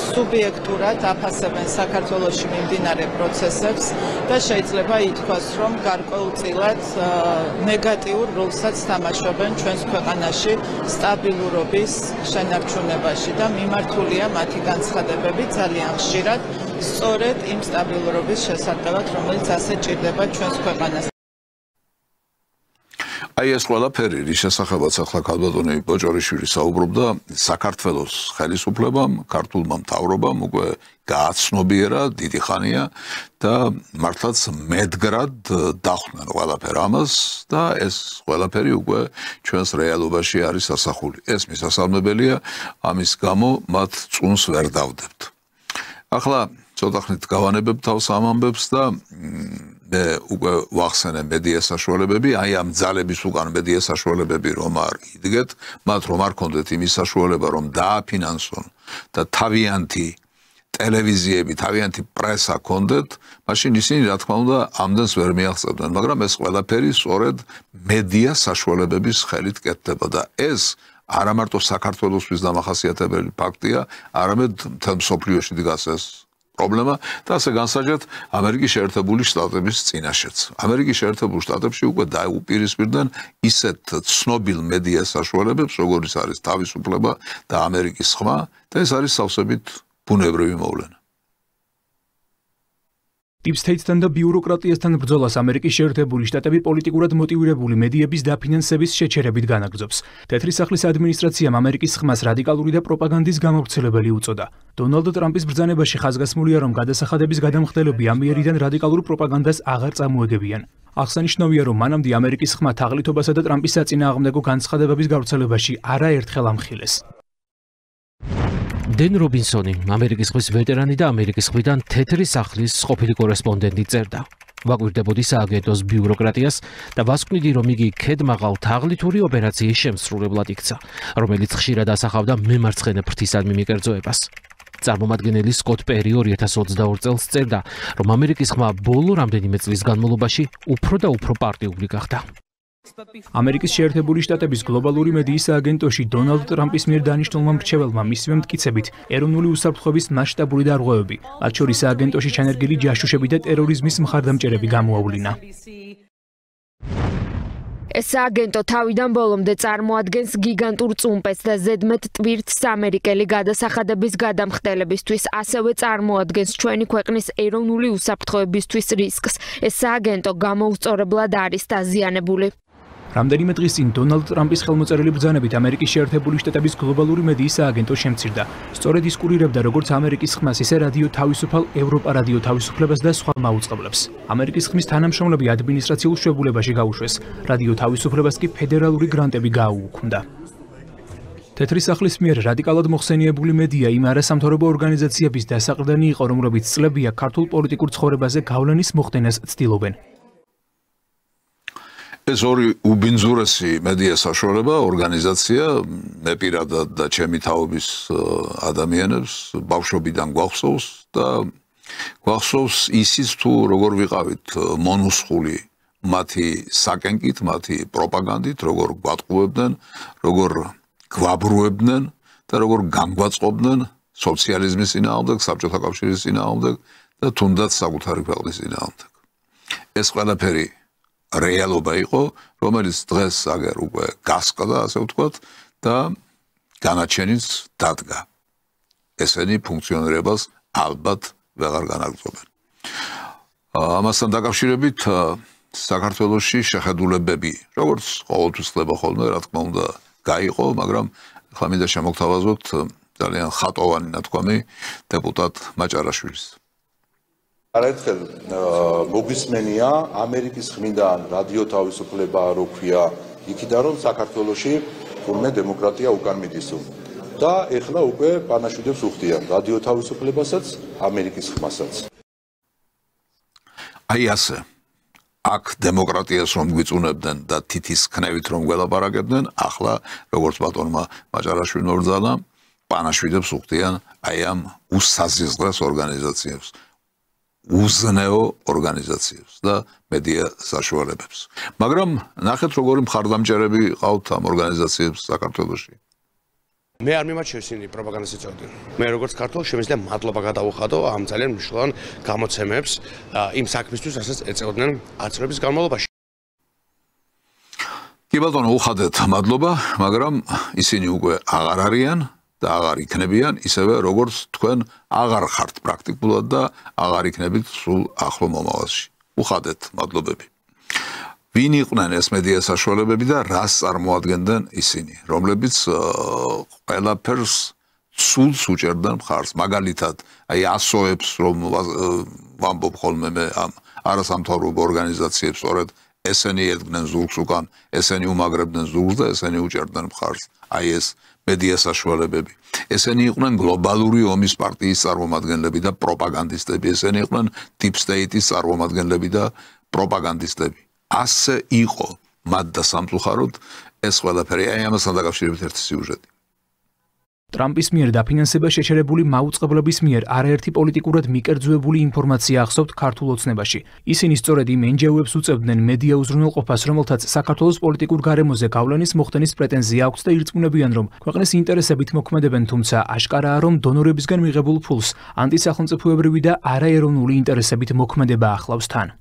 სუბიექტურად აფასებენ საქართველოში მიმდინარე პროცესებს და შეიძლება ითქვას, რომ გარკვეულწილად ნეგატიურ როლსაც თამაშობენ ჩვენს ქვეყანაში სტაბილურობის შენარჩუნებაში და მიმართულია მათი განცხადებები ძალიან ხშირად სწორედ იმ სტაბილურობის შესართავად, რომელიც ასე ჭირდება ჩვენს ქვეყანას. აი ეს ყველაფერი, რის შესახებაც ახლა ქალბატონი ბოჭორიშვილი საუბრობდა, საქართველოს ხელისუფლებამ, ქართულმა მთავრობამ უკვე გააცნობიერა დიდი ხანია და მართლაც მედგრად დახვდნენ ყველაფერ ამას და ეს ყველაფერი უკვე ჩვენს რეალობაში არის ასახული. ეს მისასალმებელია, ამის გამო მათ წუნს ვერ დავდებთ. ახლა ცოტა ხნით გავანებებ თავს ამ ამბებს და მე უკვე ვახსენე მედია საშუალებები, აი ამ ძალების უკან მედია საშუალებები რომ არ იდგეთ, მათ რომ არ ქონდეთ იმის საშუალება რომ დააფინანსონ და თავიანთი ტელევიზიები, თავიანთი პრესა ქონდეთ, მაშინ ისინი რა თქმა უნდა ამდენს ვერ მიაღწევდნენ, მაგრამ ეს ყველაფერი სწორედ მედია საშუალებების ხელით კეთდება და ეს არა მარტო საქართველოსთვის დამახასიათებელი ფაქტია, არამედ მთელ მსოფლიოში დგას ეს პრობლემა და ასე განსაჯეთ ამერიკის შეერთებული შტატების წინაშეც. ამერიკის შეერთებულ შტატებში უკვე დაუპირისპირდნენ ისეთ ცნობილ მედია საშუალებებს, როგორიც არის თავისუფლება და ამერიკის ხმა და ეს არის სავსებით ბუნებრივი მოვლენა. Deep State-თან და ბიუროკრატიასთან ბრძოლას ამერიკის შეერთებული შტატები პოლიტიკურად მოტივირებული მედიების დაფინანსების შეჩერებით განაგრძობს. თეთრი სახლის ადმინისტრაციამ ამერიკის ხმას რადიკალური და პროპაგანდის გამავრცელებელი უწოდა. დონალდ ტრამპის ბრძანებაში ხაზგასმულია, რომ გადასახადების გადამხდელები ამიერიდან რადიკალურ პროპაგანდას აღარ წამოეგებიან. აღსანიშნავია, რომ მანამდე ამერიკის ხმა თაღლითობასა და ტრამპის საწინააღმდეგო განცხადებების გავრცელებაში არაერთხელ ამხილეს. დენ რობინსონი, ამერიკის ხმის ვეტერანი და ამერიკის ხმიდან თეთრი სახლის ყოფილი კორესპონდენტი წერდა. ვაკვირდებოდი სააგენტოს ბიუროკრატიას და ვასკვნიდი, რომ იგი ქედმაღალ თაღლითური ოპერაციის შემსრულებლად იქცა, რომელიც ხშირად ასახავდა მემარცხენე ფრთისადმი მიკერძოებას. წარმომადგენელი სკოტ პერი 2022 წელს წერდა, რომ ამერიკის ხმა ბოლო რამდენიმე წლის განმავლობაში უფრო და უფრო პარტიული გახდა. ამერიკის შეერთებული შტატების გლობალური მედიის სააგენტოში დონალდ ტრამპის მიერ დანიშნულმა მრჩეველმა მისივე მტკიცებით ეროვნული უსაფრთხოების მასშტაბური დარღვევები, მათ შორის სააგენტოში ჩანერგილი ჯაშუშები და ტერორიზმის მხარდამჭერები გამოავლინა. ეს სააგენტო თავიდან ბოლომდე წარმოადგენს გიგანტურ წუმპეთს და ზედმეტ ტვირთს ამერიკელი გადასახადების გადამხდელებისთვის, ასევე წარმოადგენს ჩვენი ქვეყნის ეროვნული უსაფრთხოებისთვის რისკს. ეს სააგენტო გამოუსწორებლად არის დაზიანებული. რამდენიმე დღის წინ დონალდ ტრამპის ხელმოწერილი ბრძანებით ამერიკის შეერთებული შტატების გლობალური მედიის სააგენტო შემცირდა. სწორედ ის კურირებდა როგორც ამერიკის ხმას, ისე რადიო თავისუფალ, ევროპა რადიო თავისუფლებას და სხვა მაუწყებლებს. ამერიკის ხმის თანამშრომლები ადმინისტრაციულ შვებულებაში გაუშვეს, რადიო თავისუფლებას კი ფედერალური გრანტები გააუქმდა. თეთრი სახლის მიერ რადიკალად მოხსენიებული მედია იმ არასამთავრობო ორგანიზაციების დასაყრდენი იყო, რომლებიც წლებია ქართულ პოლიტიკურ ცხოვრებაზე გავლენის მოხდენას ცდილობენ. ეს ორი უბინძურესი მედია საშუალება ორგანიზაცია მე პირადად და ჩემი თაობის ადამიანებს ბავშვობიდან გვახსოვს და გვახსოვს ისიც თუ როგორ ვიყავით მონუსხული მათი საკენკით, მათი პროპაგანდით, როგორ გვატყუებდნენ, როგორ გვაბრუებდნენ და როგორ გამგვაწყობდნენ სოციალიზმის წინააღმდეგ, საბჭოთა კავშირის წინააღმდეგ და თუნდაც საკუთარი ქვეყნის წინააღმდეგ. ეს ყველაფერი რეალობა იყო, რომელიც დღეს აგერ უკვე გასყდა, ასე ვთქვათ, და განაჩენიც დადგა. ესენი ფუნქციონირებას ალბათ ვეღარ განაგრძობენ. ამასთან დაკავშირებით საქართველოში შეხედულებები, როგორც ყოველთვის ხდება ხოლმე, რა თქმა უნდა, გაიყო, მაგრამ ახლა მინდა შემოგთავაზოთ ძალიან ხატოვანი ნათქვამი დეპუტატ მაჭარაშვილის. არაერთხელ მოგისმენია ამერიკის ხმიდან რადიო თავისუფლება რო ქვია იქიდან რომ საქართველოში თურმე დემოკრატია უკან მიდის და ეხლა უკვე პანაშვიდებს უხდიან რადიო თავისუფლებასაც ამერიკის ხმასაც. აი ასე აქ დემოკრატიას რომ გვიწუნებდნენ და თითის ქნევით რომ გველაპარაკებდნენ, ახლა როგორც ბატონმა მაჭარაშვილმა მობრძანა, პანაშვიდებს უხდიან აი ამ უსაზიზღრეს ორგანიზაციებს. უზნეო ორგანიზაციებს და მედია საშუალებებს. მაგრამ ნახეთ როგორი მხარდამჭერები ყავთ ამ ორგანიზაციებს საქართველოში. მე არ მიმართ ისინი პროპაგანდას ეწევდნენ. მე როგორც ქართველ შემიძლია მადლობა გადავუხადო ამ ძალიან მნიშვნელოვან გამოცემებს იმ საქმისთვის, რასაც ეწევდნენ აწრების განმავლობაში. კი ბატონო, უხადეთ მადლობა, მაგრამ ისინი უკვე აღარ არიან და აღარ იქნებიან ისევე როგორც თქვენ აღარ ხართ პრაქტიკულად და აღარ იქნებით სულ ახლო მომავალში. უხადეთ მადლობები. ვინ იყვნენ ეს მედია საშუალებები და რას წარმოადგენდნენ ისინი, რომლებიც ყველაფერს სულს უჭერდნენ მხარს. მაგალითად, აი ასოებს რომ ვამბობ ხოლმე მე ამ არასამთავრობო ორგანიზაციებს, სწორედ ესენი ედგნენ ზურგს უკან, ესენი უმაგრებდნენ ზურგს და ესენი უჭერდნენ მხარს. აი ეს მედია საშუალებები. ესენი იყვნენ გლობალური ომის პარტიის წარმომადგენლები და პროპაგანდისტები. ესენი იყვნენ Deep State-ის წარმომადგენლები და პროპაგანდისტები. ასე იყო მათ და სამწუხაროდ ეს ყველაფერი. აი ამასთან დაკავშირებით ერთი სიუჟეტი. ტრამპის მიერ დაფინანსება შეჩერებული მაუწყებლობის მიერ არაერთი პოლიტიკურად მიკერძოებული ინფორმაცია ახსოვთ ქართულ ოცნებაში. ისინი სწორედ იმ NGO-ებს უწევდნენ მედია უზრუნველყოფას, რომელთაც საქართველოს პოლიტიკურ გარემოზე გავლენის მოხდენის პრეტენზია აქვს და ირწმუნებიან, რომ ქვეყნის ინტერესებით მოქმედებენ, თუმცა აშკარაა, რომ დონორებისგან მიღებულ ფულს ანტისახელმწიფოებრივი და არაეროვნული ინტერესებით მოქმედება ახლავს თან.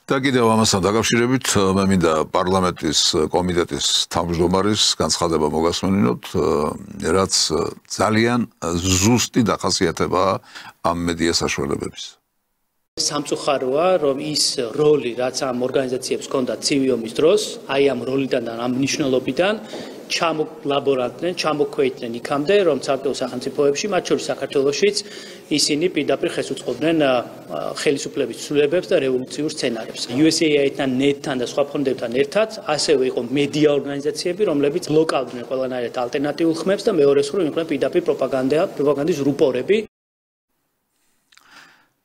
და კიდევ ამასთან დაკავშირებით მე მინდა პარლამენტის კომიტეტის თავმჯდომარის განცხადება მოგასმენინოთ, რაც ძალიან ზუსტი დახასიათებაა ამ მედია საშუალებების. სამწუხაროა, რომ ის როლი, რაც ამ ორგანიზაციებს ჰქონდა ცივი ომის დროს, აი ამ როლიდან და ამ მნიშვნელობიდან ჩამოლაბორანტდნენ, ჩამოქვეითდნენ იქამდე, რომ ცალკეულ სახელმწიფოებში, მათ შორის საქართველოშიც, ისინი პირდაპირ ხელს უწყობდნენ ხელისუფლების ცვლილებებს და რევოლუციურ სცენარებს. USAID-თან, NET-თან და სხვა ფონდებთან ერთად, ასევე იყო მედია ორგანიზაციები, რომლებიც ბლოკავდნენ ყველანაირად ალტერნატიულ ხმებს და მეორეს მხრივ იყვნენ პირდაპირ პროპაგანდის რუპორები.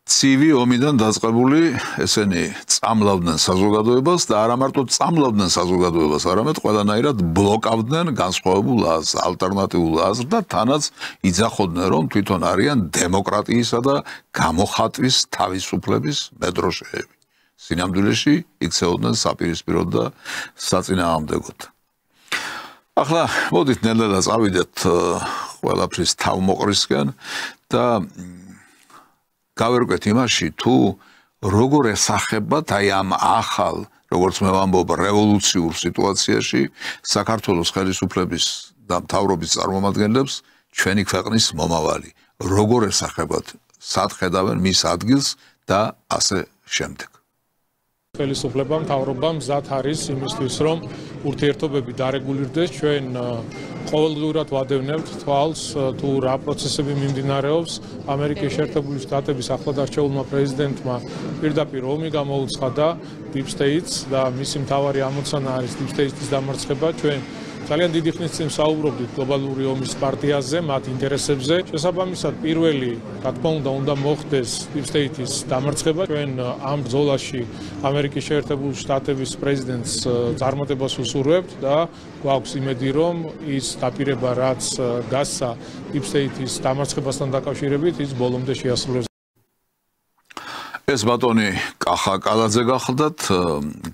ცივი ომიდან დაწყებული ესენი წამლავდნენ საზოგადოებას და არა მარტო წამლავდნენ საზოგადოებას, არამედ ყველანაირად ბლოკავდნენ განსხვავებულ აზრს, ალტერნატიულ აზრს და თანაც იძახოდნენ, რომ თვითონ არიან დემოკრატიისა და გამოხატვის თავისუფლების მედროშეები. სინამდვილეში იქცეოდნენ საპირისპიროდ და საწინააღმდეგოდ. ახლა მოდით ნელ-ნელა წავიდეთ ყველაფრის თავმოყრისკენ და გავერკვეთ იმაში, თუ როგორ ესახებათ აი ამ ახალ, როგორც მე ვამბობ, რევოლუციურ სიტუაციაში საქართველოს ხელისუფლების და მთავრობის წარმომადგენლებს ჩვენი ქვეყნის მომავალი. როგორ ესახებათ, სად ხედავენ მის ადგილს და ასე შემდეგ. ხელისუფლებამ, მთავრობამ მზად არის იმისთვის, რომ ურთიერთობები დარეგულირდეს. ჩვენ ყოველდღურად ვადევნებთ თვალს, თუ რა პროცესები მიმდინარეობს. ამერიკის შეერთებული შტატების ახლადარჩეულმა პრეზიდენტმა პირდაპირ ომი გამოუცხადა Deep State-ს და მისი მთავარი ამოცანა არის Deep State-ის დამარცხება. ჩვენ ძალიან დიდი ხნის წინ საუბრობდით გლობალური ომის პარტიაზე, მათ ინტერესებზე. შესაბამისად, პირველი, რა თქმა უნდა მოხდეს Deep State-ის დამარცხება. ჩვენ ამ ბრძოლაში ამერიკის შეერთებული შტატების პრეზიდენტს წარმატებას უსურვებთ და გვაქვს იმედი, რომ ის დაპირება, რაც გასცა Deep State-ის დამარცხებასთან დაკავშირებით, ის ბოლომდე შეასრულებს. ეს ბატონი კახა კალაძე გახლდათ,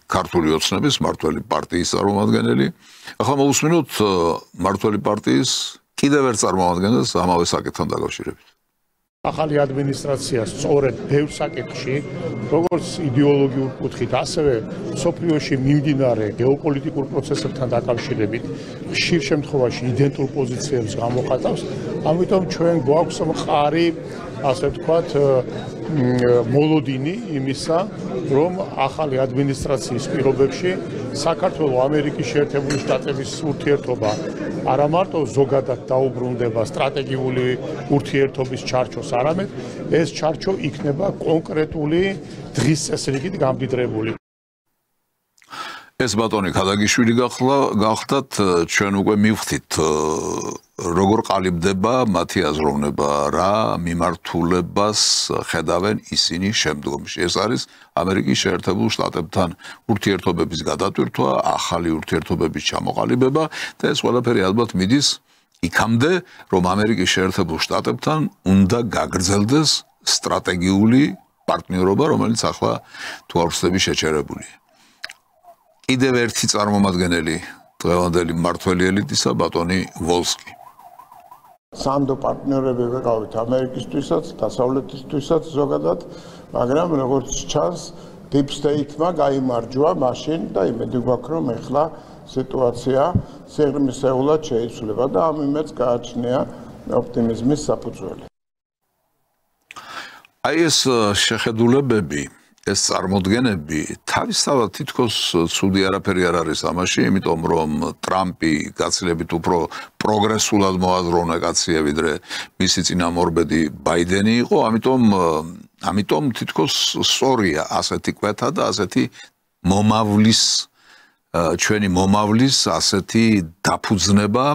ქართული ოცნების მმართველი პარტიის წარმომადგენელი. ახლა მოვუსმინოთ მმართველი პარტიის კიდევ ერთ წარმომადგენელს ამავე საკითხთან დაკავშირებით. ახალი ადმინისტრაცია სწორედ ბევრ საკითხში, როგორც იდეოლოგიურ კუთხით, ასევე სოფლიოში მიმდინარე გეოპოლიტიკურ პროცესებთან დაკავშირებით, ხშირ შემთხვევაში იდენტურ პოზიციებს გამოხატავს. ამიტომ ჩვენ გვაქვს მყარი, ასე ვთქვათ, მოლოდინი იმისა, რომ ახალი ადმინისტრაციის პირობებში საქართველოს ამერიკის შეერთებული შტატების ურთიერთობა არა მარტო ზოგადად დაუბრუნდება სტრატეგიული ურთიერთობის ჩარჩოს, არამედ ეს ჩარჩო იქნება კონკრეტული დღის წესრიგით გამდიდრებული. ეს ბატონი ქადაგიშვილი გახდათ, ჩვენ უკვე მივხვდით როგორ ყალიბდება მათი აზროვნება, რა მიმართულებას ხედავენ ისინი შემდგომში. ეს არის ამერიკის შეერთებულ შტატებთან ურთიერთობების გადატვირთვა, ახალი ურთიერთობების ჩამოყალიბება და ეს ყველაფერი ალბათ მიდის იქამდე, რომ ამერიკის შეერთებულ შტატებთან უნდა გაგრძელდეს სტრატეგიული პარტნიორობა, რომელიც ახლა თუ არ ვხსნები შეჩერებულია. კიდევ ერთი წარმომადგენელი დღევანდელი მმართველი ელიტისა, ბატონი ვოლსკი. სანდო პარტნიორები ვიყავით ამერიკისთვისაც, დასავლეთისთვისაც ზოგადად, მაგრამ როგორც ჩანს, Deep State-მა გაიმარჯვა მაშინ და იმედი გვაქვს, რომ ეხლა სიტუაცია სიღრმისეულად შეიცვლება და ამ იმედს გააჩნია ოპტიმიზმის საფუძველი. აი ეს შეხედულებები, ეს წარმოდგენები თავისთავად თითქოს ცუდი არაფერი არ არის ამაში, იმიტომ რომ ტრამპი გაცილებით უფრო პროგრესულად მოაზროვნა კაცია, ვიდრე მისი წინამორბედი ბაიდენი იყო, ამიტომ თითქოს სწორია ასეთი კვეთა და ასეთი ჩვენი მომავლის ასეთი დაფუძნება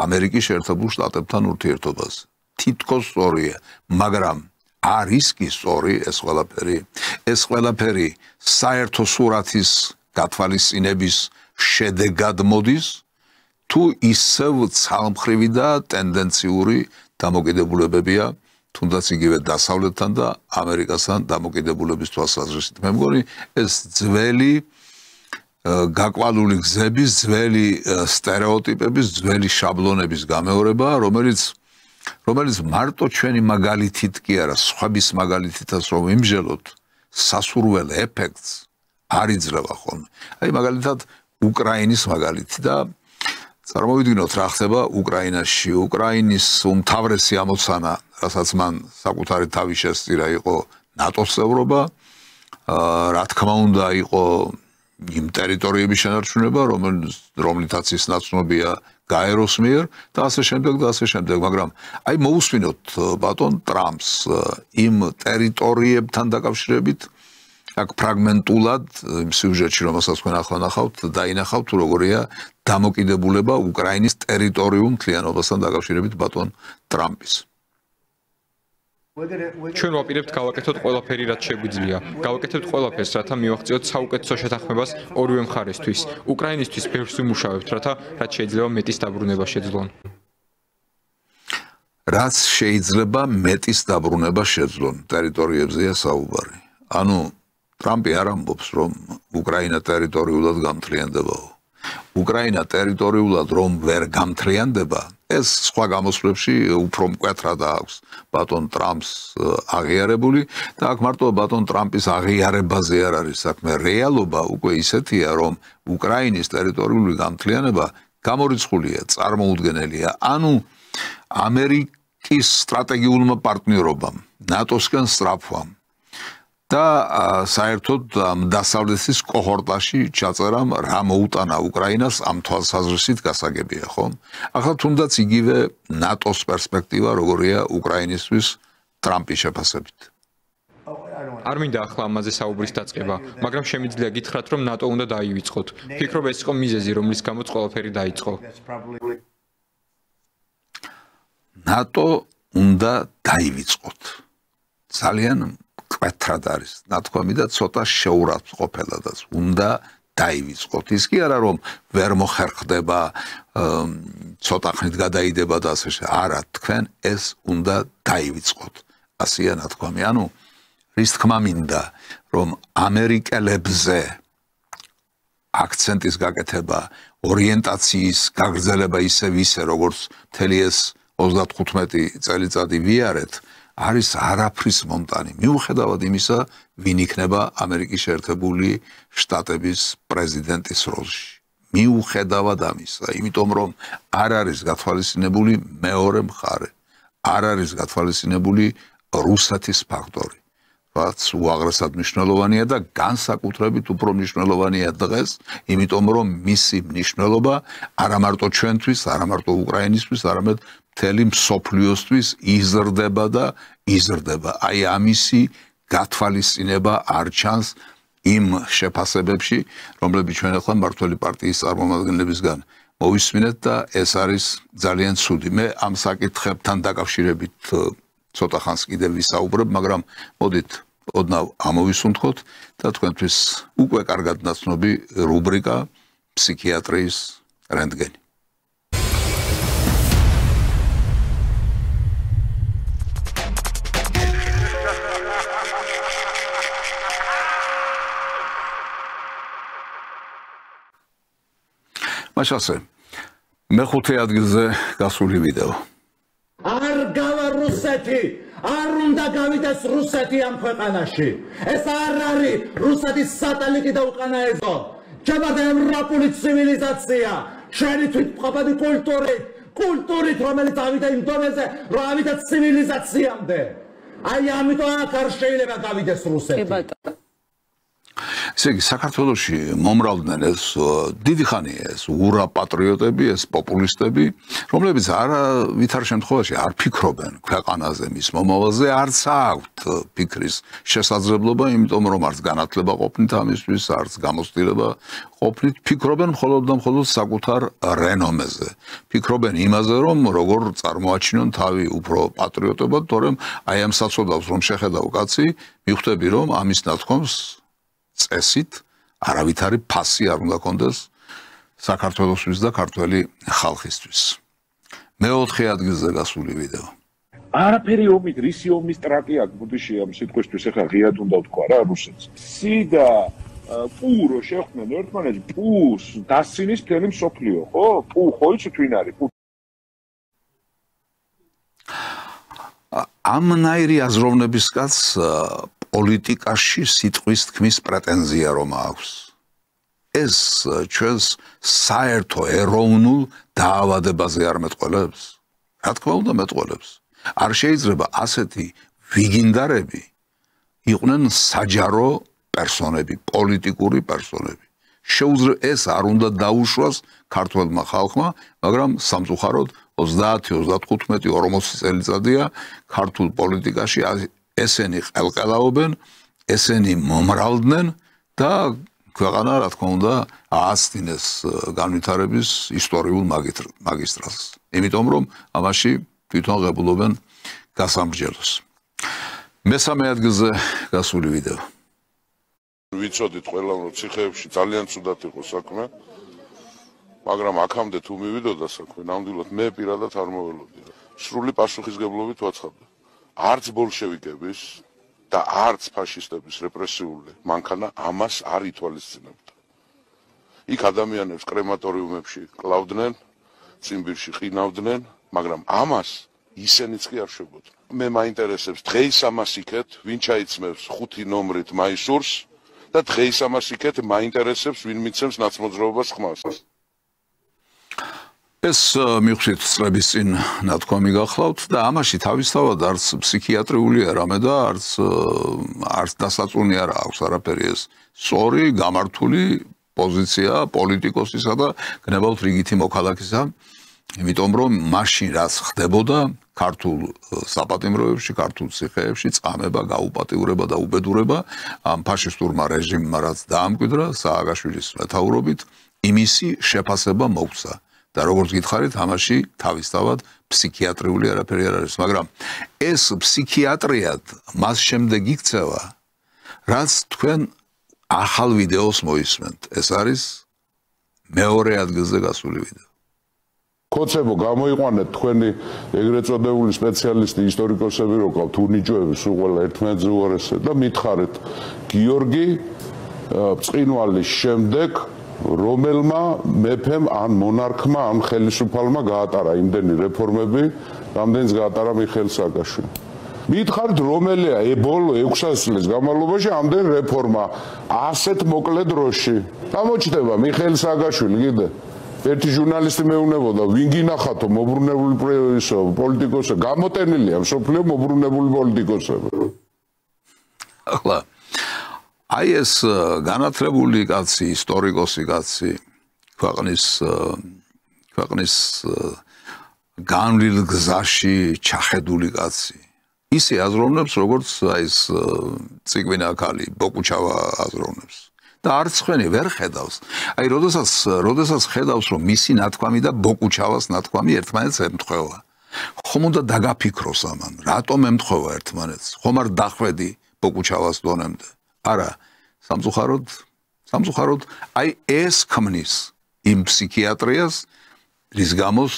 ამერიკის შეერთებულ შტატებთან ურთიერთობაზე. თითქოს სწორია, მაგრამ არის კი სწორი ეს ყველაფერი საერთო სურათის გათვალისწინების შედეგად მოდის თუ ისევ ცალმხრივი და ტენდენციური დამოკიდებულებებია თუნდაც იგივე დასავლეთთან და ამერიკასთან დამოკიდებულების თვალსაზრისით. მე მგონი ეს ძველი გაკვალული გზების, ძველი სტერეოტიპების, ძველი შაბლონების გამეორება, რომელიც მარტო ჩვენი მაგალითით კი არა, სხვების მაგალითითაც რომ იმჟელოთ, სასურველ ეფექტს არ იძლევა ხოლმე. აი მაგალითად უკრაინის მაგალითი და წარმოვიდგინოთ რა ხდება უკრაინაში. უკრაინის უმთავრესი ამოცანა, რასაც მან საკუთარი თავი შესწირა, იყო ნატოს წევრობა, რა თქმა უნდა იყო იმ ტერიტორიების შენარჩუნება, რომლითაც ის ნაცნობია გაეროს მიერ და ასე შემდეგ, მაგრამ აი მოусვინოთ ბატონ ტრამპს იმ ტერიტორიებთან დაკავშირებით, აქ ფრაგმენტულად იმ სიუჟეტში, რომელსაც თქვენ ახლა ნახავთ, დაინახავთ როგორია დამოკიდებულება უკრაინის ტერიტორიულ მთლიანობასთან დაკავშირებით ბატონ ტრამპის. ჩვენ ვაპირებთ გავაკეთოთ ყველაფერი, რაც შეგვიძლია. გავაკეთებთ ყველაფერს, რათა მივაღწიოთ საუკეთესო შეთანხმებას ორივე მხარესთვის. უკრაინისთვის ბევრს ვიმუშავებთ, რათა რაც შეიძლება მეტის დაბრუნება შეძლონ. რაც შეიძლება მეტის დაბრუნება შეძლონ ტერიტორიებზეა საუბარი. ანუ ტრამპი არ ამბობს, რომ უკრაინა ტერიტორიულად გამთლიანდებაო. უკრაინა ტერიტორიულად რომ ვერ გამთლიანდება, ეს სხვა გამოსვლებში უფრო მკვეთრად აქვს ბატონ ტრამპს აღიარებული და აქ მარტო ბატონ ტრამპის აღიარებაზე არ არის საქმე. რეალობა უკვე ისეთია, რომ უკრაინის ტერიტორიული გამთლიანება გამორიცხულია, წარმოუდგენელია. ანუ ამერიკის სტრატეგიულმა პარტნიორობამ, ნატოსკენ სწრაფვამ და საერთოდ დასავლეთის კოჰორტაში ჩაწერამ რა მოუტანა უკრაინას ამ თვალსაზრისით გასაგებია, ხო? ახლა თუნდაც იგივე ნატოს პერსპექტივა როგორია უკრაინისთვის ტრამპის შეფასებით. არ მინდა ახლა ამაზე საუბრის დაწყება, მაგრამ შემიძლია გითხრათ, რომ ნატო უნდა დაივიწყოთ. ფიქრობ ეს იყო მიზეზი, რომლის გამოც ყველაფერი დაიწყო. ნატო უნდა დაივიწყოთ. ძალიან მკვეთრად არის ნათქვამი და ცოტა შეურაცხყოფელადაც უნდა დაივიწყოთ. ის კი არა რომ ვერ მოხერხდება, ცოტა ხნით გადაიდება და ასე შემდეგ. არა, თქვენ ეს უნდა დაივიწყოთ. ასეა ნათქვამი. ანუ რის თქმა მინდა, რომ ამერიკელებზე აქცენტის გაკეთება, ორიენტაციის გაგრძელება ისე როგორც მთელი ეს 35 წელიწადი ვიარეთ, არის არაფრის მომტანი. მიუხედავად იმისა, ვინ იქნება ამერიკის შეერთებული შტატების პრეზიდენტის როლში. მიუხედავად ამისა, იმიტომ რომ არ არის გათვალისწინებული მეორე მხარე, არ არის გათვალისწინებული რუსეთის ფაქტორი. რაც უაღრესად მნიშვნელოვანია და განსაკუთრებით უფრო მნიშვნელოვანია დღეს, იმიტომ რომ მისი მნიშვნელობა არა მარტო ჩვენთვის, არა მარტო უკრაინისთვის, არამედ მთელი მსოფლიოსთვის იზრდება და იზრდება. აი ამისი გათვალისწინება არ ჩანს იმ შეფასებებში, რომლებიც ჩვენ ახლა მმართველი პარტიის წარმომადგენლებისგან მოვისმინეთ და ეს არის ძალიან ცუდი. მე ამ საკითხებთან დაკავშირებით ცოტა ხანს კიდევ ვისაუბრებ, მაგრამ მოდით ოდნავ ამოვისუნთქოთ და თქვენთვის უკვე კარგად ნაცნობი რუბრიკა ფსიქიატრიის რენტგენი. მაშასე მეხუთე ადგილზე გასული ვიდეო. არ გავა რუსეთი, არ უნდა გავიდეს რუსეთი ამ ქვეყანაში. ეს არ არის რუსეთის სატელიტი და უკანაესო. ჩაბარდა ევროპული ცივილიზაცია, ჩვენი თვითმყოფადი კულტურით, რომელიც ავიდა იმ დონეზე, რომ ავიდა ცივილიზაციამდე. აი ამიტომ აქ არ შეიძლება გავიდეს რუსეთი. ესე იგი, საქართველოში მომრავლდნენ ეს დიდი ხანია ეს ურა პატრიოტები, ეს პოპულისტები, რომლებიც ვითარ შემთხვევაში არ ფიქრობენ ქვეყანაზე, მის მომავალზე, არც აქვთ ფიქრის შესაძლებლობა, იმიტომ რომ არც განათლება ყოფნით ამისთვის, არც გამოცდილება ყოფნით, ფიქრობენ მხოლოდ და მხოლოდ საკუთარ რენომეზე. ფიქრობენ იმაზე, რომ როგორ წარმოაჩინონ თავი უფრო პატრიოტებად, თორემ აი ამ საწოდავს რომ შეხედავ კაცი, მიხვდები რომ ამის ნათქვამს წესით არავითარი ფასი არ უნდა კონდეს საქართველოსთვის და ქართველი ხალხისთვის. მეოთხე ადგილზე გასული ვიდეო. არაფერი ომით, რისი ომის ტრაკი აქვს ბუდიში ამ სიტყვისთვის ახლა ღიად უნდა ვთქვა რა რუსეთს. სი და პუ რო შეხვდნენ ერთმანეთს, პუს დასცინის მთელი მსოფლიო, ხო? პუ ხო იცით ვინ არის? პუ ამნაირი აზროვნებისკაც პოლიტიკაში სიტყვის თქმის პრეტენზია რომ აქვს. ეს ჩვენს საერთო ეროვნულ დაავადებაზე არ მეტყველებს? რა თქმა უნდა მეტყველებს. არ შეიძლება ასეთი ვიგინდარები იყვნენ საჯარო პერსონები, პოლიტიკური პერსონები. ეს არ უნდა დაუშვას ქართველმა ხალხმა, მაგრამ სამწუხაროდ 30-35 40 წელიწადია ქართულ პოლიტიკაში ესენი ყელყელაობენ, ესენი მომრავლდნენ და ქვეყანა, რა თქმა უნდა, აასწინეს განვითარების ისტორიულ მაგისტრალს. იმიტომ რომ ამაში თვითონ ღებულობენ გასამრჯელოს. მესამე ადგილზე გასული ვიდეო. ვიცოდით ყველა რომ ციხეებში ძალიან ცუდად იყო საქმე, მაგრამ აქამდე თუ მივიდოდა საქმე, ნამდვილად მე პირადად არ მოველოდი. სრული პასუხისგებლობით ვაცხადე. არც ბოლშევიკების და არც ფაშისტების რეპრესიული მანქანა ამას არ ითვალისწინებდა. იქ ადამიანებს კრემატორიუმებში კლავდნენ, ციმბირში ყინავდნენ, მაგრამ ამას ისენიც კი არ შეგვოდნენ. მე მაინტერესებს დღეის ამას იქეთ, ვინ ჩაიცმევს 5 ნომრით მაისურს და დღეის ამას იქეთ მაინტერესებს ვინ მიცემს ნაცმოძრაობას ხმას. ეს მივხვდით წლების წინ ნათქვამი გახლავთ და ამაში თავისთავად არც ფსიქიატრიული არამე და არც დასაწუნი არ აქვს არაფერი ეს სწორი გამართული პოზიცია პოლიტიკოსისა და გნებავთ რიგითი მოქალაქისა, იმიტომ რომ მაშინ რაც ხდებოდა ქართულ საპატიმროებში, ქართულ ციხეებში წამება, გაუპატიურება და უბედურება ამ ფაშისტურმა რეჟიმმა რაც დაამკვიდრა სააკაშვილის მეთაურობით, იმისი შეფასება მოგვცა. და როგორც გითხარით, ამაში თავისთავად ფსიქიატრიული არაფერი არ არის, მაგრამ ეს ფსიქიატრიად მას შემდეგ იქცევა, რაც თქვენ ახალ ვიდეოს მოისმენთ. ეს არის მეორე ადგილზე გასული ვიდეო. კოცებო, გამოიყვანეთ თქვენი ეგრეთ წოდებული სპეციალისტი, ისტორიკოსები რო ყავთ, უნიჭოები, სულ ყველა ერთმანეთზე უარესე და მითხარეთ გიორგი ბრწყინვალის შემდეგ რომელმა მეფემ ან მონარქმა ან ხელისუფალმა გაატარა იმდენი რეფორმები, რამდენიც გაატარა მიხეილ სააკაშვილი. მითხარით რომელია ბოლო 600 წლის განმავლობაში ამდენ რეფორმა ასეთ მოკლე დროში. გამოჩნდება მიხეილ სააკაშვილი კიდე ერთი ჟურნალისტი მეუბნებოდა ვინ გინახათო მობრუნებული პოლიტიკოსი გამოტენილია მსოფლიო მობრუნებული პოლიტიკოსები. ახლა აი ეს განათლებული კაცი, ისტორიკოსი კაცი ქვეყნის განვლილ გზაში ჩახედული კაცი. ისე აზროვნებს, როგორც აი ეს წიგვინა ქალი ბოკუჩავა აზროვნებს. და არც ხენი ვერ ხედავს. აი, როდესაც ხედავს, რომ მისი ნათქვამი და ბოკუჩავას ნათქვამი ერთმანეთს ემთხვევა. ხომ უნდა დაგაფიქროს ამან, რატომ ემთხვევა ერთმანეთს? ხომ არ დახვედი ბოკუჩავას დონემდე? არა, სამწუხაროდ, აი ეს ქმნის იმ ფსიქიატრიას, რის გამოც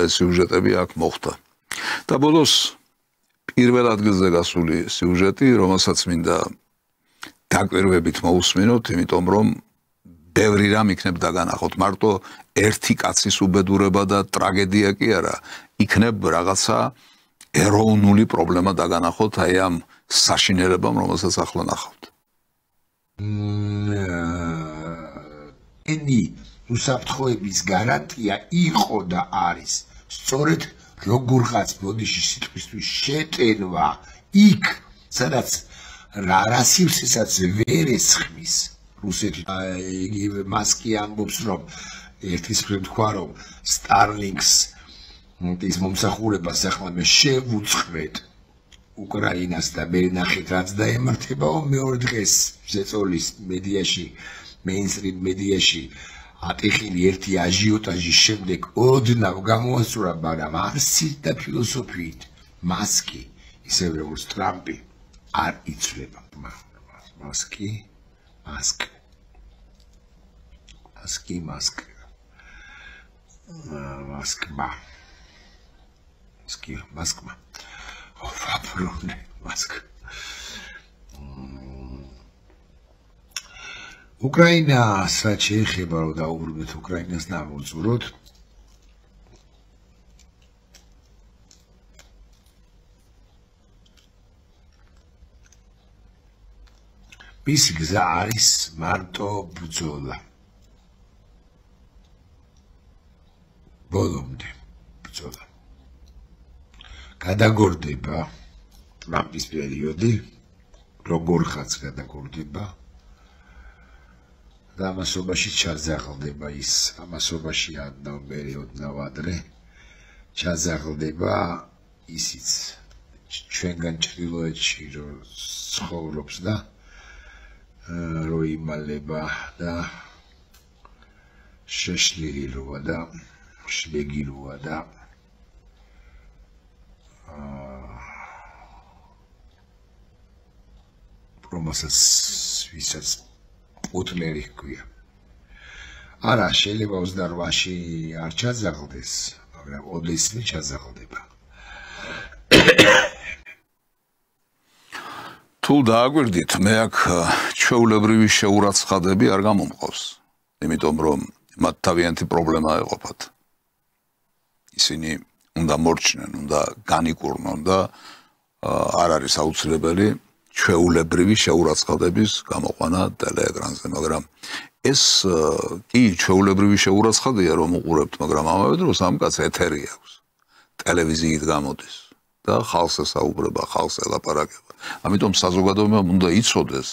ეს სიუჟეტები აქ მოხდა. და ბოლოს პირველ ადგილზე გასული სიუჟეტი, რომელსაც მინდა დაკვირვებით მოусმინოთ, იმიტომ რომ ბევრი რამ იქნებ დაგანახოთ. მარტო ერთი კაცის უბედურება და ტრაგედია კი არა, იქნებ რაღაცა ეროვნული პრობლემა დაგანახოთ აი ამ საშინელებამ, რომელსაც ახლა ნახავთ. ენი უსაფრთხოების გარანტია იყო და არის სწორედ როგორღაც ბოდიში სიტყვისთვის შეტენვა იქ, სადაც რა სივრცესაც ვერ ესხმის რუსეთი. იგივე მასკი ამბობს, რომ ერთის მხრივ თქვა, რომ სტარლინგს ის მომსახურებას ახლა მე შევუწყვეთ უკრაინას და მე ნახეთ რაც დაემართებაო. მეორე დღეს ზეწოლის მედიაში, მეინსტრიმ მედიაში ატეხილი ერთი აჟიოტაჟის შემდეგ ოდნავ გამოასწორა, მაგრამ არსით და ფილოსოფიით მასკი ისევე როგორც ტრამპი არ იცვლება. მასკმა ოფაპრონე მასკ უკრაინას რაც შეეხება, რომ დაუბრუნდეთ უკრაინას და ამოვწუროთ, მისი გზა არის მარტო ბრძოლა. ბოლომდე ბრძოლა. გადაგორდება ტრამპის პერიოდი, როგორღაც გადაგორდება და ამასობაში ჩაზაღლდება ის, ამასობაში ადნავ პერიოდნავ ადრე ჩაზაღლდება ისიც ჩვენგან ჩრდილოეთში რომ ცხოვრობს და რო იმალება და შეშლილოა და შლეგილოა და რომელსაც ვისაც პუტლერი ჰქვია. არა, შეიძლება 28-ში არ ჩაზაღლდეს, მაგრამ ოდესმე ჩაზაღლდება. თუ დააგვირდით, მე აქ ჩვეულებრივი შეურაცხადები არ გამომყავს, იმიტომ რომ მათ თავიანთი პრობლემა ეყოფათ. ისინი უნდა მორჩნენ, უნდა განიკურნონ და არ არის აუცილებელი ჩვეულებრივი შეურაცხადების გამოყვანა ტელეეკრანზე, მაგრამ ეს კი ჩვეულებრივი შეურაცხადია, რომ უყურებთ, მაგრამ ამავე დროს ამ კაცს ეთერი აქვს. ტელევიზიით გამოდის და ხალხს ესაუბრება, ხალხს ელაპარაკება. ამიტომ საზოგადოებამ უნდა იცოდეს,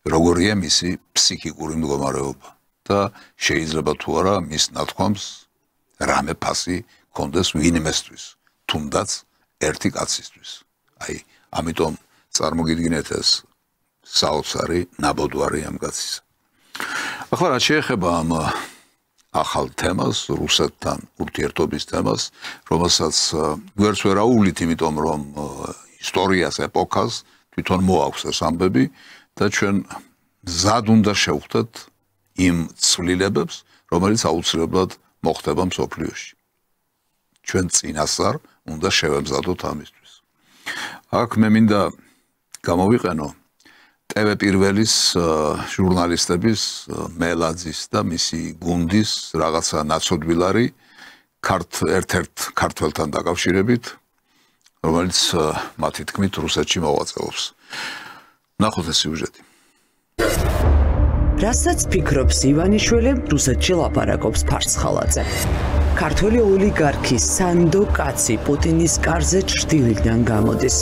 როგორია მისი ფსიქიკური მდგომარეობა და შეიძლება თუ არა მის ნათქვამს რამე ფასი კონდეს ვინმესთვის, თუნდაც ერთი კაცისთვის. აი, ამიტომ წარმოგიდგინეთ ეს საოცარი ნაბოდვარი ამ კაცის. ახლა რაც შეეხება ამ ახალ თემას, რუსეთთან ურთიერთობის თემას, რომელსაც გვერდს ვერ აუვლით, იმიტომ რომ ისტორიას, ეპოქას თვითონ მოაქვს ეს ამბები და ჩვენ მზად უნდა შევხვდეთ იმ ცვლილებებს, რომელიც აუცილებლად მოხდება მსოფლიოში. ჩვენ წინასწარ უნდა შევემზადოთ ამისთვის. აქ მე მინდა გამოვიყენო TV პირველის ჟურნალისტების მელაძის და მისი გუნდის რაღაცა ნაცოდვილარი ერთ-ერთ ქართველთან დაკავშირებით, რომელიც მათი თქმით რუსეთში მოღვაწეობს. ნახოთ ეს სიუჟეტი. რასაც ფიქრობს ივანიშვილი, რუსეთში ლაპარაკობს ფარცხალაძე. ქართველი ოლიგარქი სანდო კაცი პუტინის კარზე ჭრდილიდან გამოდის.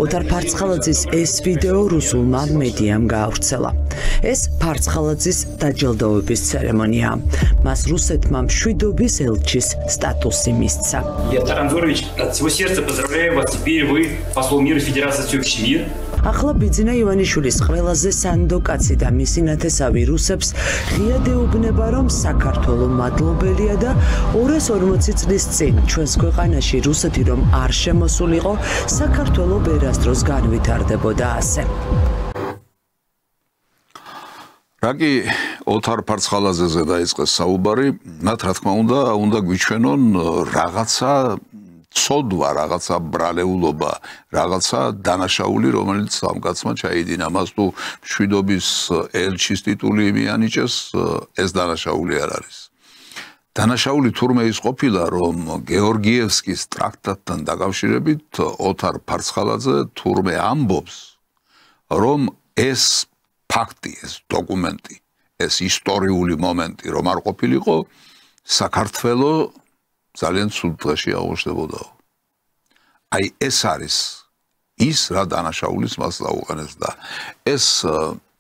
ოთარ ფარცხალაძის ეს ვიდეო რუსულმა მედიამ გაავრცელა. ეს ფარცხალაძის დაჯილდოების ცერემონიაა. მას რუსეთმა მშვიდობის ელჩის სტატუსი მისცა. Таран Зорович, от всего сердца поздравляю вас. Теперь вы посол мира Федерации всеобщий мир. ახლა ბიძინა ივანიშვილის ყველაზე სანდო კაცი და მისი ნათესავი რუსებს ღია δεუბნება, რომ საქართველო მადლობელია და 240 წლის წინ ჩვენს ქვეყანაში რუსეთი რომ არ შემოსულიყო, საქართველო ბერასდროს განვითარდებოდა ასე. რაკი ოთარ ფარცხალაძეზე დაიწყეს საუბარი, მათ რა თქმა უნდა გვიჩვენონ რაღაცა ცოდვა, რაღაცა ბრალეულობა, რაღაცა დანაშაული, რომელიც ამ კაცმა ჩაიდინა. მას თუ მშვიდობის ელჩის ტიტული მიანიჭეს, ეს დანაშაული არ არის. დანაშაული თურმე ის ყოფილა, რომ გეორგიევსკის ტრაქტატთან დაკავშირებით ოთარ ფარცხალაძე თურმე ამბობს, რომ ეს ფაქტი, ეს დოკუმენტი, ეს ისტორიული მომენტი რომ არ ყოფილიყო, საქართველო ძალიან ცუდ დღეში აღმოჩნდებოდა. აი ეს არის ის რა დანაშაულის მას დაუყენეს და ეს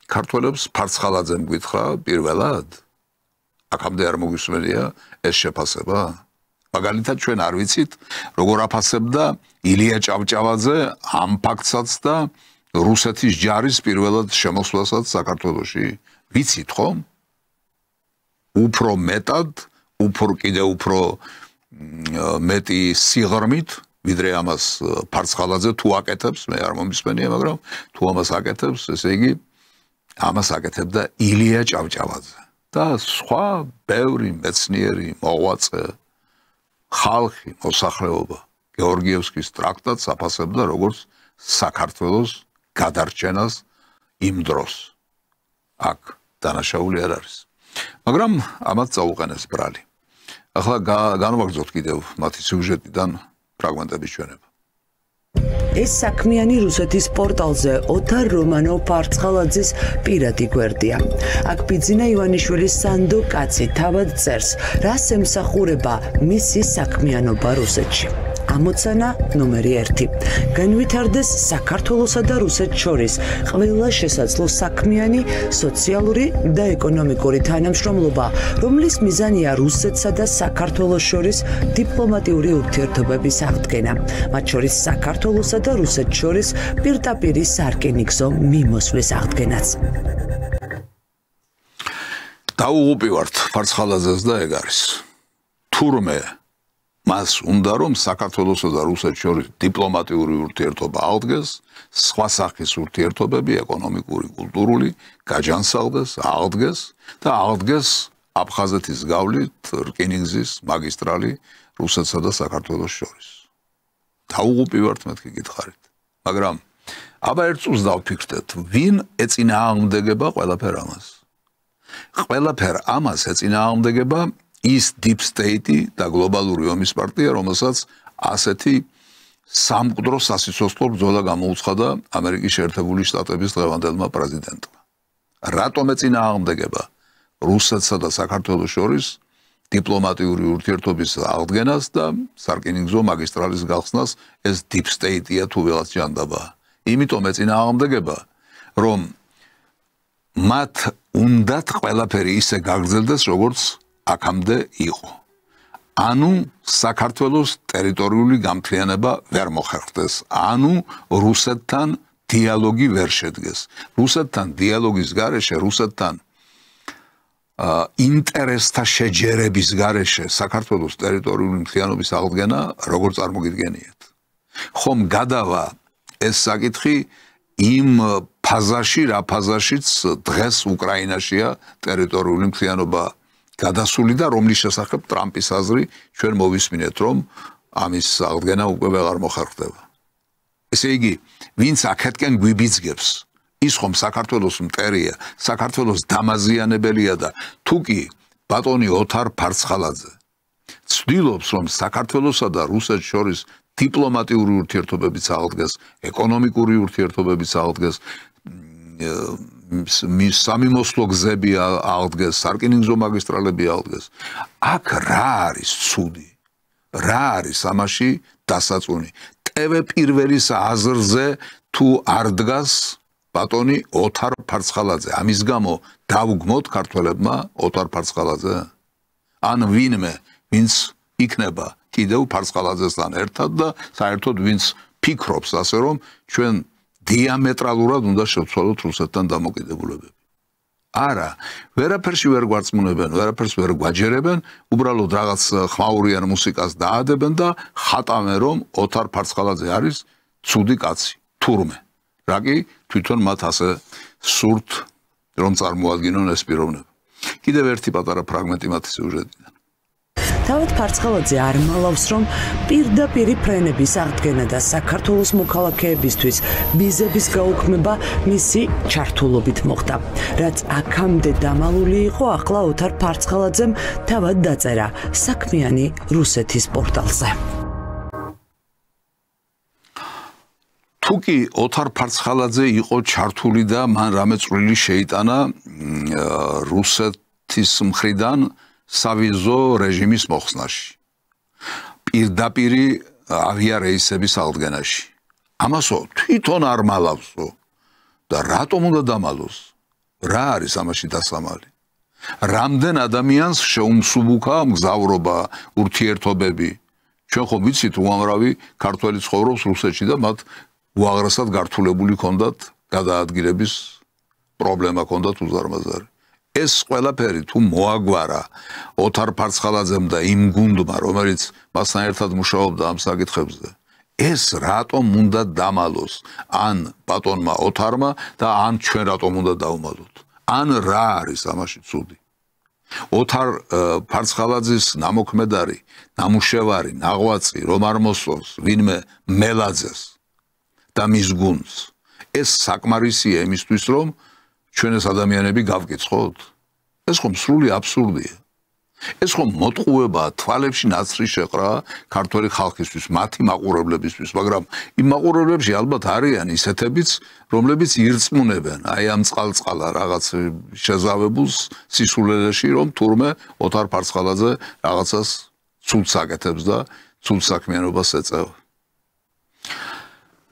ქართველებს ფარცხალაძემ გითხრა პირველად აქამდე არ მოგვისმენია ეს შეფასება. მაგალითად ჩვენ არ ვიცით როგორ აფასებდა ილია ჭავჭავაძე ამ ფაქტსაც და რუსეთის ჯარის პირველად შემოსვლასაც საქართველოში. ვიცით ხომ? უფრო მეტად, კიდევ უფრო მეტი სიღრმით, ვიდრე ამას ფარცხალაძე თუ აკეთებს, მე არ მომისმენია, მაგრამ თუ ამას აკეთებს, ესე იგი ამას აკეთებდა ილია ჭავჭავაძე და სხვა ბევრი მეცნიერი მოღვაწე ხალხი, მოსახლეობა გეორგიევსკის ტრაქტატს აფასებდა როგორც საქართველოს გადარჩენას იმ დროს. აქ დანაშაული არ არის. მაგრამ ამათ წაუყენეს ბრალი. ახლა განვაგრძოთ კიდევ მათი სიუჟეტიდან ფრაგმენტების ჩვენება. ეს საქმიანი რუსეთის პორტალზე ოთარ რომანოვ ფარცხალაძის პირადი გვერდია. აქ ბიძინა ივანიშვილის სანდო კაცი თავად წერს, რას ემსახურება მისი საქმიანობა რუსეთში. ამოცანა ნომერი 1. განვითარდეს საქართველოსა და რუსეთს შორის ყველა შესაძლო საქმიანი, სოციალური და ეკონომიკური თანამშრომლობა, რომლის მიზანია რუსეთსა და საქართველოს შორის დიპლომატიური ურთიერთობების აღდგენა, მათ შორის საქართველოსა და რუსეთს შორის პირდაპირი სარკინიგზო მიმოსვლის აღდგენაც. დაუღუპივართ ფარცხალაძეს და ეგ არის. თურმე მას უნდა რომ საქართველოსა და რუსეთს შორის დიპლომატიური ურთიერთობა აღდგეს, სხვა სახის ურთიერთობები, ეკონომიკური, კულტურული გაჯანსაღდეს, აღდგეს და აღდგეს აფხაზეთის გავლით რკინიგზის მაგისტრალი რუსეთსა და საქართველოს შორის. დაუღუპივართ მეთქი გითხარით. მაგრამ აბა ერთ წუთს დავფიქრდეთ, ვინ ეწინააღმდეგება ყველაფერ ამას? ყველაფერ ამას ეწინააღმდეგება ის deep state და გლობალური ომის პარტია, რომელსაც ასეთი სამკვდრო სასიცოცხლო ბრძოლა გამოუცხადა ამერიკის შეერთებული შტატების დღევანდელმა პრეზიდენტმა. რატომ ეწინააღმდეგება რუსეთსა და საქართველოს შორის დიპლომატიური ურთიერთობის აღდგენას და სარკინიგზო მაგისტრალის გახსნას ეს deep state-ია თუ ველაც ჯანდაბა. იმიტომ ეწინააღმდეგება, რომ მათ უნდათ ყველაფერი ისე გაგრძელდეს, როგორც აქამდე იყო. ანუ საქართველოს ტერიტორიული გამთლიანება ვერ მოხერხდეს. ანუ რუსეთთან დიალოგი ვერ შედგეს. რუსეთთან დიალოგის გარეშე, რუსეთთან ინტერესთა შეჯერების გარეშე საქართველოს ტერიტორიული მთლიანობის აღდგენა როგორ წარმოგიდგენიათ? ხომ გადავა ეს საკითხი იმ ფაზაში, რა ფაზაშიც დღეს უკრაინაშია ტერიტორიული მთლიანობა გადასული და რომლის შესახებ ტრამპის აზრი ჩვენ მოვისმინეთ, რომ ამის აღდგენა უკვე ვეღარ მოხერხდება. ესე იგი, ვინც აქეთკენ გვიბიძგებს, ის ხომ საქართველოს მტერია, საქართველოს დამაზიანებელია და თუ კი ბატონი ოთარ ფარცხალაძე ცდილობს, რომ საქართველოსა და რუსეთს შორის დიპლომატიური ურთიერთობებიც აღდგეს, ეკონომიკური ურთიერთობებიც აღდგეს, სამიმოსლო გზები აღდგეს, სარკინიგზო მაგისტრალები აღდგეს. აქ რა არის ცუდი? რა არის ამაში დასაწუნი? ტევე პირველის აზრზე თუ არ დგას ბატონი ოთარ ფარცხალაძე, ამის გამო დავგმოთ ქართველებმა ოთარ ფარცხალაძე? ან ვინმე, ვინც იქნება კიდევ ფარცხალაძესთან ერთად და საერთოდ ვინც ფიქრობს ასე რომ ჩვენ დიამეტრალურად უნდა შევცვალოთ რუსეთთან დამოკიდებულებები. არა, ვერაფერში ვერ გვარწმუნებენ, ვერაფერს ვერ გვაჯერებენ, უბრალოდ რაღაც ხმაურიან მუსიკას დაადებენ და ხატავენ რომ ოთარ ფარცხალაძე არის ცუდი კაცი, თურმე. რა კი თვითონ მათ ასე სურთ რომ წარმოადგინონ ეს პიროვნება. კიდევ ერთი პატარა ფრაგმენტი მათი სიუჟეტიდან. თავად ფარცხალაძე არ მალავს, რომ პირდაპირი ფრენების აღდგენა და საქართველოს მოქალაქეებისთვის ვიზების გაუქმება მისი ჩართულობით მოხდა. რაც აქამდე დამალული იყო, ახლა ოთარ ფარცხალაძემ თავად დაწერა საქმიანი რუსეთის პორტალზე. თუკი ოთარ ფარცხალაძე იყო ჩართული და მან რამე წვლილი შეიტანა რუსეთის მხრიდან სავიზო რეჟიმის მოხსნაში, პირდაპირი ავიარეისების აღდგენაში. ამასო თვითონ არ მალავსო და რატომ უნდა დამალოს? რა არის ამაში დასამალი? რამდენ ადამიანს შეუმსუბუქა მგზავრობა, ურთიერთობები? ჩვენ ხომ ვიცით უამრავი ქართველი ცხოვრობს რუსეთში და მათ უაღრესად გართულებული ჰქონდათ გადაადგილების პრობლემა ჰქონდათ უზარმაზარი. ეს ყველაფერი თუ მოაგვარა ოთარ ფარცხალაძემ და იმ გუნდმა, რომელიც მასთან ერთად მუშაობდა ამ საკითხებზე, ეს რატომ უნდა დამალოს? ან ბატონმა ოთარმა და ან ჩვენ რატომ უნდა დავმალოთ? ან რა არის ამაში ცუდი? ოთარ ფარცხალაძის ნამოქმედარი, ნამუშევარი, ნაღვაწი რომ არ მოსწონს ვინმე მელაძეს და მის გუნდს, ეს საკმარისია იმისთვის, რომ ჩვენ ეს ადამიანები გავკითხოთ? ეს ხომ სრული აბსურდია. ეს ხომ მოტყუებაა, თვალებში ნაცრი შეყრა ქართველი ხალხისთვის, მათი მაყურებლებისთვის, მაგრამ იმ მაყურებლებში ალბათ არიან ისეთებიც, რომლებიც ირწმუნებენ აი ამ წყალწყალა რაღაც შეზავებულს სისულელეში, რომ თურმე ოთარ ფარცხალაძე რაღაცას ცუდს აკეთებს და ცუდ საქმიანობას ეწევა.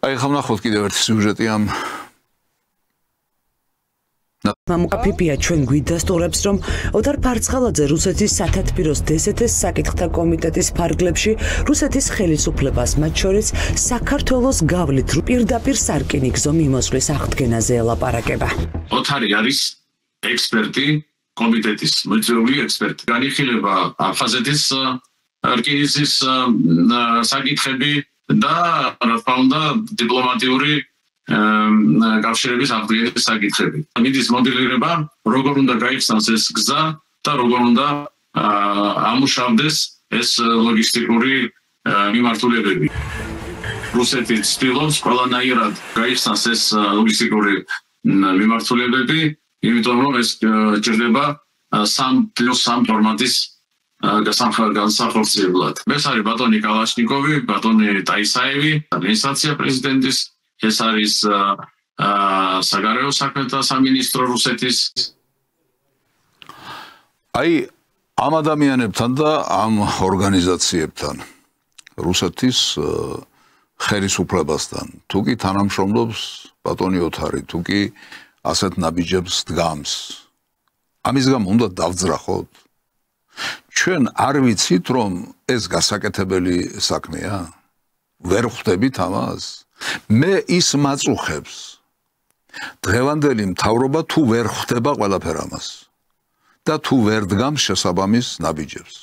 აი ხომ ნახოთ კიდევ ერთი სიუჟეტი ამ მამუკაფიფია ჩვენ გვიდასტურებს, რომ ოთარ ფარცხალაძე რუსეთის სათათბიროს დსთ-ს საკითხთა კომიტეტის ფარგლებში რუსეთის ხელისუფლებას, მათ შორის საქართველოს გავლით პირდაპირ სარკინიგზო მიმოსვლის აღდგენაზე ელაპარაკება. ოთარი არის ექსპერტი, კომიტეტის მოწვეული ექსპერტი. განიხილება აფხაზეთის რკინიგზის საკითხები და რა თქმა უნდა დიპლომატიური კავშირების აღდგენის საკითხები. მიდის მოდელირება, როგორ უნდა გაიხსნას ეს გზა და როგორ უნდა ამუშავდეს ეს ლოგისტიკური მიმართულებები. რუსეთი ცდილობს ყველანაირად გაიხსნას ეს ლოგისტიკური მიმართულებები, იმიტომ რომ ეს ჭირდება 3+3 ფორმატის განსახორციებლად. ეს არის ბატონი კალაშნიკოვი, ბატონი ტაისაევი, ადმინისტრაცია პრეზიდენტის, ეს არის საგარეო საქმეთა სამინისტრო რუსეთის. აი ამ ადამიანებთან და ამ ორგანიზაციებთან რუსეთის ხელისუფლებასთან თუ კი თანამშრომლობს ბატონი ოთარი, თუ კი ასეთ ნაბიჯებს დგამს, ამის გამო უნდა დავძრახოთ. ჩვენ არ ვიცით რომ ეს გასაკეთებელი საქმეა? ვერ ხვდებით ამას? მე ის მაწუხებს დღევანდელი მთავრობა თუ ვერ ხვდება ყველაფერ ამას და თუ ვერ დგამს შესაბამის ნაბიჯებს.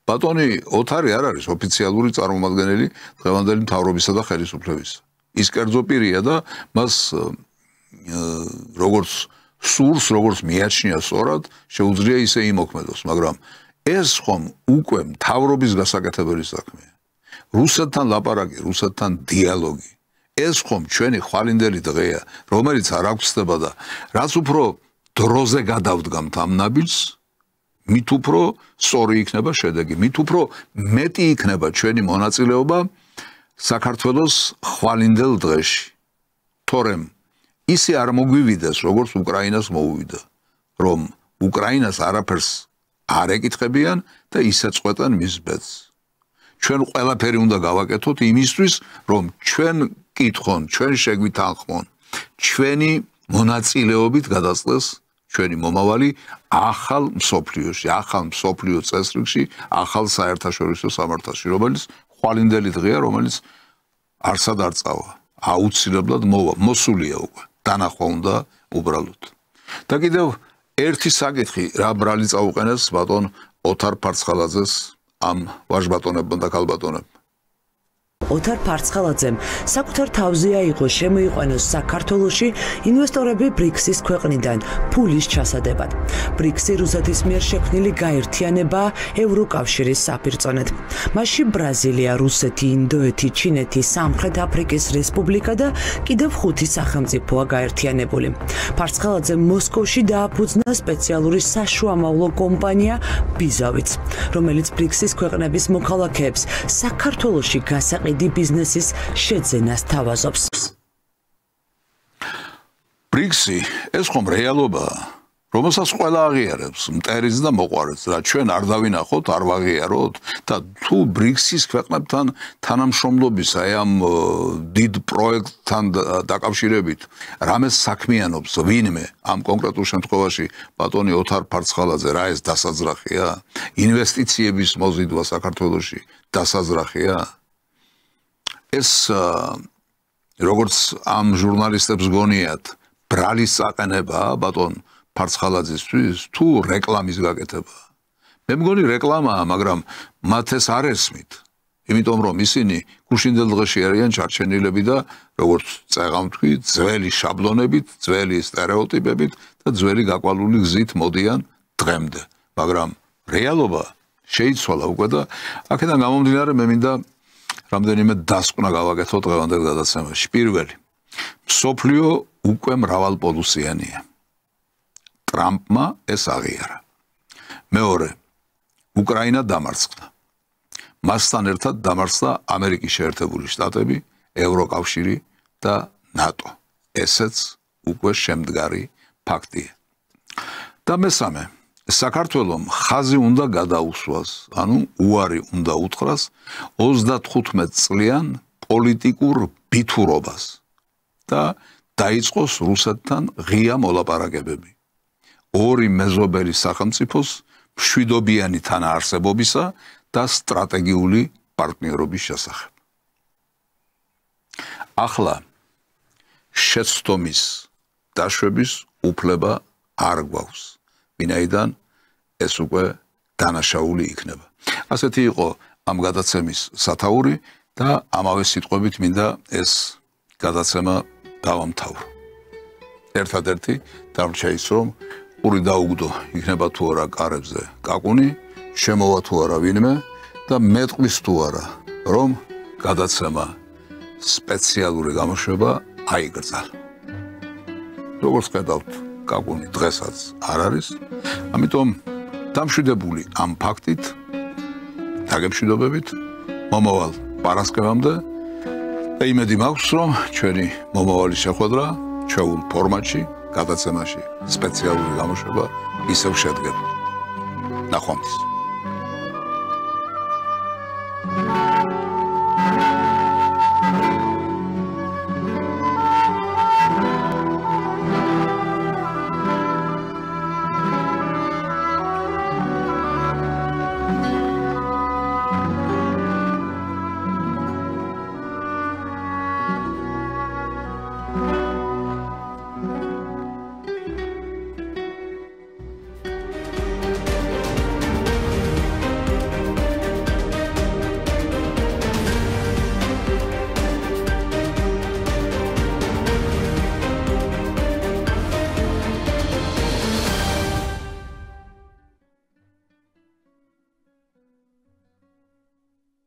ბატონი ოთარი არ არის ოფიციალური წარმომადგენელი დღევანდელი მთავრობისა და ხელისუფლებისა. ის კერძო პირია და მას როგორც სურს, როგორც მიაჩნია სწორად, შეუძლია ისე იმოქმედოს, მაგრამ ეს ხომ უკვე მთავრობის გასაკეთებელი საქმეა. რუსეთთან ლაპარაკი, რუსეთთან დიალოგი. ეს ხომ ჩვენი ხვალინდელი დღეა, რომელიც არ აღწდება და რაც უფრო დროზე გადავდგამთ ამ ნაბიჯს, მით უფრო სწორი იქნება შედეგი, მით უფრო მეტი იქნება ჩვენი მონაწილეობა საქართველოს ხვალინდელ დღეში თორემ ისე არ მოგვივიდეს როგორც უკრაინას მოუვიდა რომ უკრაინას არაფერს არ ეკითხებიან და ისე წყვეტენ მის ბედს ჩვენ ყველაფერი უნდა გავაკეთოთ იმისთვის რომ ჩვენ კითხონ ჩვენ შეგვითანხმონ ჩვენი მონაწილეობით გადაწყვეტს ჩვენი მომავალი ახალ მსოფლიოში ახალ მსოფლიო წესრიგში ახალ საერთაშორისო სამართალში რომელიც ხვალინდელი დღეა რომელიც არსად არ წავა აუცილებლად მოვა მოსულია უკვე დანახვა უნდა უბრალოდ და კიდევ ერთი საკითხი რა ბრალი წაუყენეს ბატონ ოთარ ფარცხალაძეს ამ ვაჟბატონებმა და ქალბატონებმა ოთარ ფარცხალაძემ საკუთარ თავზე აიღო შემოიყვანოს საქართველოში ინვესტორები ბრიქსის ქვეყნიდან ფულის ჩასადებად. ბრიქსი რუსეთის მიერ შექმნილი გაერთიანება ევროკავშირის საფირწონედ. მასში ბრაზილია, რუსეთი, ინდოეთი, ჩინეთი, სამხრეთ აფრიკის რესპუბლიკა და კიდევ 5 სახელმწიფოა გაერთიანებული. ფარცხალაძემ მოსკოვში დააფუძნა სპეციალური საშუამავლო კომპანია ბიზავიც, რომელიც ბრიქსის ქვეყნების მოქალაქეებს საქართველოში გასაყიდ ბიზნესის შეძენას თავაზობს. ბრიქსი ეს ხომ რეალობაა, რომელსაც ყველა აღიარებს, მტერიც და მოყვარეს, რა ჩვენ არ დავინახოთ, არ ვაღიაროთ და თუ ბრიქსის ქვეყნებთან თანამშრომლობის აი ამ დიდ პროექტთან დაკავშირებით რამეს საქმიანობს ვინმე ამ კონკრეტულ შემთხვევაში ბატონი ოთარ ფარცხალაძე რა ეს დასაძრახია? ინვესტიციების მოზიდვა საქართველოში დასაძრახია? ეს როგორც ამ ჟურნალისტებს გონიათ ბრალის საყენება ბატონ ფარცხალაძისთვის თუ რეკლამის გაკეთება მე მგონი რეკლამაა მაგრამ მათ ეს არ ესმით იმიტომ რომ ისინი გუშინდელ დღეში არიან ჩარჩენილები და როგორც წეღავთქვი ძველი შაბლონებით ძველი სტერეოტიპებით და ძველი გაკვალული გზით მოდიან დღემდე მაგრამ რეალობა შეიცვალა უკვე და აქედან გამომდინარე მე მინდა რამდენიმე დასკვნა გავაკეთო დღევანდელ გადაცემაში. პირველი, მსოფლიო უკვე მრავალპოლუსიანია. ტრამპმა ეს აღიარა. მეორე, უკრაინა დამარცხდა. მასთან ერთად დამარცხდა ამერიკის შეერთებული შტატები, ევროკავშირი და ნატო. ესეც უკვე შემდგარი ფაქტია. და მესამე, საქართველოს ხაზი უნდა გადაუსვას, ანუ უარი უნდა უთხრას 35 წლიან პოლიტიკურ ბითურობას და დაიწყოს რუსეთთან ღია მოლაპარაკებები. ორი მეზობელი სახელმწიფოს მშვიდობიანი თანაარსებობისა და სტრატეგიული პარტნიორობის შესახებ. ახლა შეცდომის დაშვების უფლება არ გვაქვს. ვინაიდან ეს უკვე დანაშაული იქნება. ასეთი იყო ამ გადაცემის სათაური და ამავე სიტყვებით მინდა ეს გადაცემა დავამთავრო. ერთადერთი დარჩა ის რომ ყური დაუგდო იქნება თუ არა კარებზე კაკუნი, შემოვა თუ არა ვინმე და მეტყვის თუ არა რომ გადაცემა სპეციალური გამოშვება აიგრძალა. როგორც ხედავთ კაკუნი დღესაც არ არის, ამიტომ დამშვიდებული ამ ფაქტით, დაგემშვიდობებით, მომავალ პარასკევამდე და იმედი მაქვს, რომ ჩვენი მომავალი შეხვედრა ჩვეულ ფორმატში, გადაცემაში სპეციალური გამოშვება ისევ შედგება. ნახვამდის.